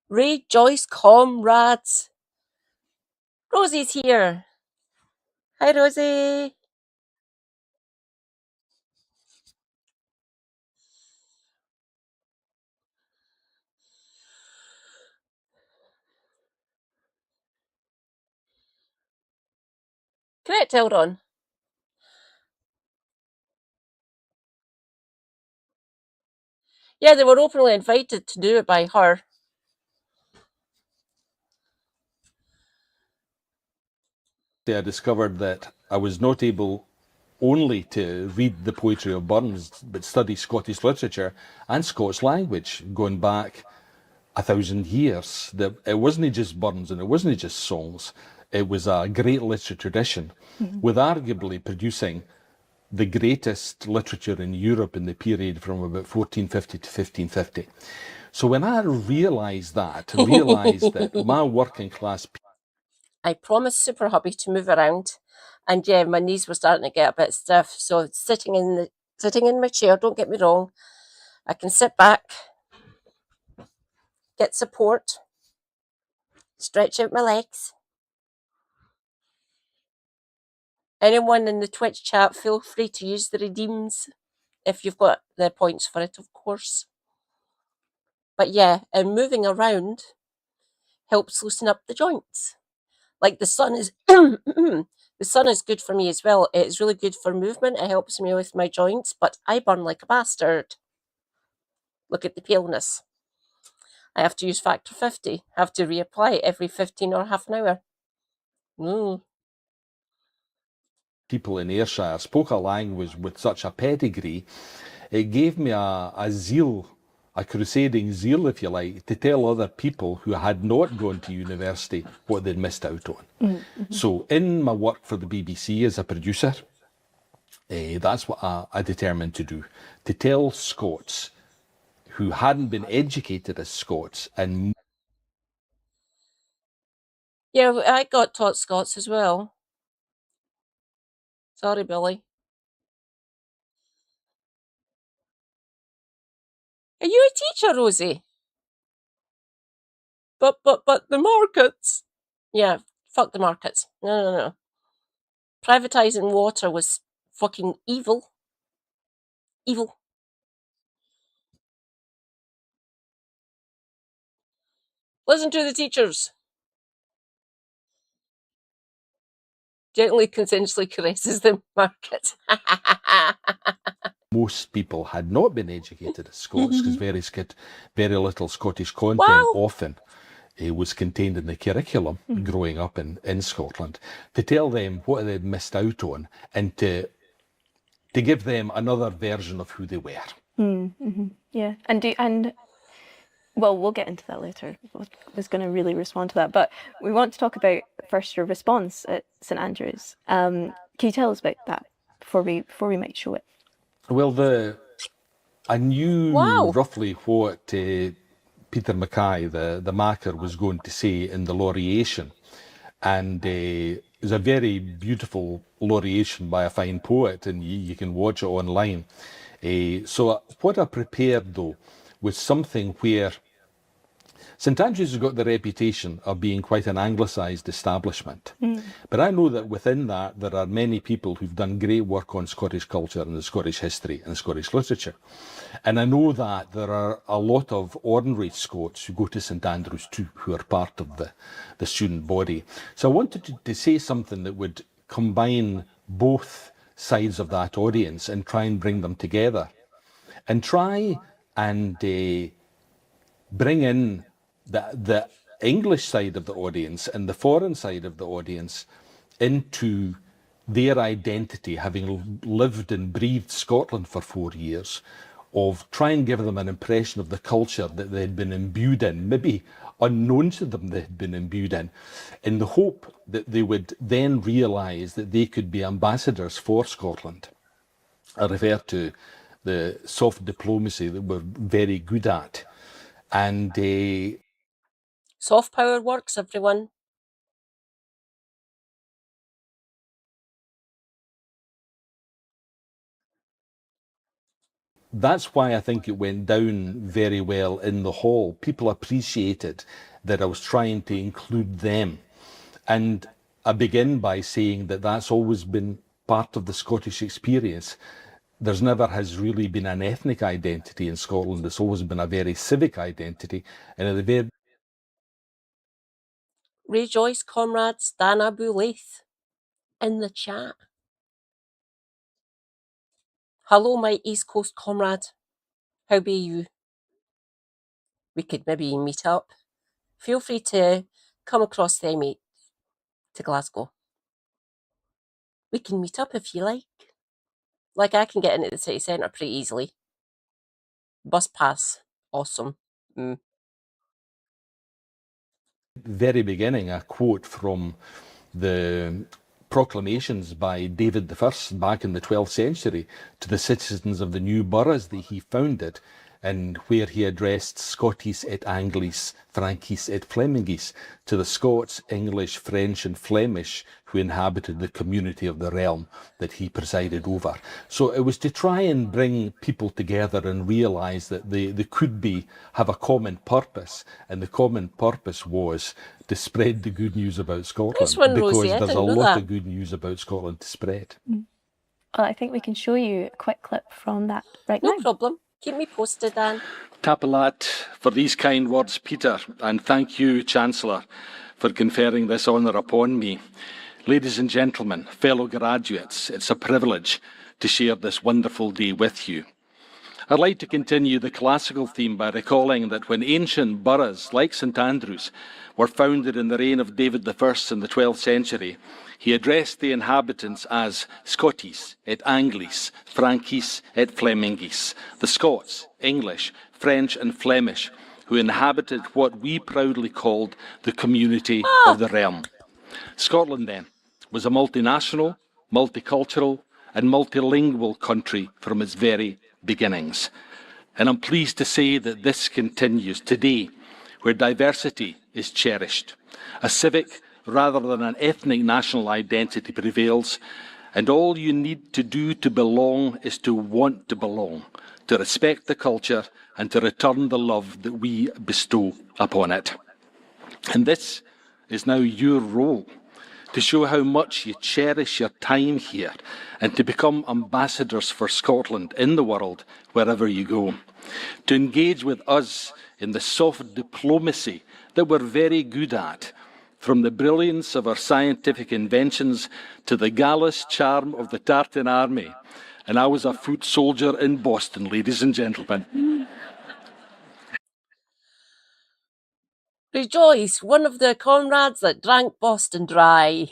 Rejoice, comrades. Rosie's here. Hi, Rosie. Correct, Eldon. Yeah, they were openly invited to do it by her. I discovered that I was not able only to read the poetry of Burns, but study Scottish literature and Scots language going back 1,000 years. That it wasn't just Burns and it wasn't just songs. It was a great literary tradition, with arguably producing the greatest literature in Europe in the period from about 1450 to 1550. So when I realised that my working class I promised Super Hubby to move around, and yeah, my knees were starting to get a bit stiff. So sitting in my chair, don't get me wrong, I can sit back, get support, stretch out my legs. Anyone in the Twitch chat, feel free to use the redeems if you've got the points for it, of course. But yeah, and moving around helps loosen up the joints. Like the sun is the sun is good for me as well. It's really good for movement. It helps me with my joints, but I burn like a bastard. Look at the paleness. I have to use factor 50. I have to reapply it every 15 or half an hour. people in Ayrshire spoke a language with such a pedigree, it gave me a zeal, a crusading zeal, if you like, to tell other people who had not gone to university what they'd missed out on. Mm-hmm. So in my work for the BBC as a producer, that's what I determined to do, to tell Scots who hadn't been educated as Scots and... Yeah, I got taught Scots as well. Sorry, Billy. Are you a teacher, Rosie? But the markets. Yeah, fuck the markets. No. Privatising water was fucking evil. Evil. Listen to the teachers. Gently, consensually caresses the market. Most people had not been educated as Scots because very little Scottish content often was contained in the curriculum growing up in Scotland. To tell them what they'd missed out on and to give them another version of who they were. Yeah, and well, we'll get into that later. I was going to really respond to that, but we want to talk about first your response at St Andrews. Can you tell us about that before we might show it? Well, I knew roughly what Peter Mackay, the maker, was going to say in the laureation, and it was a very beautiful laureation by a fine poet, and you can watch it online. So what I prepared, though, was something where St Andrews has got the reputation of being quite an anglicised establishment. But I know that within that there are many people who've done great work on Scottish culture and the Scottish history and Scottish literature. And I know that there are a lot of ordinary Scots who go to St Andrews too, who are part of the student body. So I wanted to say something that would combine both sides of that audience and try and bring them together. And try and bring in the English side of the audience and the foreign side of the audience into their identity, having lived and breathed Scotland for 4 years, of try and give them an impression of the culture that they'd been imbued in, maybe unknown to them they'd been imbued in the hope that they would then realise that they could be ambassadors for Scotland. I refer to the soft diplomacy that we're very good at. And soft power works, everyone. That's why I think it went down very well in the hall. People appreciated that I was trying to include them. And I begin by saying that that's always been part of the Scottish experience. There's never has really been an ethnic identity in Scotland. It's always been a very civic identity. And at the very... Rejoice, comrades, Dan Abu Laith. in the chat. Hello, my East Coast comrade. How be you? We could maybe meet up. Feel free to come across the M8 to Glasgow. We can meet up if you like. Like, I can get into the city centre pretty easily. Bus pass. Awesome. Very beginning, a quote from the proclamations by David I back in the 12th century to the citizens of the new boroughs that he founded, and where he addressed Scotis et Anglis, Frankis et Flemingis to the Scots, English, French and Flemish who inhabited the community of the realm that he presided over. So it was to try and bring people together and realise that they could have a common purpose, and the common purpose was to spread the good news about Scotland, Nice one, because Rosie. I there's a didn't know lot that. of good news about Scotland to spread. Well, I think we can show you a quick clip from that right now. No problem. Keep me posted, Dan. Tapalat for these kind words, Peter, and thank you, Chancellor, for conferring this honour upon me. Ladies and gentlemen, fellow graduates, it's a privilege to share this wonderful day with you. I'd like to continue the classical theme by recalling that when ancient boroughs like St Andrews were founded in the reign of David I in the 12th century, he addressed the inhabitants as Scotis et Anglis, Frankis et Flemingis, the Scots, English, French and Flemish, who inhabited what we proudly called the community of the realm. Scotland, then, was a multinational, multicultural and multilingual country from its very beginnings. And I'm pleased to say that this continues today, where diversity is cherished. A civic rather than an ethnic national identity prevails, and all you need to do to belong is to want to belong, to respect the culture and to return the love that we bestow upon it. And this is now your role, to show how much you cherish your time here and to become ambassadors for Scotland in the world wherever you go. To engage with us in the soft diplomacy that we're very good at, from the brilliance of our scientific inventions to the gallus charm of the Tartan Army. And I was a foot soldier in Boston, ladies and gentlemen. Rejoice, one of the comrades that drank Boston dry.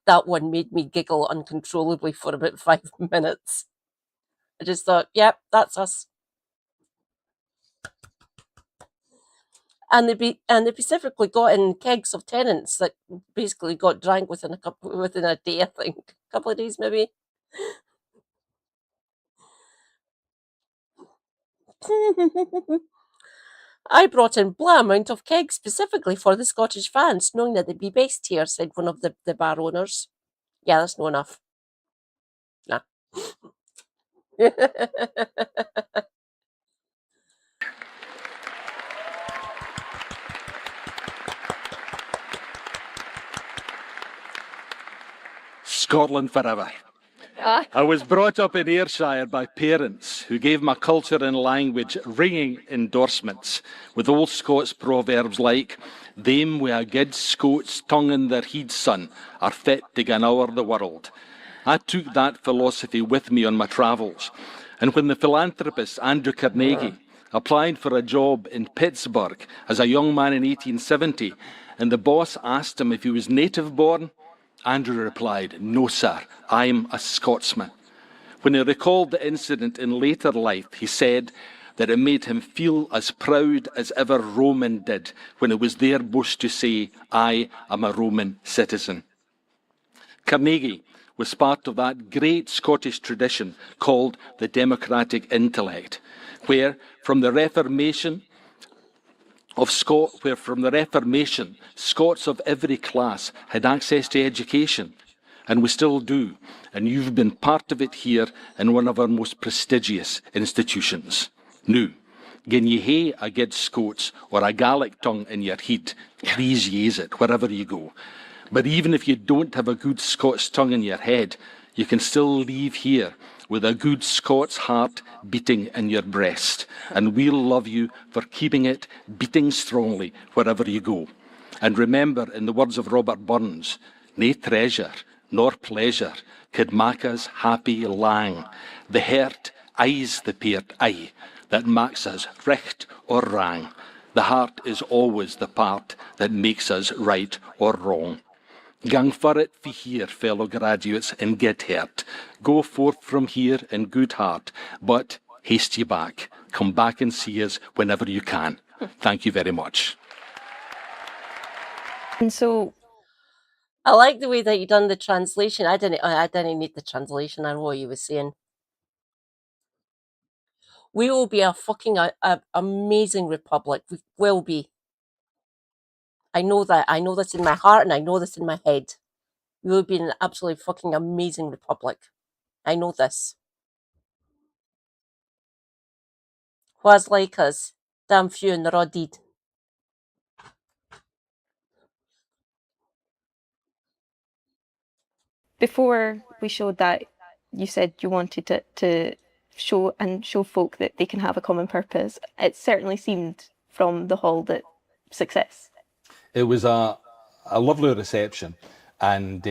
That one made me giggle uncontrollably for about 5 minutes. I just thought, yep, that's us. And they specifically got in kegs of tenants that basically got drank within a day, I think. A couple of days, maybe. I brought in blah amount of kegs specifically for the Scottish fans, knowing that they'd be based here, said one of the bar owners. Yeah, that's not enough. Nah. Scotland forever. I was brought up in Ayrshire by parents who gave my culture and language ringing endorsements with old Scots proverbs like, "Them wi' a good Scots tongue in their head, son, are fit to gan o'er the world." I took that philosophy with me on my travels, and when the philanthropist Andrew Carnegie applied for a job in Pittsburgh as a young man in 1870, and the boss asked him if he was native born, Andrew replied, "No, sir, I'm a Scotsman." When he recalled the incident in later life, he said that it made him feel as proud as ever Roman did when it was their boast to say, "I am a Roman citizen." Carnegie was part of that great Scottish tradition called the democratic intellect, where from the Reformation, Scots of every class had access to education, and we still do, and you've been part of it here in one of our most prestigious institutions. Now, gin ye hae a good Scots or a Gaelic tongue in your head, please use it wherever you go. But even if you don't have a good Scots tongue in your head, you can still leave here with a good Scots heart beating in your breast. And we'll love you for keeping it beating strongly wherever you go. And remember, in the words of Robert Burns, nae treasure nor pleasure could mak us happy lang. The heart eyes the peart eye that makes us recht or wrang. The heart is always the part that makes us right or wrong. Gang for it fi here, fellow graduates, and get hurt. Go forth from here in good heart, but haste ye back. Come back and see us whenever you can. Thank you very much. And so, I like the way that you done the translation. I didn't need the translation. I know what you were saying. We will be a fucking amazing republic. We will be. I know that. I know this in my heart, and I know this in my head. We will be an absolutely fucking amazing republic. I know this. Was like us, damn few and raw deed. before we showed that, you said you wanted it to show folk that they can have a common purpose. It certainly seemed from the hall that success. It was a lovely reception, and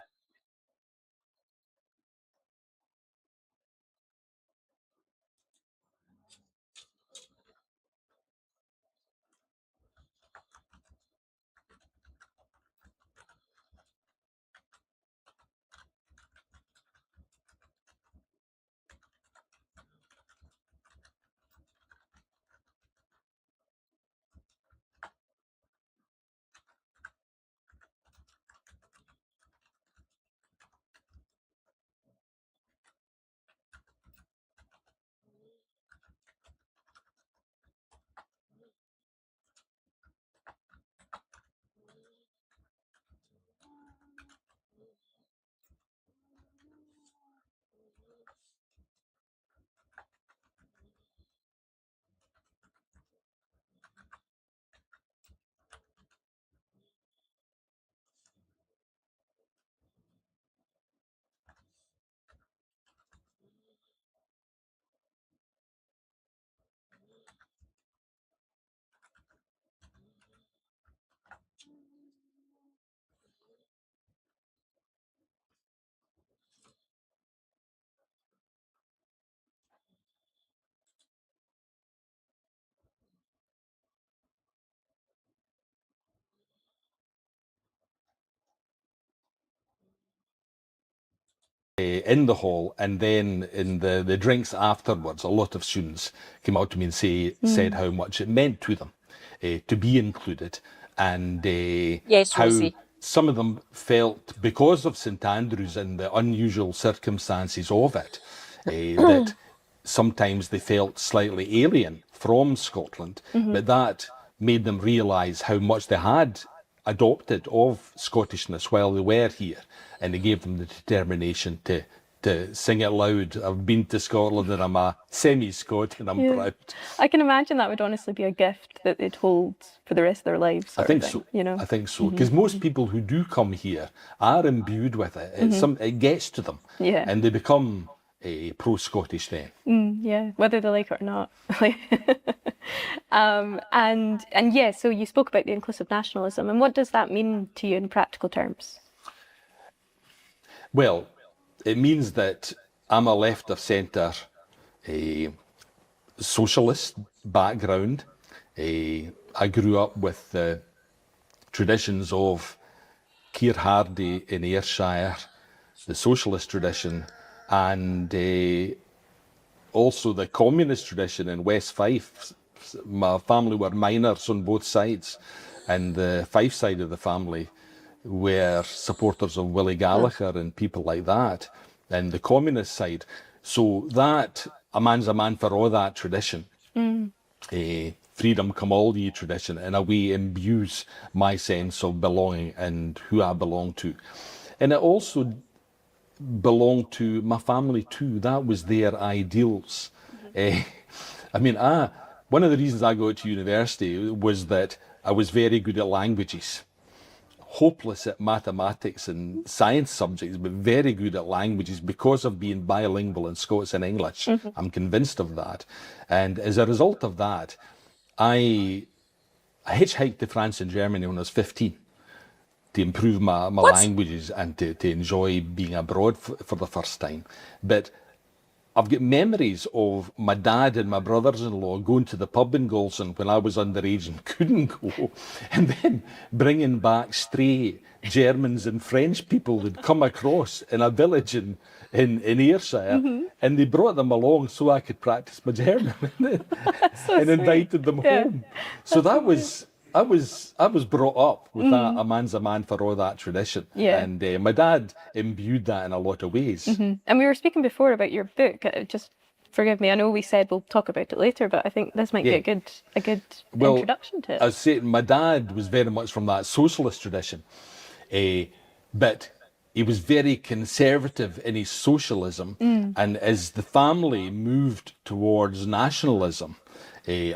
in the hall, and then in the drinks afterwards, a lot of students came out to me and said how much it meant to them to be included, and Yes, how Rosie. some of them felt, because of St Andrews and the unusual circumstances of it, that sometimes they felt slightly alien from Scotland, but that made them realise how much they had adopted of Scottishness while they were here, and it gave them the determination to sing it loud. I've been to Scotland and I'm a semi-Scot and I'm proud. I can imagine that would honestly be a gift that they'd hold for the rest of their lives. I think so. You know, I think so, because most people who do come here are imbued with it. It gets to them, Yeah. and they become pro-Scottish then. yeah, whether they like it or not. And yeah, so you spoke about the inclusive nationalism, and what does that mean to you in practical terms? Well, it means that I'm a left of centre socialist background. I grew up with the traditions of Keir Hardie in Ayrshire, the socialist tradition, and also the communist tradition in West Fife. My family were miners on both sides, and the Fife side of the family were supporters of Willie Gallagher and people like that, and the communist side. So that, a man's a man for all that tradition. Freedom come all ye tradition, in a way imbues my sense of belonging and who I belong to. And it also belonged to my family too. That was their ideals. One of the reasons I got to university was that I was very good at languages. Hopeless at mathematics and science subjects, but very good at languages because of being bilingual in Scots and English. I'm convinced of that. And as a result of that, I hitchhiked to France and Germany when I was 15. to improve my languages and to enjoy being abroad for the first time. But I've got memories of my dad and my brothers-in-law going to the pub in Galston when I was underage and couldn't go, and then bringing back stray Germans and French people who'd come across in a village in Ayrshire, and they brought them along so I could practice my German and invited them home. So that was... I was brought up with that, a man's a man for all that tradition. Yeah. And my dad imbued that in a lot of ways. And we were speaking before about your book. Just forgive me, I know we said we'll talk about it later, but I think this might be a good introduction to it. I was saying, my dad was very much from that socialist tradition, but he was very conservative in his socialism. And as the family moved towards nationalism,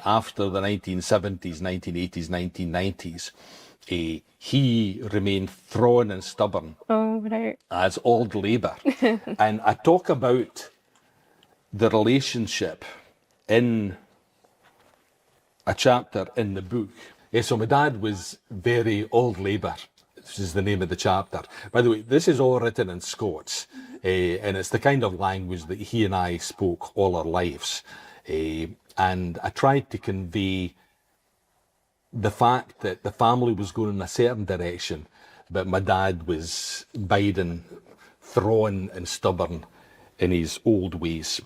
after the 1970s, 1980s, 1990s, he remained thrawn and stubborn as old Labour. And I talk about the relationship in a chapter in the book. So my dad was very old Labour, which is the name of the chapter. By the way, this is all written in Scots, and it's the kind of language that he and I spoke all our lives. And I tried to convey the fact that the family was going in a certain direction, but my dad was biding, thrawn and stubborn in his old ways.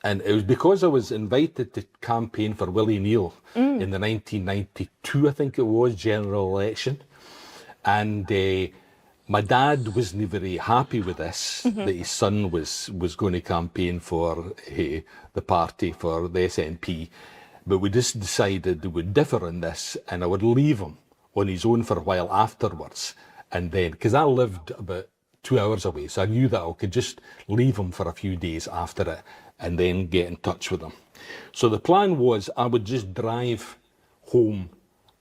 And it was because I was invited to campaign for Willie Neal in the 1992, I think it was, general election. And my dad wasn't very happy with this, that his son was going to campaign for the party, for the SNP. But we just decided that we'd differ on this, and I would leave him on his own for a while afterwards. And then, because I lived about 2 hours away, so I knew that I could just leave him for a few days after it and then get in touch with him. So the plan was I would just drive home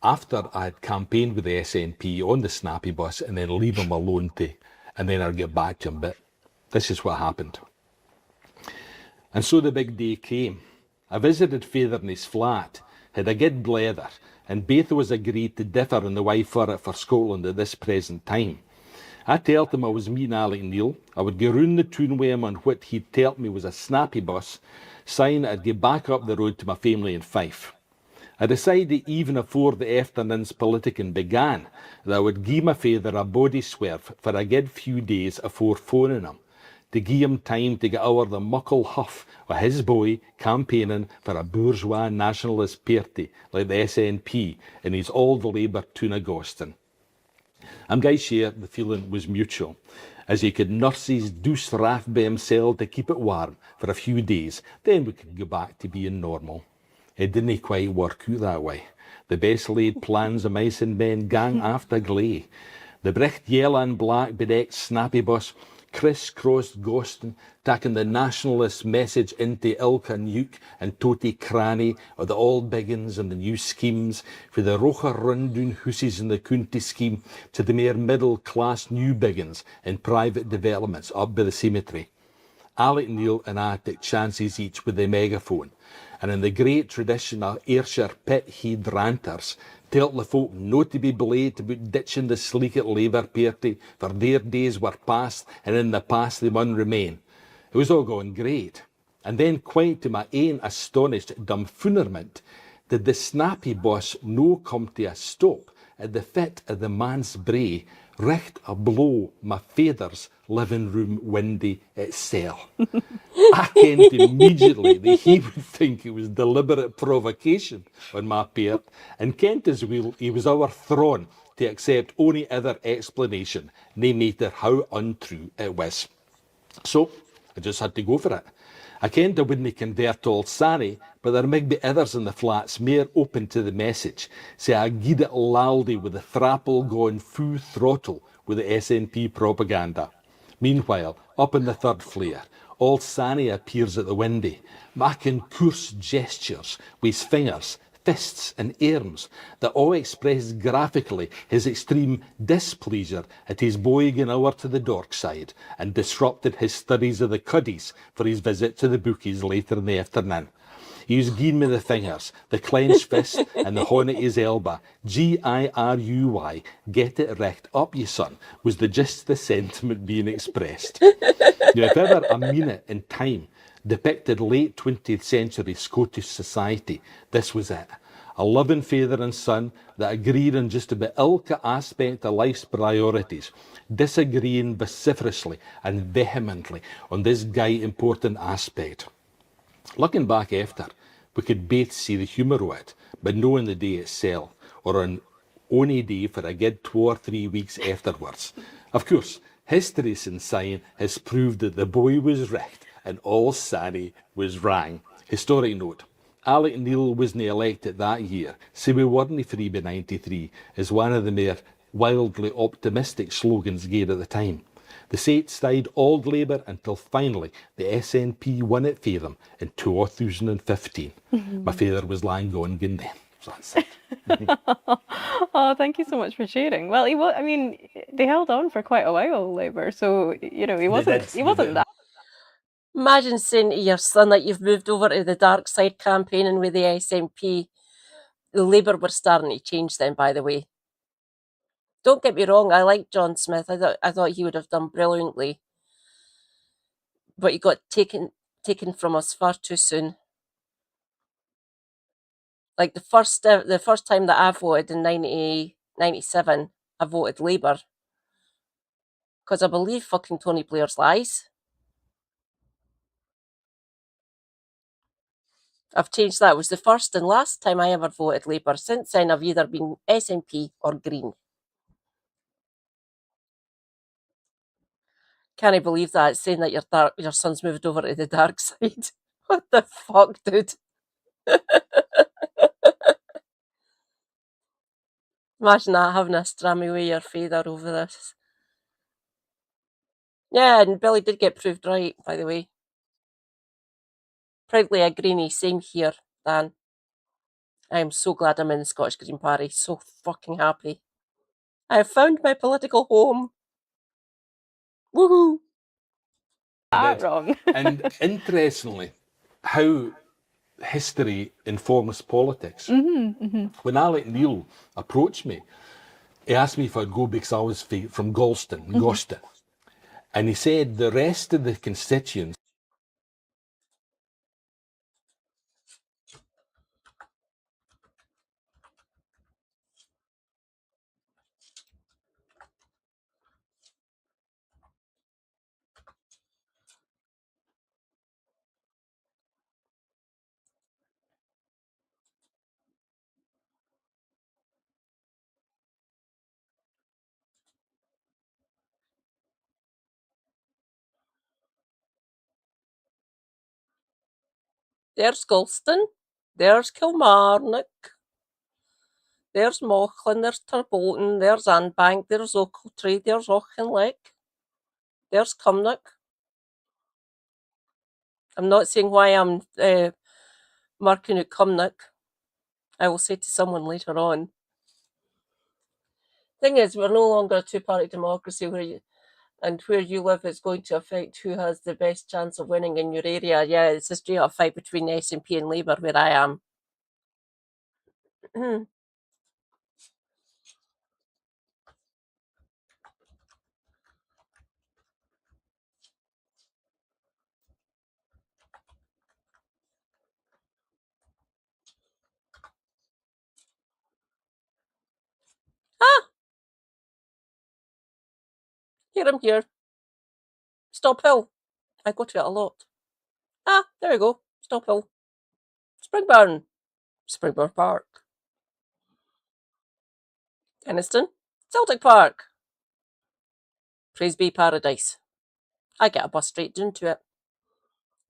after I had campaigned with the SNP on the Snappy bus and then leave him alone and then I'd get back to him. But this is what happened. And so the big day came. I visited Father in his flat, had a good blether, and both of us agreed to differ on the way for it for Scotland at this present time. I told him I was meeting Alec Neil. I would go round the town with him on what he'd told me was a Snappy bus, saying I'd get back up the road to my family in Fife. I decided even afore the afternoon's politicking began that I would give my father a body swerve for a good few days afore phoning him, to give him time to get over the muckle huff of his boy campaigning for a bourgeois nationalist party like the SNP in his old Labour town of Goston. I'm guy sure the feeling was mutual, as he could nurse his douce raff by himself to keep it warm for a few days, then we could go back to being normal. It didn't quite work out that way. The best laid plans of mice and men gang after gley. The bricht yellow and black bedecked Snappy bus criss-crossed Goston, taking the nationalist message into ilka nuke and toty cranny of the old biggins and the new schemes, for the rocher rundown hooses in the county scheme to the mere middle-class new biggins in private developments up by the cemetery. Alec Neil and I took chances each with the megaphone, and in the great tradition of Ayrshire pit-head ranters, tell the folk not to be blade about ditching the sleekit Labour party, for their days were past, and in the past they mun remain. It was all going great. And then, quite to my ain astonished dumbfounderment, did the Snappy bus no come to a stop at the fit of the man's bray, richt a blow my father's living room window itself. I kenned immediately that he would think it was deliberate provocation on my part, and kent as well he was overthrown to accept any other explanation, no matter how untrue it was. So I just had to go for it. I kenned I wouldn't convert all Sani, but there might be others in the flats more open to the message, so I gied it laldy with the thrapple going full throttle with the SNP propaganda. Meanwhile, up in the third flare, old Sani appears at the window, making coarse gestures with his fingers, fists and arms that all express graphically his extreme displeasure at his boy going over to the dork side and disrupted his studies of the cuddies for his visit to the bookies later in the afternoon. He was giving me the fingers, the clenched fist, and the horn at his elbow. Giruy, get it wrecked up, you son, was the gist of the sentiment being expressed. Now, if ever a minute in time depicted late 20th century Scottish society, this was it. A loving father and son that agreed on just about ilka aspect of life's priorities, disagreeing vociferously and vehemently on this guy important aspect. Looking back after, we could both see the humour of it, but knowing the day itself, or an only day for a good 2 or 3 weeks afterwards. Of course, history since saying has proved that the boy was right and all Sani was wrong. Historic note. Alec Neil wasn't elected that year, so we weren't free by 93, as one of the more wildly optimistic slogans gave at the time. The Saints stayed old Labour until finally the SNP won it for them in 2015. My father was lying going then. So that's it. Oh, thank you so much for sharing. Well, I mean, they held on for quite a while, Labour, so, you know, he wasn't that. Imagine saying to your son that you've moved over to the dark side campaigning with the SNP. The Labour were starting to change then, by the way. Don't get me wrong, I like John Smith. I thought he would have done brilliantly. But he got taken from us far too soon. Like the first time that I voted in 97, I voted Labour. Because I believe fucking Tony Blair's lies. I've changed that. It was the first and last time I ever voted Labour. Since then, I've either been SNP or Green. Can't I believe that, saying that your son's moved over to the dark side. What the fuck, dude? Imagine that, having a strammy with your father over this. Yeah, and Billy did get proved right, by the way. Proudly a Greenie, same here, Dan. I am so glad I'm in the Scottish Green Party. So fucking happy. I have found my political home. Woohoo! Wrong. And interestingly, how history informs politics. When Alec Neil approached me, he asked me if I'd go because I was from Galston, Goston. And he said the rest of the constituents There's Galston. There's Kilmarnock. There's Mauchline. There's Tarbolton. There's Anbank. There's Ochiltree. There's Auchinleck. There's Cumnock. I'm not saying why I'm marking out Cumnock. I will say to someone later on. Thing is, we're no longer a two-party democracy where you live is going to affect who has the best chance of winning in your area. Yeah, it's a straight-up fight between SNP and Labour where I am. Here I'm here. Stop Hill. I go to it a lot. There we go. Stop Hill. Springburn. Springburn Park. Kenniston. Celtic Park. Praise be Paradise. I get a bus straight down to it.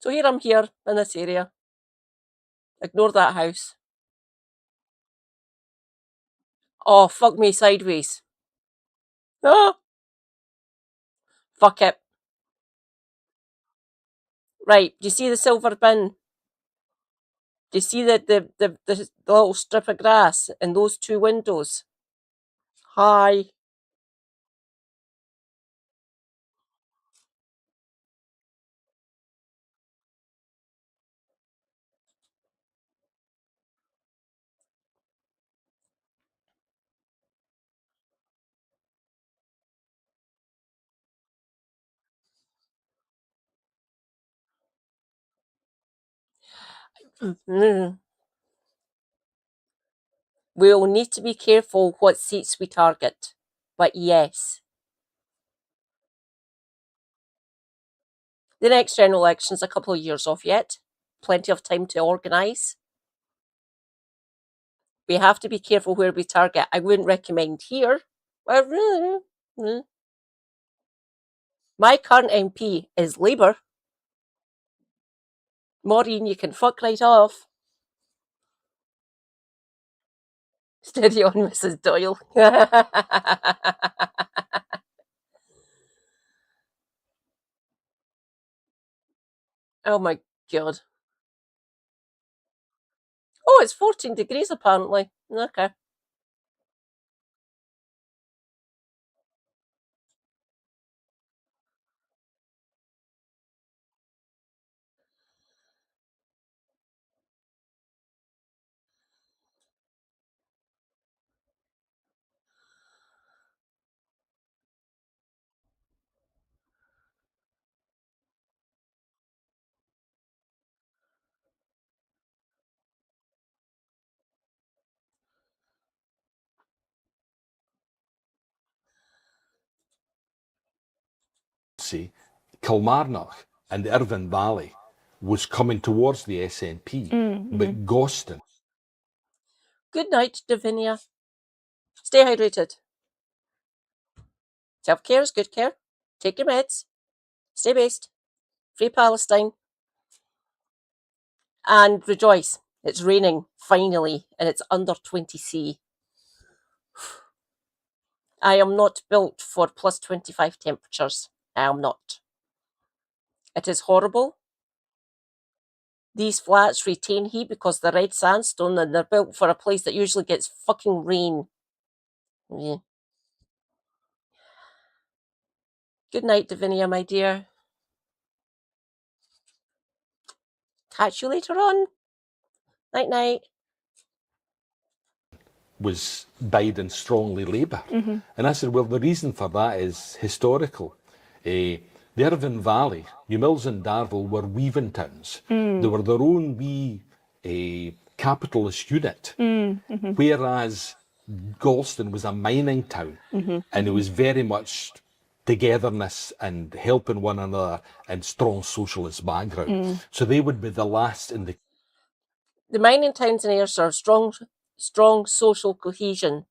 So here I'm here in this area. Ignore that house. Oh, fuck me sideways. Fuck it. Right, do you see the silver bin? Do you see the little strip of grass in those two windows? Hi. We'll need to be careful what seats we target. But yes. The next general election's a couple of years off yet. Plenty of time to organise. We have to be careful where we target. I wouldn't recommend here. My current MP is Labour. Maureen, you can fuck right off. Steady on, Mrs. Doyle. Oh my god. Oh, it's 14 degrees apparently. Okay. Kilmarnock and the Irvine Valley was coming towards the SNP, but Goston. Good night, Davinia. Stay hydrated. Self-care is good care. Take your meds. Stay based. Free Palestine. And rejoice. It's raining, finally, and it's under 20°C. I am not built for plus 25 temperatures. I am not. It is horrible. These flats retain heat because they're red sandstone and they're built for a place that usually gets fucking rain. Yeah. Good night, Davinia, my dear. Catch you later on. Night-night. Was Biden strongly Labour? And I said, well, the reason for that is historical. The Irvine Valley, New Mills and Darvel were weaving towns. They were their own wee capitalist unit, whereas Galston was a mining town, and it was very much togetherness and helping one another and strong socialist background. So they would be the last in the... The mining towns in Ayrshire are strong social cohesion.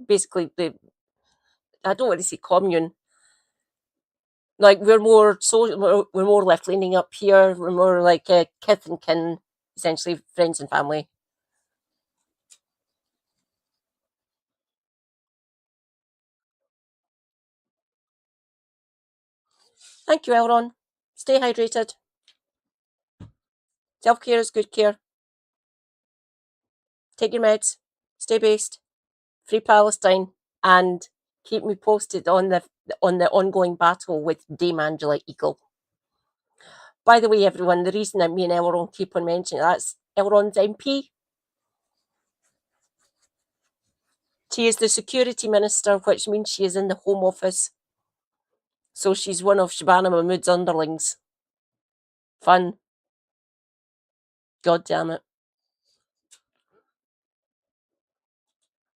Basically, I don't want to say commune. Like, we're more left-leaning up here. We're more like kith and kin, essentially friends and family. Thank you, Elron. Stay hydrated. Self-care is good care. Take your meds. Stay based. Free Palestine. And keep me posted on the ongoing battle with Dame Angela Eagle. By the way, everyone, the reason that me and Elron keep on mentioning that's Elron's MP. She is the security minister, which means she is in the Home Office. So she's one of Shabana Mahmood's underlings. Fun. God damn it.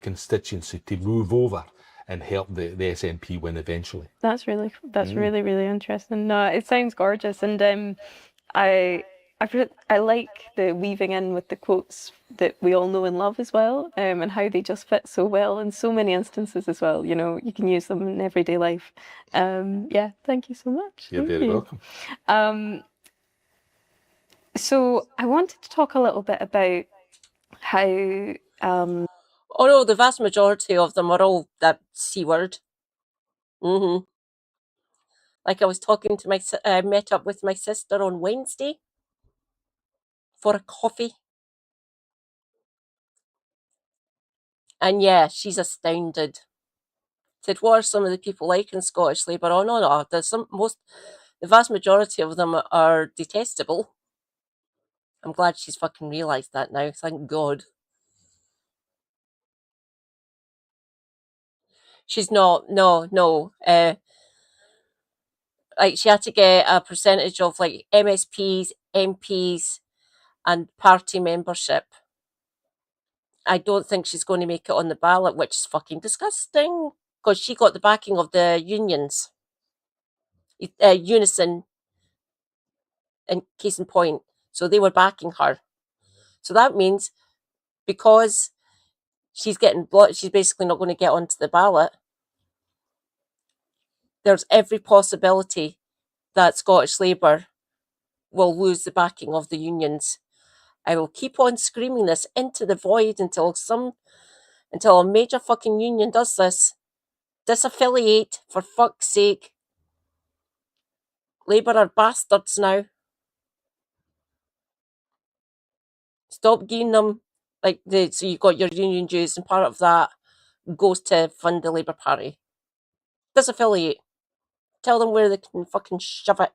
constituency to move over and help the SNP win eventually. That's really really interesting. No, it sounds gorgeous, and I like the weaving in with the quotes that we all know and love as well, and how they just fit so well in so many instances as well. You know, you can use them in everyday life. Yeah, thank you so much. You're very welcome. So I wanted to talk a little bit about how Oh no, the vast majority of them are all that C word. Like I was talking to met up with my sister on Wednesday for a coffee. And yeah, she's astounded. Said, what are some of the people like in Scottish Labour? Oh no, the vast majority of them are detestable. I'm glad she's fucking realised that now, thank God. She's not, no. Like, she had to get a percentage of, like, MSPs, MPs, and party membership. I don't think she's going to make it on the ballot, which is fucking disgusting, because she got the backing of the unions. Unison, in case in point. So they were backing her. So that means because she's basically not going to get onto the ballot, there's every possibility that Scottish Labour will lose the backing of the unions. I will keep on screaming this into the void until a major fucking union does this. Disaffiliate, for fuck's sake. Labour are bastards now. Stop giving them so you've got your union dues, and part of that goes to fund the Labour Party. Disaffiliate. Tell them where they can fucking shove it.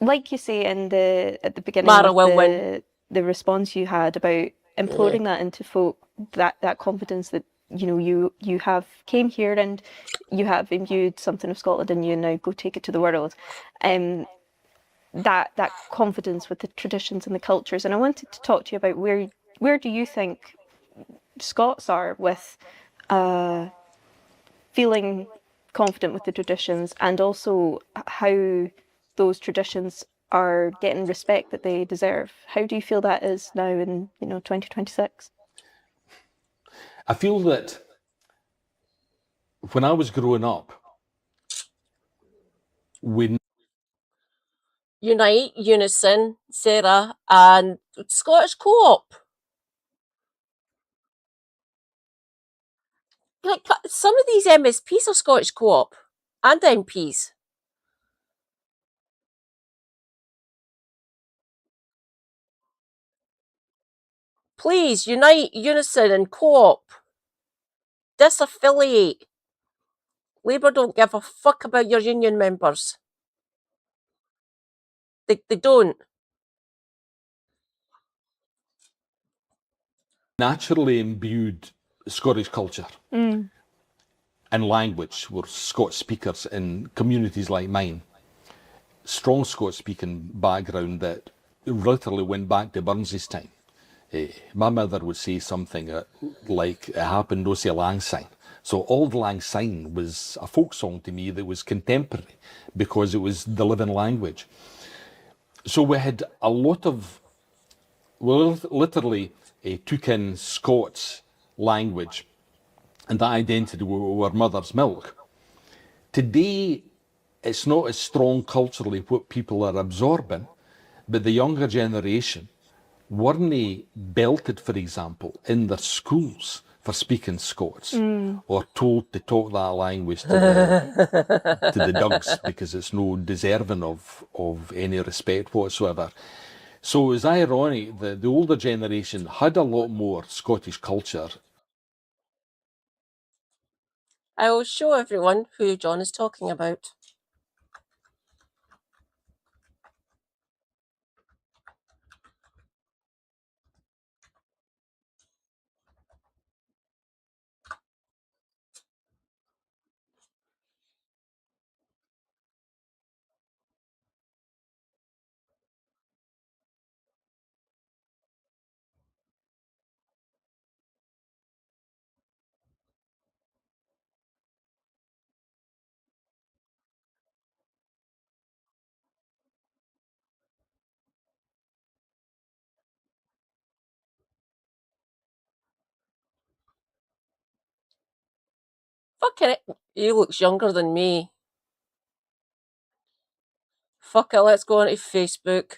Like you say at the beginning Mara with will win. the response you had about imploring that into folk, that confidence that you have came here and you have imbued something of Scotland in you, and now go take it to the world. That confidence with the traditions and the cultures. And I wanted to talk to you about where do you think Scots are with feeling confident with the traditions, and also how those traditions are getting respect that they deserve. How do you feel that is now in 2026? I feel that when I was growing up, we Unite, Unison, Sarah, and Scottish Co-op. Like, some of these MSPs are Scottish Co-op and MPs. Please, Unite, Unison, and Co-op. Disaffiliate. Labour don't give a fuck about your union members. They don't. naturally imbued Scottish culture and language. We're Scots speakers in communities like mine. Strong Scots speaking background that literally went back to Burns's time. My mother would say something like, it happened no say lang syne. So Auld Lang Syne was a folk song to me that was contemporary because it was the living language. So we had a lot of, well, literally took in Scots language and that identity were mother's milk. Today, it's not as strong culturally what people are absorbing, but the younger generation weren't belted, for example, in their schools for speaking Scots, or told to talk that language to the dogs because it's no deserving of any respect whatsoever. So it's ironic that the older generation had a lot more Scottish culture. I will show everyone who John is talking about. Fucking it. He looks younger than me. Fuck it, let's go onto Facebook.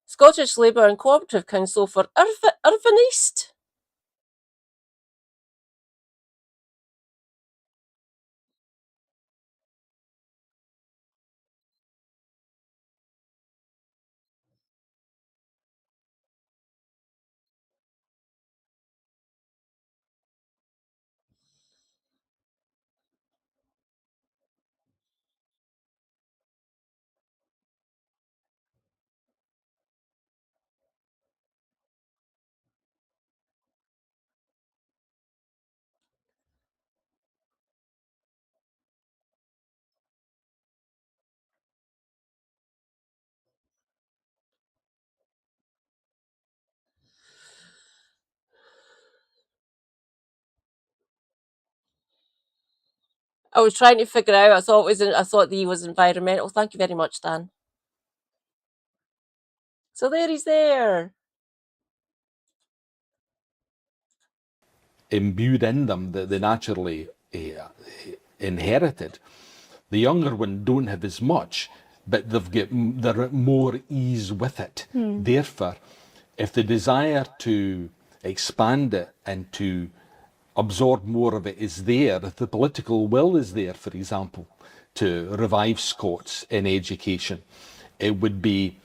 Scottish Labour and Cooperative Council for Irvine East. I was trying to figure out. I thought he was environmental. Thank you very much, Dan. So there he's there. Imbued in them that they naturally inherited. The younger one don't have as much, but they're at more ease with it. Therefore, if the desire to expand it and to absorb more of it is there, if the political will is there, for example, to revive Scots in education, it would be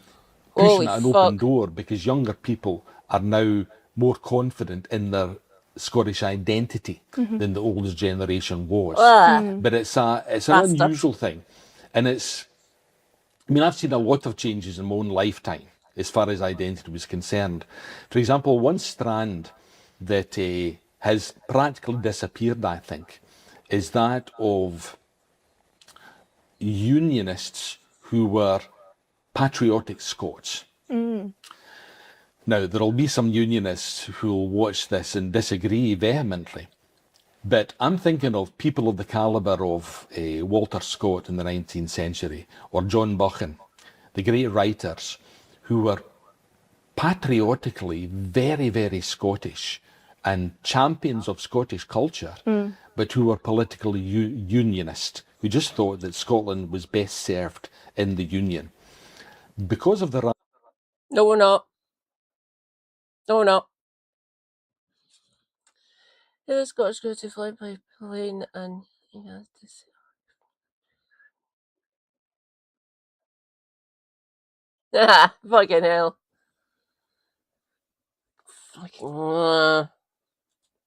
pushing an open door, because younger people are now more confident in their Scottish identity than the oldest generation was. But it's an unusual thing. And I've seen a lot of changes in my own lifetime as far as identity was concerned. For example, one strand that has practically disappeared, I think, is that of unionists who were patriotic Scots. Now, there'll be some unionists who'll watch this and disagree vehemently, but I'm thinking of people of the calibre of Walter Scott in the 19th century, or John Buchan, the great writers who were patriotically very, very Scottish and champions of Scottish culture, but who were politically unionist, who just thought that Scotland was best served in the Union. Because of the... No, we're not. No, we're not. The Scottish go to fly by plane and fucking hell. Fucking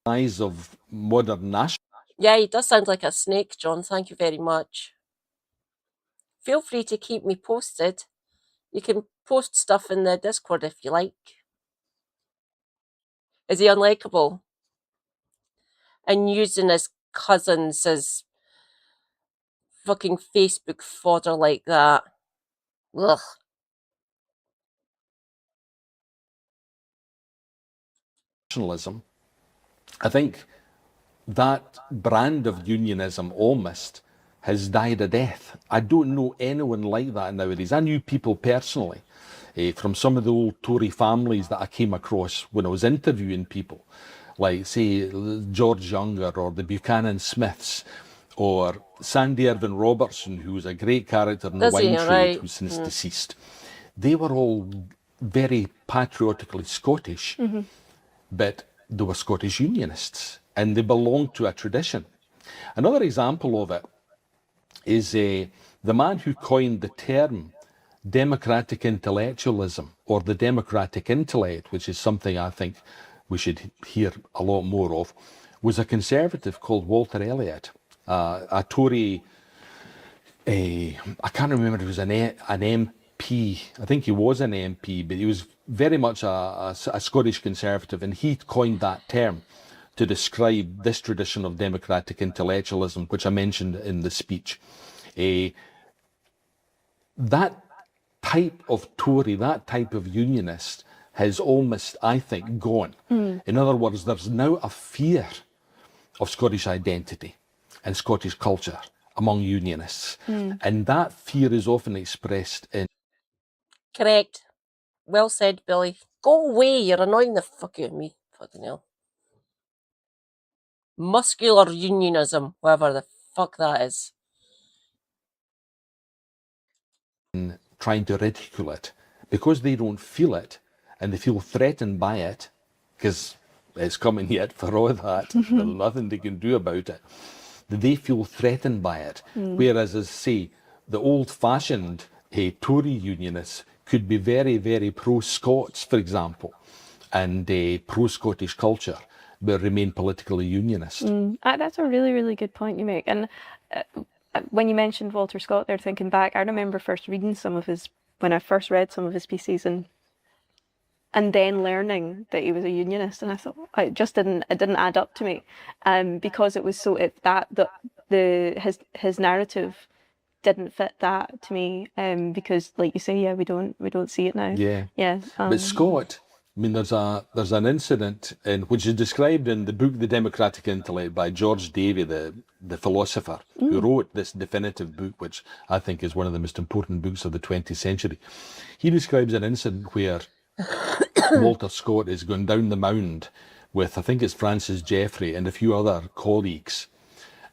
rise of modern national... Yeah, he does sound like a snake, John. Thank you very much. Feel free to keep me posted. You can post stuff in the Discord if you like. Is he unlikable? And using his cousins as fucking Facebook fodder like that. Ugh. Nationalism. I think that brand of unionism almost has died a death. I don't know anyone like that nowadays. I knew people personally from some of the old Tory families that I came across when I was interviewing people, like, say, George Younger or the Buchanan Smiths, or Sandy Irvin Robertson, who was a great character in the wine trade, who's since deceased. They were all very patriotically Scottish, but they were Scottish unionists, and they belonged to a tradition. Another example of it is the man who coined the term democratic intellectualism, or the democratic intellect, which is something I think we should hear a lot more of, was a conservative called Walter Elliott, a Tory, I can't remember if he was an MP. I think he was an MP, but he was very much a Scottish conservative, and he coined that term to describe this tradition of democratic intellectualism, which I mentioned in the speech. That type of Tory, that type of unionist has almost, I think, gone. In other words, there's now a fear of Scottish identity and Scottish culture among unionists. And that fear is often expressed in... Correct. Well said, Billy. Go away, you're annoying the fuck out of me. Fucking hell. Muscular unionism, whatever the fuck that is. Trying to ridicule it, because they don't feel it, and they feel threatened by it, because it's coming yet for all that, there's nothing they can do about it. They feel threatened by it. Whereas, as I say, the old-fashioned Tory unionists could be very, very pro-Scots, for example, and pro-Scottish culture, but remain politically unionist. That's a really, really good point you make. And when you mentioned Walter Scott there, thinking back, I remember first reading when I first read some of his pieces, and then learning that he was a unionist, and I thought it didn't add up to me, because it was his narrative didn't fit that to me, because, like you say, we don't see it now. But Scott I mean, there's an incident which is described in the book The Democratic Intellect by George Davy, the philosopher, who wrote this definitive book, which I think is one of the most important books of the 20th century. He describes an incident where Walter Scott is going down the Mound with, I think it's Francis Jeffrey and a few other colleagues.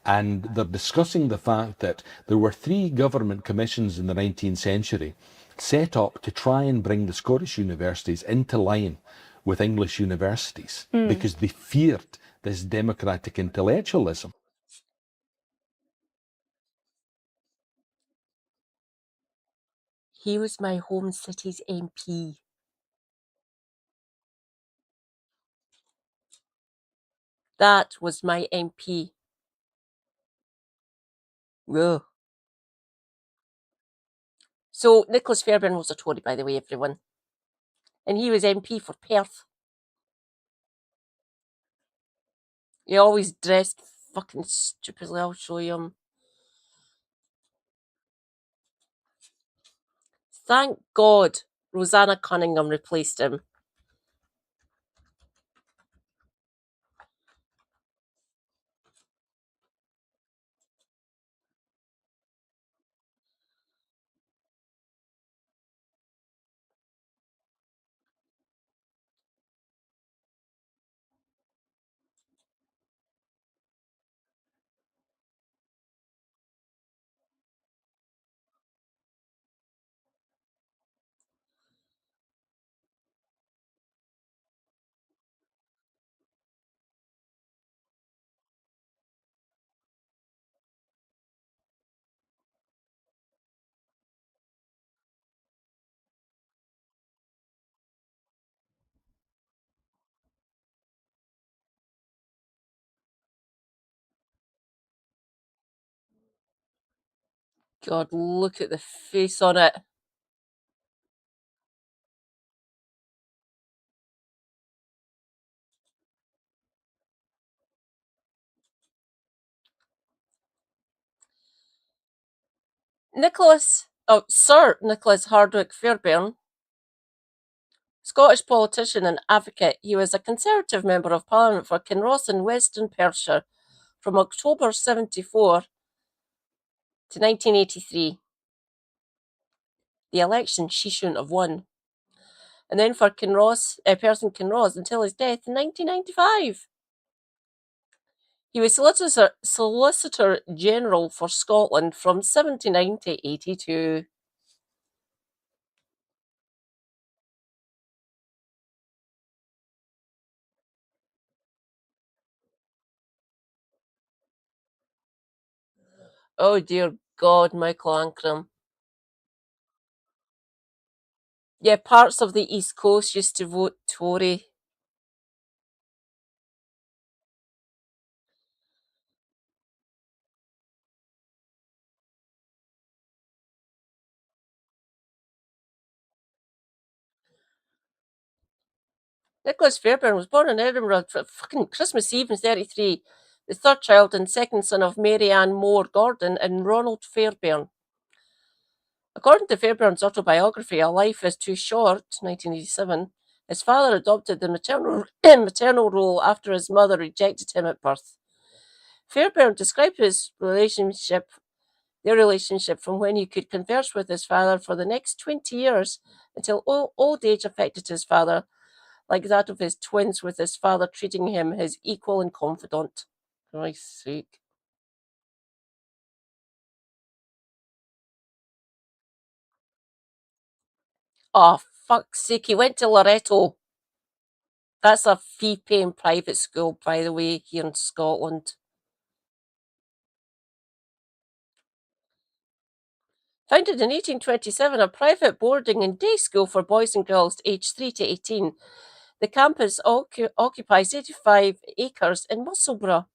And they're discussing the fact that there were 3 government commissions in the 19th century set up to try and bring the Scottish universities into line with English universities because they feared this democratic intellectualism. He was my home city's MP. That was my MP. Ugh. So Nicholas Fairbairn was a Tory, by the way, everyone. And he was MP for Perth. He always dressed fucking stupidly. I'll show you him. Thank God Rosanna Cunningham replaced him. God, look at the face on it. Sir Nicholas Hardwicke Fairbairn, Scottish politician and advocate. He was a Conservative Member of Parliament for Kinross in Western Perthshire from October 74 to 1983. The election she shouldn't have won. And then for Perth and Kinross until his death in 1995. He was Solicitor General for Scotland from 79 to 82. Oh dear God, Michael Ancram. Yeah, parts of the East Coast used to vote Tory. Nicholas Fairbairn was born in Edinburgh for fucking Christmas Eve in 33, the third child and second son of Mary Ann Moore Gordon and Ronald Fairbairn. According to Fairbairn's autobiography, A Life is Too Short, 1987, his father adopted the maternal role after his mother rejected him at birth. Fairbairn described their relationship from when he could converse with his father for the next 20 years until old age affected his father, like that of his twins, with his father treating him his equal and confidant. For Christ's sake. Oh, fuck's sake, he went to Loreto. That's a fee-paying private school, by the way, here in Scotland. Founded in 1827, a private boarding and day school for boys and girls aged 3 to 18, the campus occupies 85 acres in Musselburgh.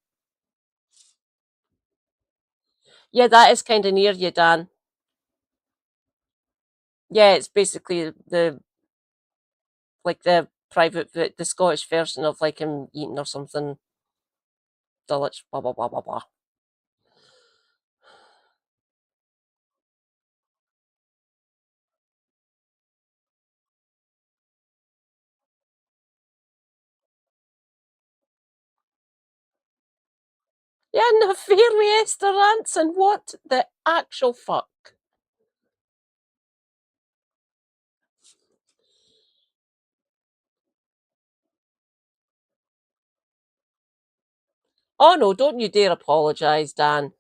Yeah, that is kind of near you, Dan. Yeah, it's basically the Scottish version of like him Eton or something. Dulwich, blah blah blah blah blah. Yeah, no, fairly Esther Ranson. What the actual fuck? Oh no, don't you dare apologise, Dan.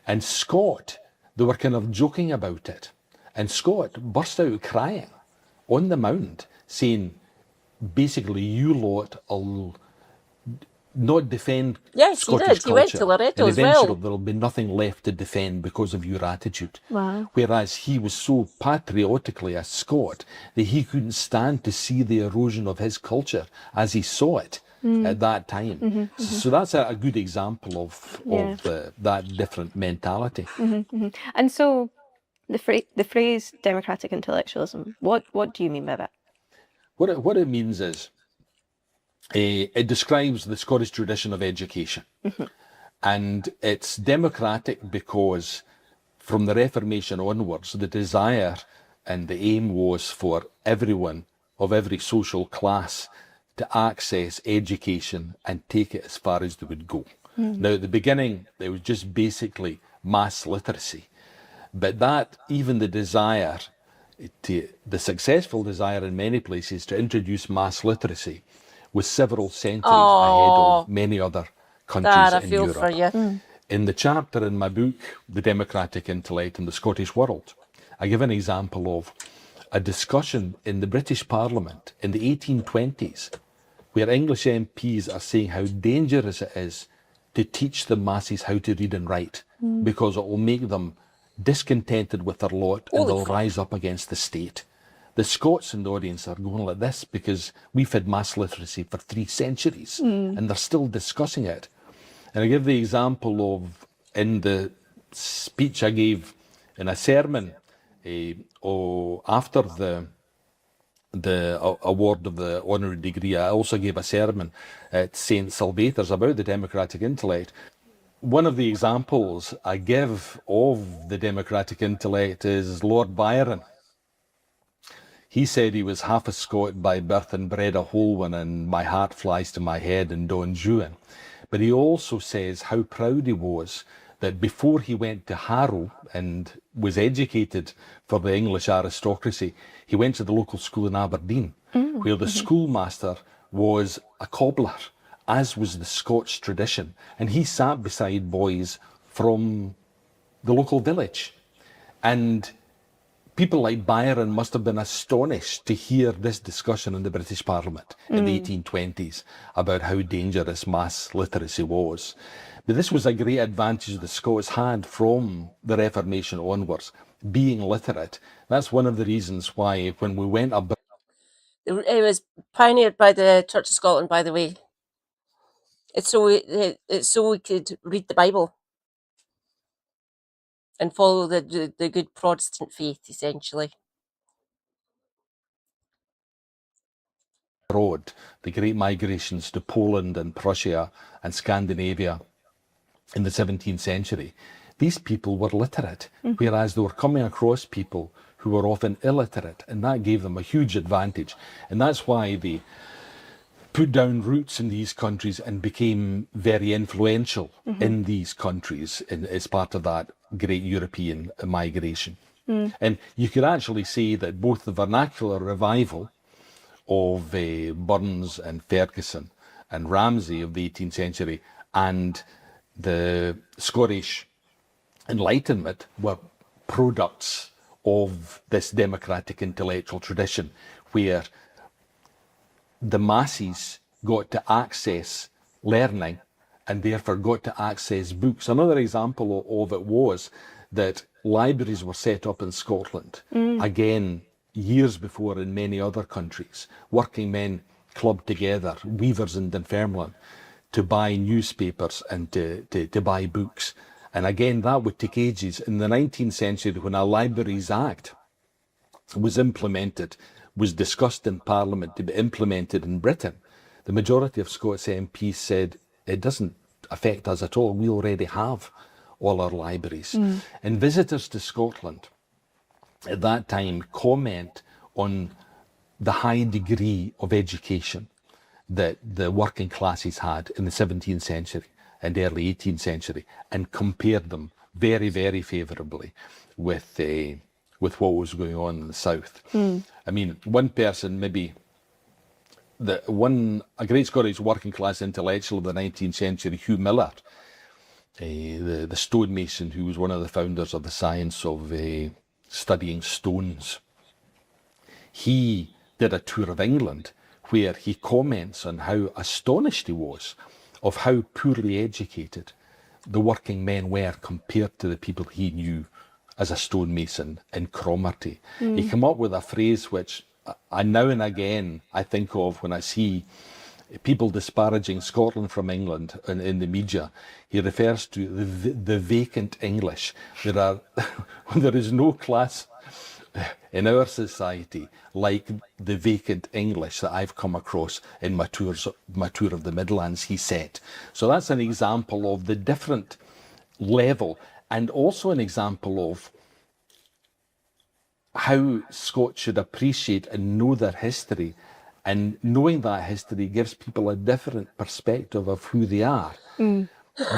And Scott, they were kind of joking about it. And Scott burst out crying on the mound, saying, basically, you lot will not defend Yes, Scottish he did. He went culture, to Loreto and as eventually well. there'll be nothing left to defend because of your attitude. Wow. Whereas he was so patriotically a Scot that he couldn't stand to see the erosion of his culture as he saw it at that time. So that's a good example of that different mentality. And so the phrase democratic intellectualism, what do you mean by that? What it means is it describes the Scottish tradition of education. And it's democratic because from the Reformation onwards, the desire and the aim was for everyone of every social class to access education and take it as far as they would go. Now, at the beginning, it was just basically mass literacy. But that, even the desire, the successful desire in many places to introduce mass literacy was several centuries ahead of many other countries Dad, I in feel Europe. for you. In the chapter in my book, The Democratic Intellect in the Scottish World, I give an example of a discussion in the British Parliament in the 1820s where English MPs are saying how dangerous it is to teach the masses how to read and write because it will make them discontented with their lot and they'll rise up against the state. The Scots in the audience are going like this because we've had mass literacy for 3 centuries and they're still discussing it. And I give the example of, in the speech I gave in a sermon after the award of the honorary degree, I also gave a sermon at St. Salvator's about the democratic intellect. One of the examples I give of the democratic intellect is Lord Byron. He said he was half a Scot by birth and bred a whole one, and my heart flies to my head in Don Juan. But he also says how proud he was that before he went to Harrow and was educated for the English aristocracy, he went to the local school in Aberdeen, where the schoolmaster was a cobbler, as was the Scotch tradition. And he sat beside boys from the local village. And people like Byron must have been astonished to hear this discussion in the British Parliament in the 1820s about how dangerous mass literacy was. But this was a great advantage the Scots had from the Reformation onwards, being literate. That's one of the reasons why when we went abroad... It was pioneered by the Church of Scotland, by the way. It's so we could read the Bible and follow the good Protestant faith, essentially. The great migrations to Poland and Prussia and Scandinavia in the 17th century, these people were literate, whereas they were coming across people who were often illiterate, and that gave them a huge advantage. And that's why they put down roots in these countries and became very influential in these countries as part of that great European migration. And you could actually say that both the vernacular revival of Burns and Ferguson and Ramsay of the 18th century and the Scottish Enlightenment were products of this democratic intellectual tradition where the masses got to access learning and therefore got to access books. Another example of it was that libraries were set up in Scotland, again, years before in many other countries. Working men clubbed together, weavers in Dunfermline, to buy newspapers and to buy books. And again, that would take ages. In the 19th century, when a Libraries Act was implemented, was discussed in Parliament to be implemented in Britain, the majority of Scots MPs said, it doesn't affect us at all. We already have all our libraries. And visitors to Scotland at that time comment on the high degree of education that the working classes had in the 17th century and early 18th century, and compared them very, very favourably with what was going on in the South. I mean, one person, maybe a great Scottish working class intellectual of the 19th century, Hugh Miller, the stonemason who was one of the founders of the science of studying stones. He did a tour of England where he comments on how astonished he was of how poorly educated the working men were compared to the people he knew as a stonemason in Cromarty. He came up with a phrase which I now and again I think of when I see people disparaging Scotland from England in the media. He refers to the vacant English. There is no class in our society like the vacant English that I've come across in my tour of the Midlands, he said. So that's an example of the different level, and also an example of how Scots should appreciate and know their history, and knowing that history gives people a different perspective of who they are.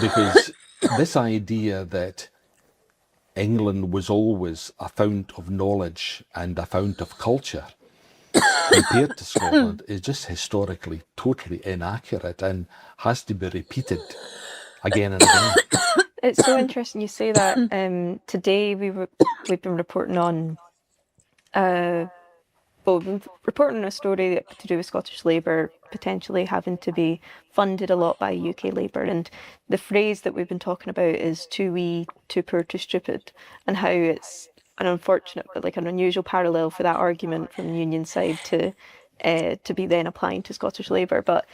Because this idea that England was always a fount of knowledge and a fount of culture compared to Scotland is just historically totally inaccurate and has to be repeated again and again. It's so interesting you say that. Today we've been reporting on a story to do with Scottish Labour potentially having to be funded a lot by UK Labour, and the phrase that we've been talking about is too wee, too poor, too stupid, and how it's an unfortunate but like an unusual parallel for that argument from the union side to be then applying to Scottish Labour. But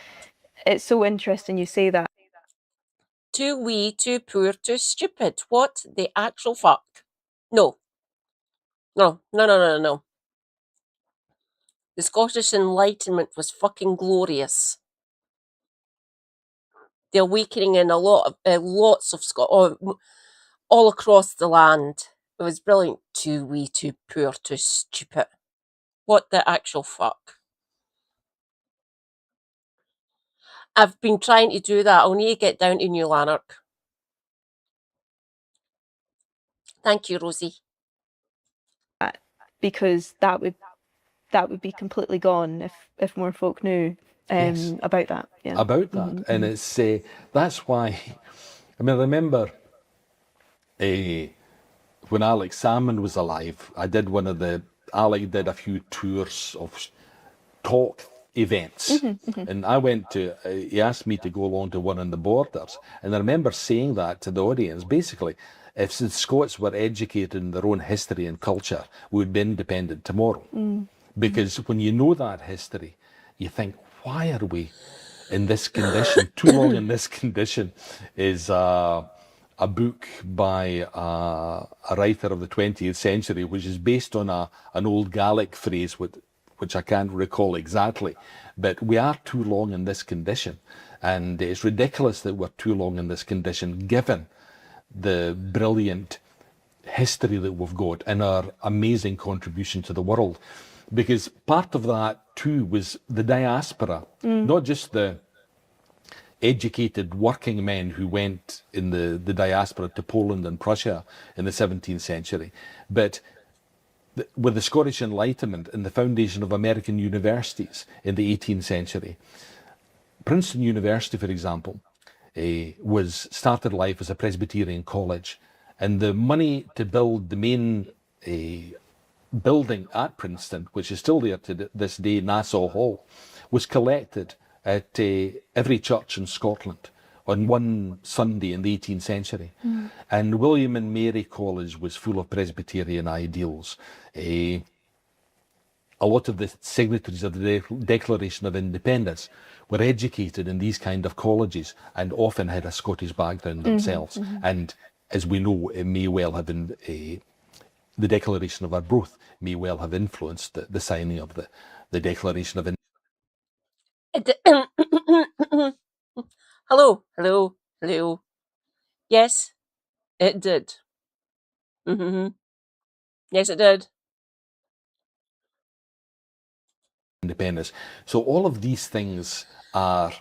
it's so interesting you say that. Too wee, too poor, too stupid. What the actual fuck? No. No. The Scottish Enlightenment was fucking glorious. The awakening in lots of all across the land. It was brilliant. Too wee, too poor, too stupid. What the actual fuck? I've been trying to do that. I'll need to get down to New Lanark. Thank you, Rosie. Because that would be completely gone if more folk knew Yes. about that. Yeah. About that. And it's that's why, I mean, I remember when Alex Salmon was alive, Alec did a few tours of talk events. And I went to, he asked me to go along to one on the Borders. And I remember saying that to the audience, basically, if the Scots were educated in their own history and culture, we would be independent tomorrow. Because when you know that history, you think, why are we in this condition? Too long in this condition is a book by a writer of the 20th century, which is based on an old Gaelic phrase, which I can't recall exactly. But we are too long in this condition. And it's ridiculous that we're too long in this condition, given the brilliant history that we've got and our amazing contribution to the world. Because part of that too was the diaspora, not just the educated working men who went in the diaspora to Poland and Prussia in the 17th century, but with the Scottish Enlightenment and the foundation of American universities in the 18th century. Princeton University, for example, was started life as a Presbyterian college, and the money to build the main building at Princeton, which is still there to this day, Nassau Hall, was collected at every church in Scotland on one Sunday in the 18th century. And William and Mary College was full of Presbyterian ideals. A lot of the signatories of the Declaration of Independence were educated in these kind of colleges and often had a Scottish background themselves. And as we know, it may well have been the Declaration of Arbroath may well have influenced the signing of the Declaration of Hello. Yes, it did. Yes, it did. independence. So all of these things are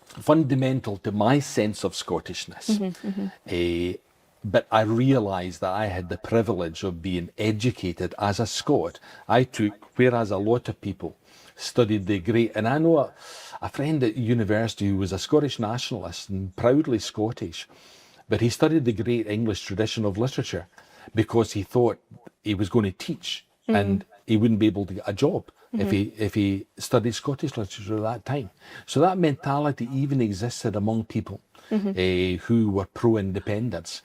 fundamental to my sense of Scottishness. But I realised that I had the privilege of being educated as a Scot. I took, whereas a lot of people studied the great, and I know a friend at university who was a Scottish nationalist and proudly Scottish, but he studied the great English tradition of literature because he thought he was going to teach and he wouldn't be able to get a job if he studied Scottish literature at that time. So that mentality even existed among people who were pro-independence.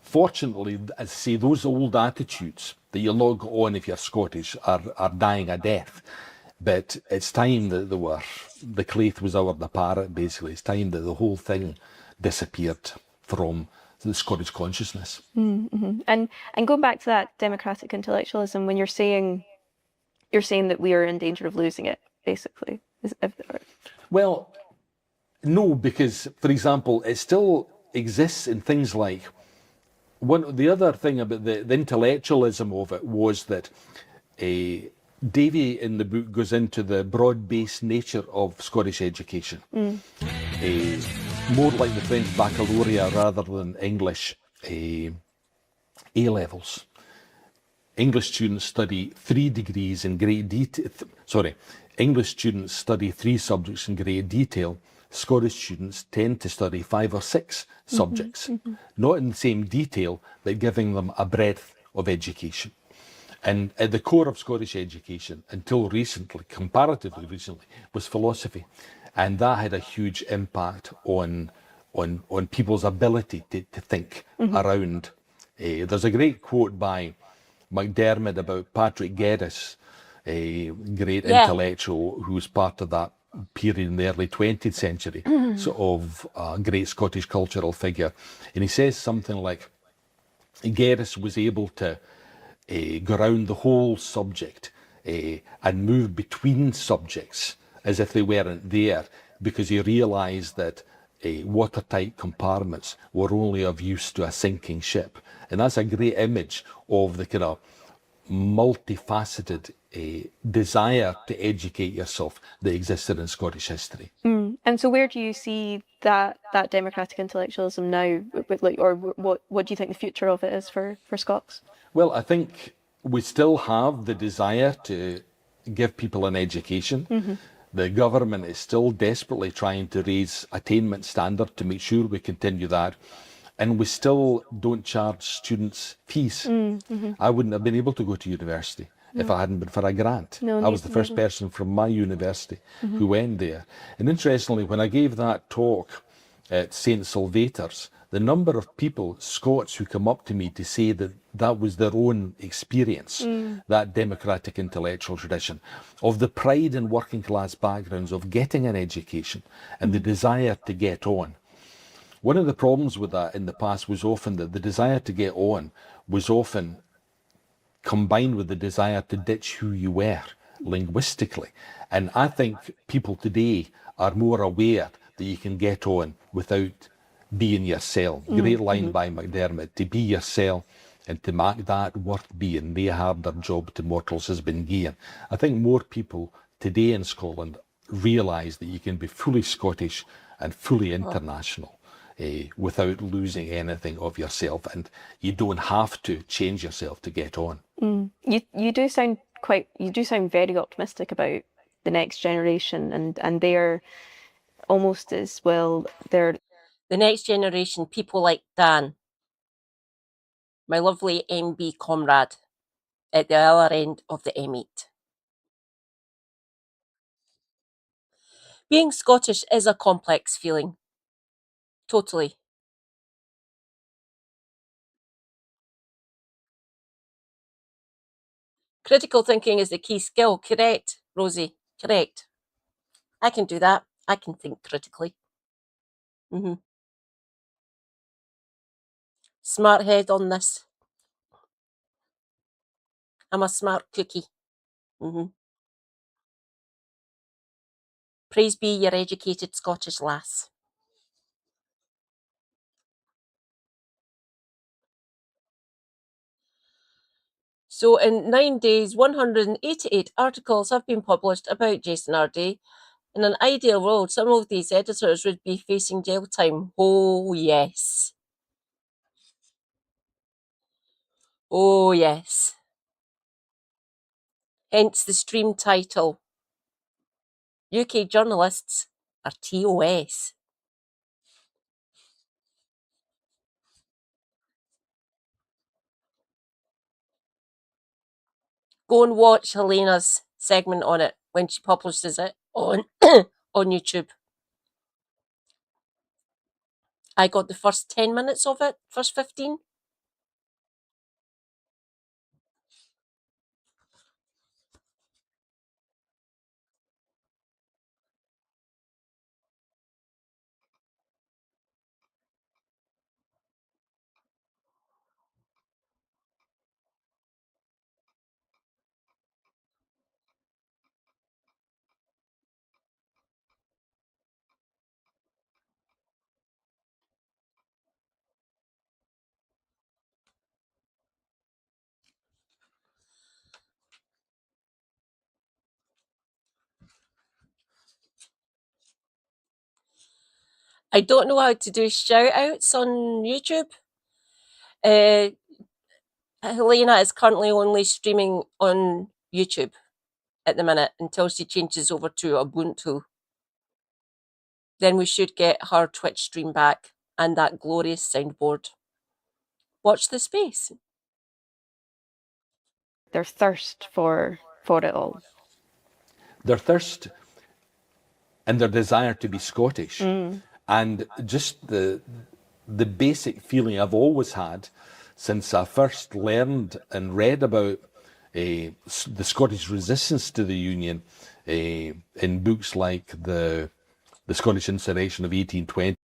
Fortunately, as I say, those old attitudes that you log on if you're Scottish are dying a death. But it's time that the claith was over the parrot, basically. It's time that the whole thing disappeared from the Scottish consciousness. And going back to that democratic intellectualism, when you're saying that we are in danger of losing it, basically. Well, no, because, for example, it still exists in things like, the other thing about the intellectualism of it was that Davy in the book goes into the broad-based nature of Scottish education. More like the French baccalaureate rather than English A-levels. English students study 3 degrees in great detail. English students study 3 subjects in great detail. Scottish students tend to study 5 or 6 subjects, not in the same detail, but giving them a breadth of education. And at the core of Scottish education, until recently, comparatively recently, was philosophy. And that had a huge impact on people's ability to think around. There's a great quote by McDermott about Patrick Geddes, a great intellectual who was part of that period in the early 20th century, sort of a great Scottish cultural figure. And he says something like, Geddes was able to go around the whole subject and move between subjects as if they weren't there, because he realised that watertight compartments were only of use to a sinking ship. And that's a great image of the kind of multifaceted desire to educate yourself that existed in Scottish history. And so where do you see that democratic intellectualism now, or what do you think the future of it is for Scots? Well, I think we still have the desire to give people an education. The government is still desperately trying to raise attainment standard to make sure we continue that. And we still don't charge students fees. I wouldn't have been able to go to university if I hadn't been for a grant. I was the first person from my university who went there. And interestingly, when I gave that talk at St. Sylvester's, the number of people, Scots, who come up to me to say that that was their own experience, that democratic intellectual tradition, of the pride in working class backgrounds of getting an education and the desire to get on. One of the problems with that in the past was often that the desire to get on was often combined with the desire to ditch who you were linguistically. And I think people today are more aware that you can get on without being yourself. Great line by McDermott, to be yourself and to make that worth being, no harder job to mortals has been given. I think more people today in Scotland realise that you can be fully Scottish and fully international. Without losing anything of yourself, and you don't have to change yourself to get on. You do sound very optimistic about the next generation, and they're almost as well. They're The next generation, people like Dan, my lovely MB comrade at the other end of the M8. Being Scottish is a complex feeling. Totally. Critical thinking is the key skill. Correct, Rosie. Correct. I can do that. I can think critically. Smart head on this. I'm a smart cookie. Praise be your educated Scottish lass. So in 9 days, 188 articles have been published about Jason Ardy. In an ideal world, some of these editors would be facing jail time. Oh, yes. Oh, yes. Hence the stream title. UK journalists are TOS. Go and watch Helena's segment on it when she publishes it on on YouTube. I got the first 10 minutes of it, first 15. I don't know how to do shout outs on YouTube. Helena is currently only streaming on YouTube at the minute until she changes over to Ubuntu. Then we should get her Twitch stream back and that glorious soundboard. Watch the space. Their thirst for it all. Their thirst and their desire to be Scottish, and just the basic feeling I've always had since I first learned and read about the Scottish resistance to the Union in books like the Scottish Insurrection of 1820.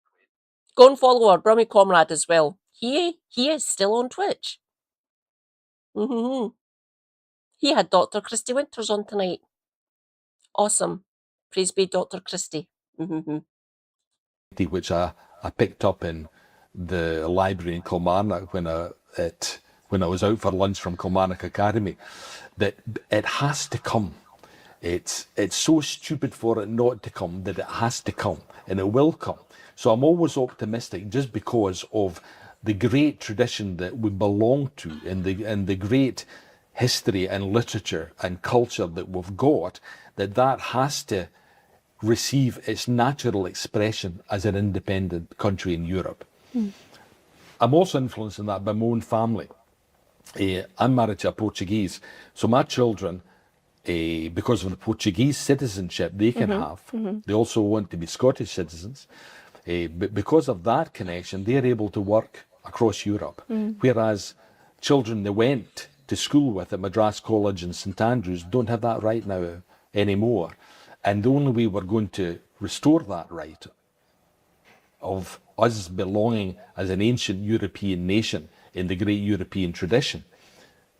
Go and follow our Brummy comrade as well. He is still on Twitch. He had Dr. Christy Winters on tonight. Awesome. Praise be Dr. Christy. Which I picked up in the library in Kilmarnock when I was out for lunch from Kilmarnock Academy. That it has to come. It's so stupid for it not to come that it has to come, and it will come. So I'm always optimistic just because of the great tradition that we belong to and the great history and literature and culture that we've got, that has to receive its natural expression as an independent country in Europe. I'm also influenced in that by my own family. I'm married to a Portuguese, so my children, because of the Portuguese citizenship they can have, they also want to be Scottish citizens. But because of that connection, they're able to work across Europe, whereas children they went to school with at Madras College and St Andrews don't have that right now anymore. And the only way we're going to restore that right of us belonging as an ancient European nation in the great European tradition,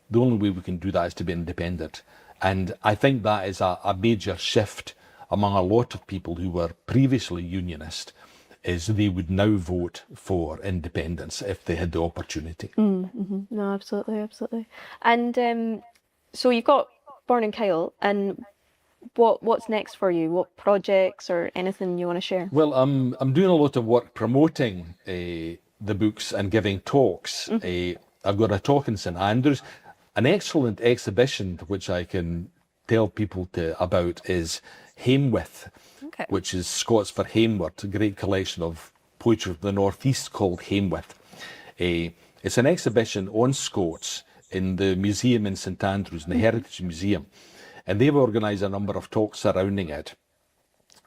the only way we can do that is to be independent. And I think that is a major shift among a lot of people who were previously unionist, is they would now vote for independence if they had the opportunity. No, absolutely. And so you've got Born and Kyle, and what's next for you? What projects or anything you want to share? Well, I'm doing a lot of work promoting the books and giving talks. I've got a talk in St Andrews. An excellent exhibition which I can tell people about is Hamewith, which is Scots for Hameward, a great collection of poetry from the northeast called Hamewith. It's an exhibition on Scots in the museum in St Andrews, in the Heritage Museum, and they've organised a number of talks surrounding it.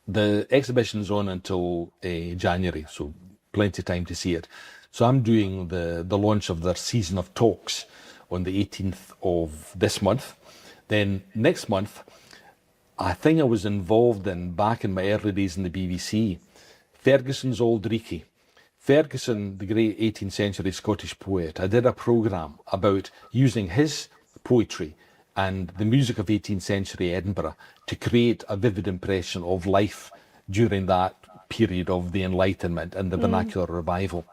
The exhibition's on until January, so plenty of time to see it. So I'm doing the launch of their season of talks on the 18th of this month. Then next month, a thing I was involved in back in my early days in the BBC, Ferguson's Auld Reekie. Ferguson, the great 18th century Scottish poet, I did a programme about using his poetry and the music of 18th century Edinburgh to create a vivid impression of life during that period of the Enlightenment and the vernacular revival,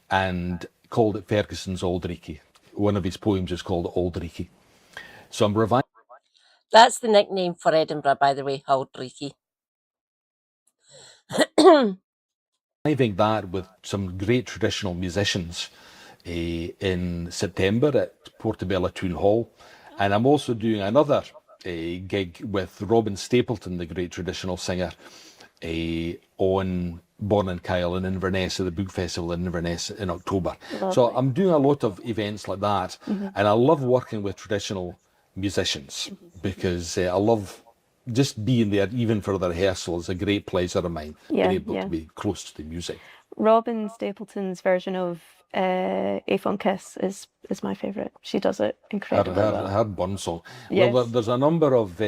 and called it Ferguson's Auld Reekie. one of his poems is called Aldreichy. So I'm reviving That's the nickname for Edinburgh, by the way, Aldreichy. that with some great traditional musicians in September at Portobello Town Hall. And I'm also doing another gig with Robin Stapleton, the great traditional singer, on Born and Kyle in Inverness at the Book Festival in Inverness in October. So I'm doing a lot of events like that, and I love working with traditional musicians because I love just being there, even for the rehearsal, is a great pleasure of mine. Yeah, being able yeah. to be close to the music. Robin Stapleton's version of A-Phone Kiss is my favourite. She does it incredibly well. Her Burn song. Yes. Well, there's a number of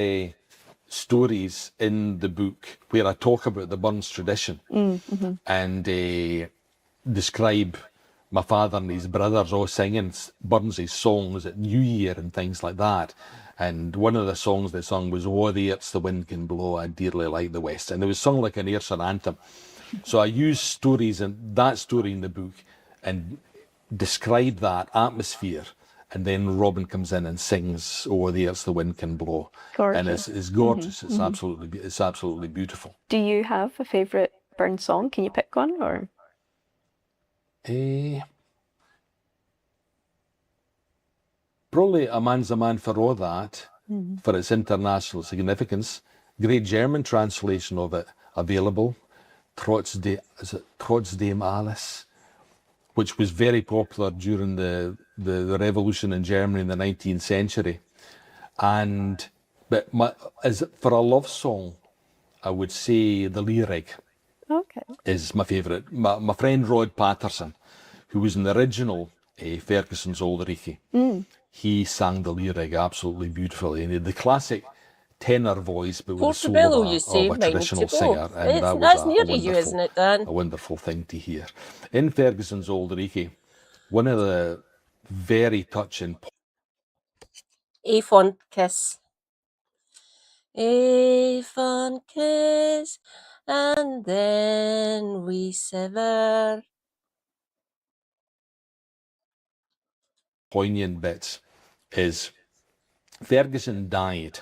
stories in the book where I talk about the Burns tradition and describe my father and his brothers all singing Burns' songs at New Year and things like that. And one of the songs they sung was "Oh, the Earth's the Wind Can Blow, I Dearly Like the West." And it was sung like an Ayrshire anthem. So I use stories and that story in the book and describe that atmosphere. And then Robin comes in and sings "Oh, the Earth's the Wind Can Blow." Gorgeous. And it's gorgeous. It's absolutely beautiful. Do you have a favourite Burns song? Can you pick one? Or Probably "A Man's a Man for All That" for its international significance. Great German translation of it available. Trotzdem Alles, which was very popular during the revolution in Germany in the 19th century. But for a love song, I would say "The Lyric" is my favourite. My friend Rod Patterson, who was in the original Ferguson's Aldreichy, he sang "The Lyric" absolutely beautifully. And he had the classic tenor voice, but with the soul Portobello, of you say, a mine traditional to go. singer. And that That's was near to you, isn't it, Dan? a wonderful thing to hear. In Ferguson's Aldreichy, one of the very touching A-Phone Kiss. A-Phone Kiss, and then we sever. poignant bits is Ferguson died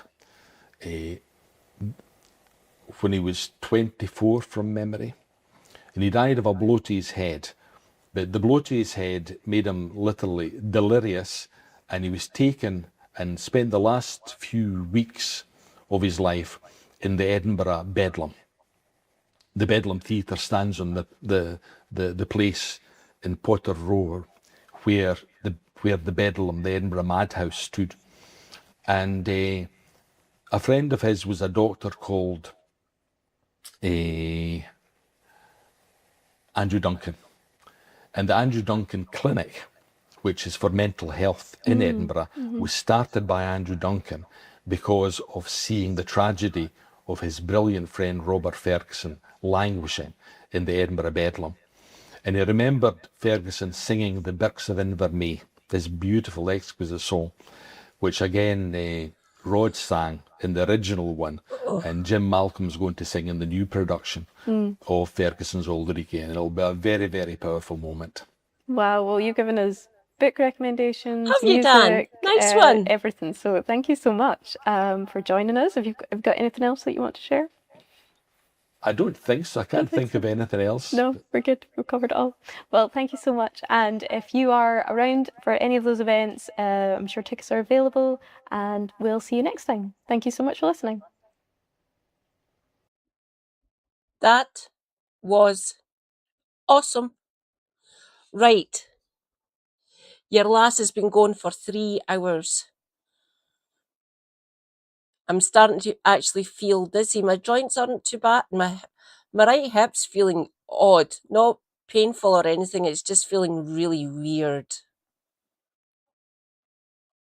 when he was 24 from memory, and he died of a blow to his head. But the blow to his head made him literally delirious, and he was taken and spent the last few weeks of his life in the Edinburgh Bedlam. The Bedlam Theatre stands on the place in Potter Row where the Bedlam, the Edinburgh Madhouse, stood. And a friend of his was a doctor called Andrew Duncan. And the Andrew Duncan Clinic, which is for mental health in Edinburgh, was started by Andrew Duncan because of seeing the tragedy of his brilliant friend Robert Ferguson languishing in the Edinburgh Bedlam. And he remembered Ferguson singing "The Birks of Invermay," this beautiful, exquisite song, which again Rod sang in the original one, and Jim Malcolm's going to sing in the new production of Ferguson's Aldreichy, and it'll be a very, very powerful moment. wow, well, you've given us book recommendations, Have you, music, Dan? Nice one. everything. So thank you so much for joining us. Have you got anything else that you want to share? I don't think so. I can't think of anything else. No, we're good. We've covered it all. Well, thank you so much. And if you are around for any of those events, I'm sure tickets are available, and we'll see you next time. Thank you so much for listening. That was awesome. Right. Your lass has been going for 3 hours. I'm starting to actually feel dizzy. My joints aren't too bad. My right hip's feeling odd. Not painful or anything. It's just feeling really weird.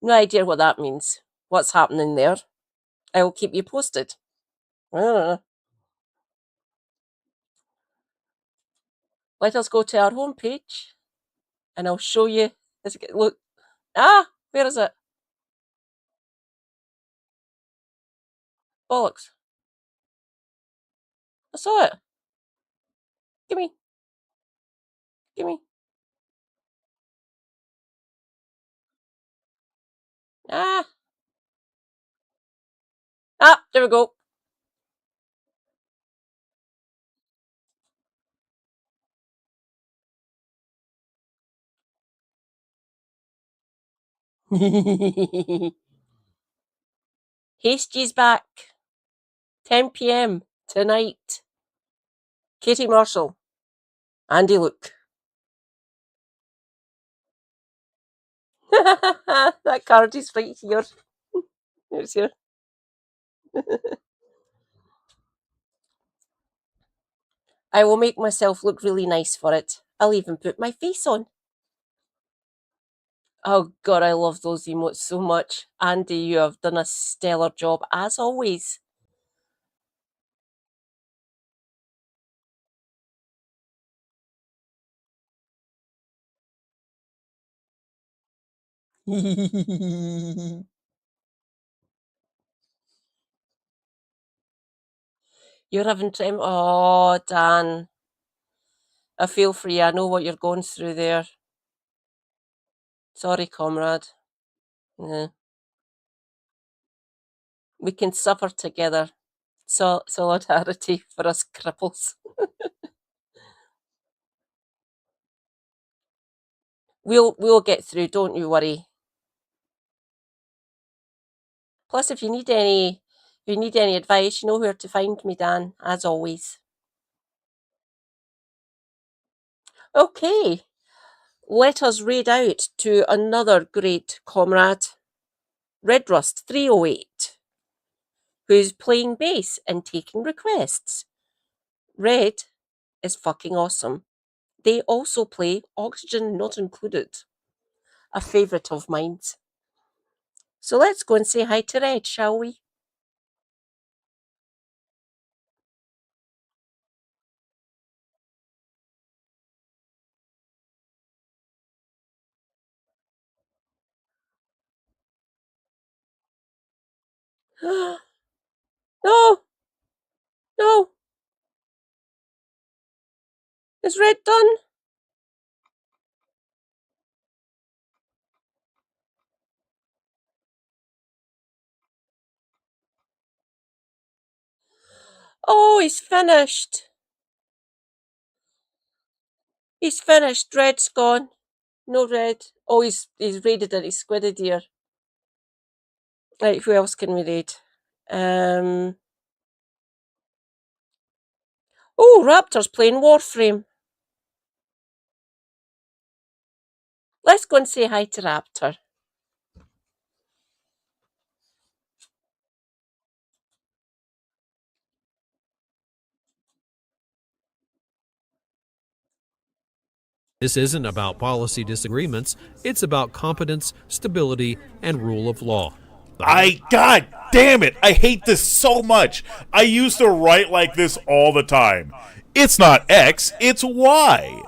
No idea what that means. What's happening there? I will keep you posted. Let us go to our homepage and I'll show you. Look. Where is it? Bollocks. I saw it. Gimme. Ah, there we go. Hasty's back. 10 p.m. tonight. Katie Marshall. Andy Luke. That card is right here. It's here. I will make myself look really nice for it. I'll even put my face on. Oh god, I love those emotes so much. Andy, you have done a stellar job as always. You're having time. Oh, Dan. I feel for you. I know what you're going through there. Sorry, comrade. Yeah. We can suffer together. Solidarity for us cripples. We'll get through, don't you worry. Plus, if you need any advice, you know where to find me, Dan, as always. Okay, let us raid out to another great comrade, Redrust 308, who's playing bass and taking requests. Red is fucking awesome. They also play Oxygen Not Included, a favourite of mine. So let's go and say hi to Red, shall we? No! No! Is Red done? Oh, he's finished. He's finished. Red's gone. No Red. Oh, he's raided it. He's squidded here. Right, who else can we raid? Oh, Raptor's playing Warframe. Let's go and say hi to Raptor. This isn't about policy disagreements. It's about competence, stability, and rule of law. God damn it, I hate this so much. I used to write like this all the time. It's not X, it's Y.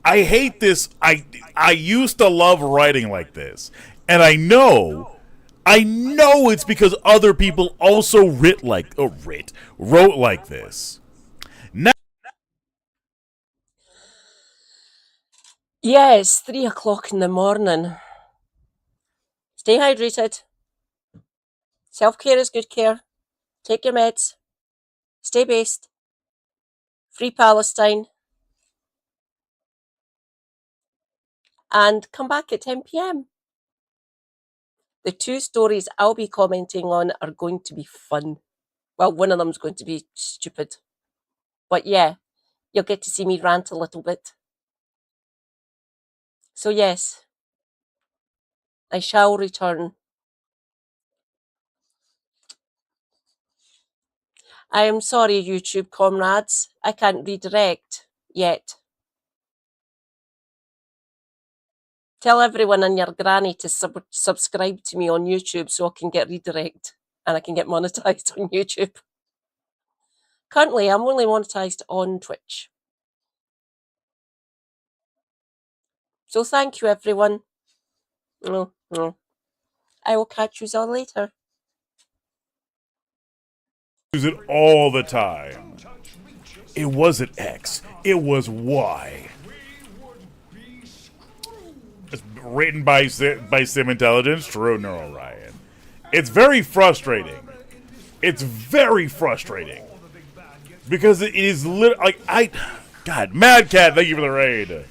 I hate this. I used to love writing like this. And I know it's because other people also wrote like this. Now, Yes, 3 o'clock in the morning. Stay hydrated. Self-care is good care. Take your meds. Stay based. Free Palestine. And come back at 10 p.m. The 2 stories I'll be commenting on are going to be fun. Well, one of them's going to be stupid. But yeah, you'll get to see me rant a little bit. So yes, I shall return. I am sorry, YouTube comrades. I can't redirect yet. Tell everyone and your granny to subscribe to me on YouTube so I can get redirect and I can get monetized on YouTube. Currently, I'm only monetized on Twitch. So thank you, everyone. I will catch you all later. use it all the time. It wasn't X, it was Y. It's written by Sim Intelligence, true, Neural Ryan. It's very frustrating It's very frustrating because it is God, Mad Cat, thank you for the raid.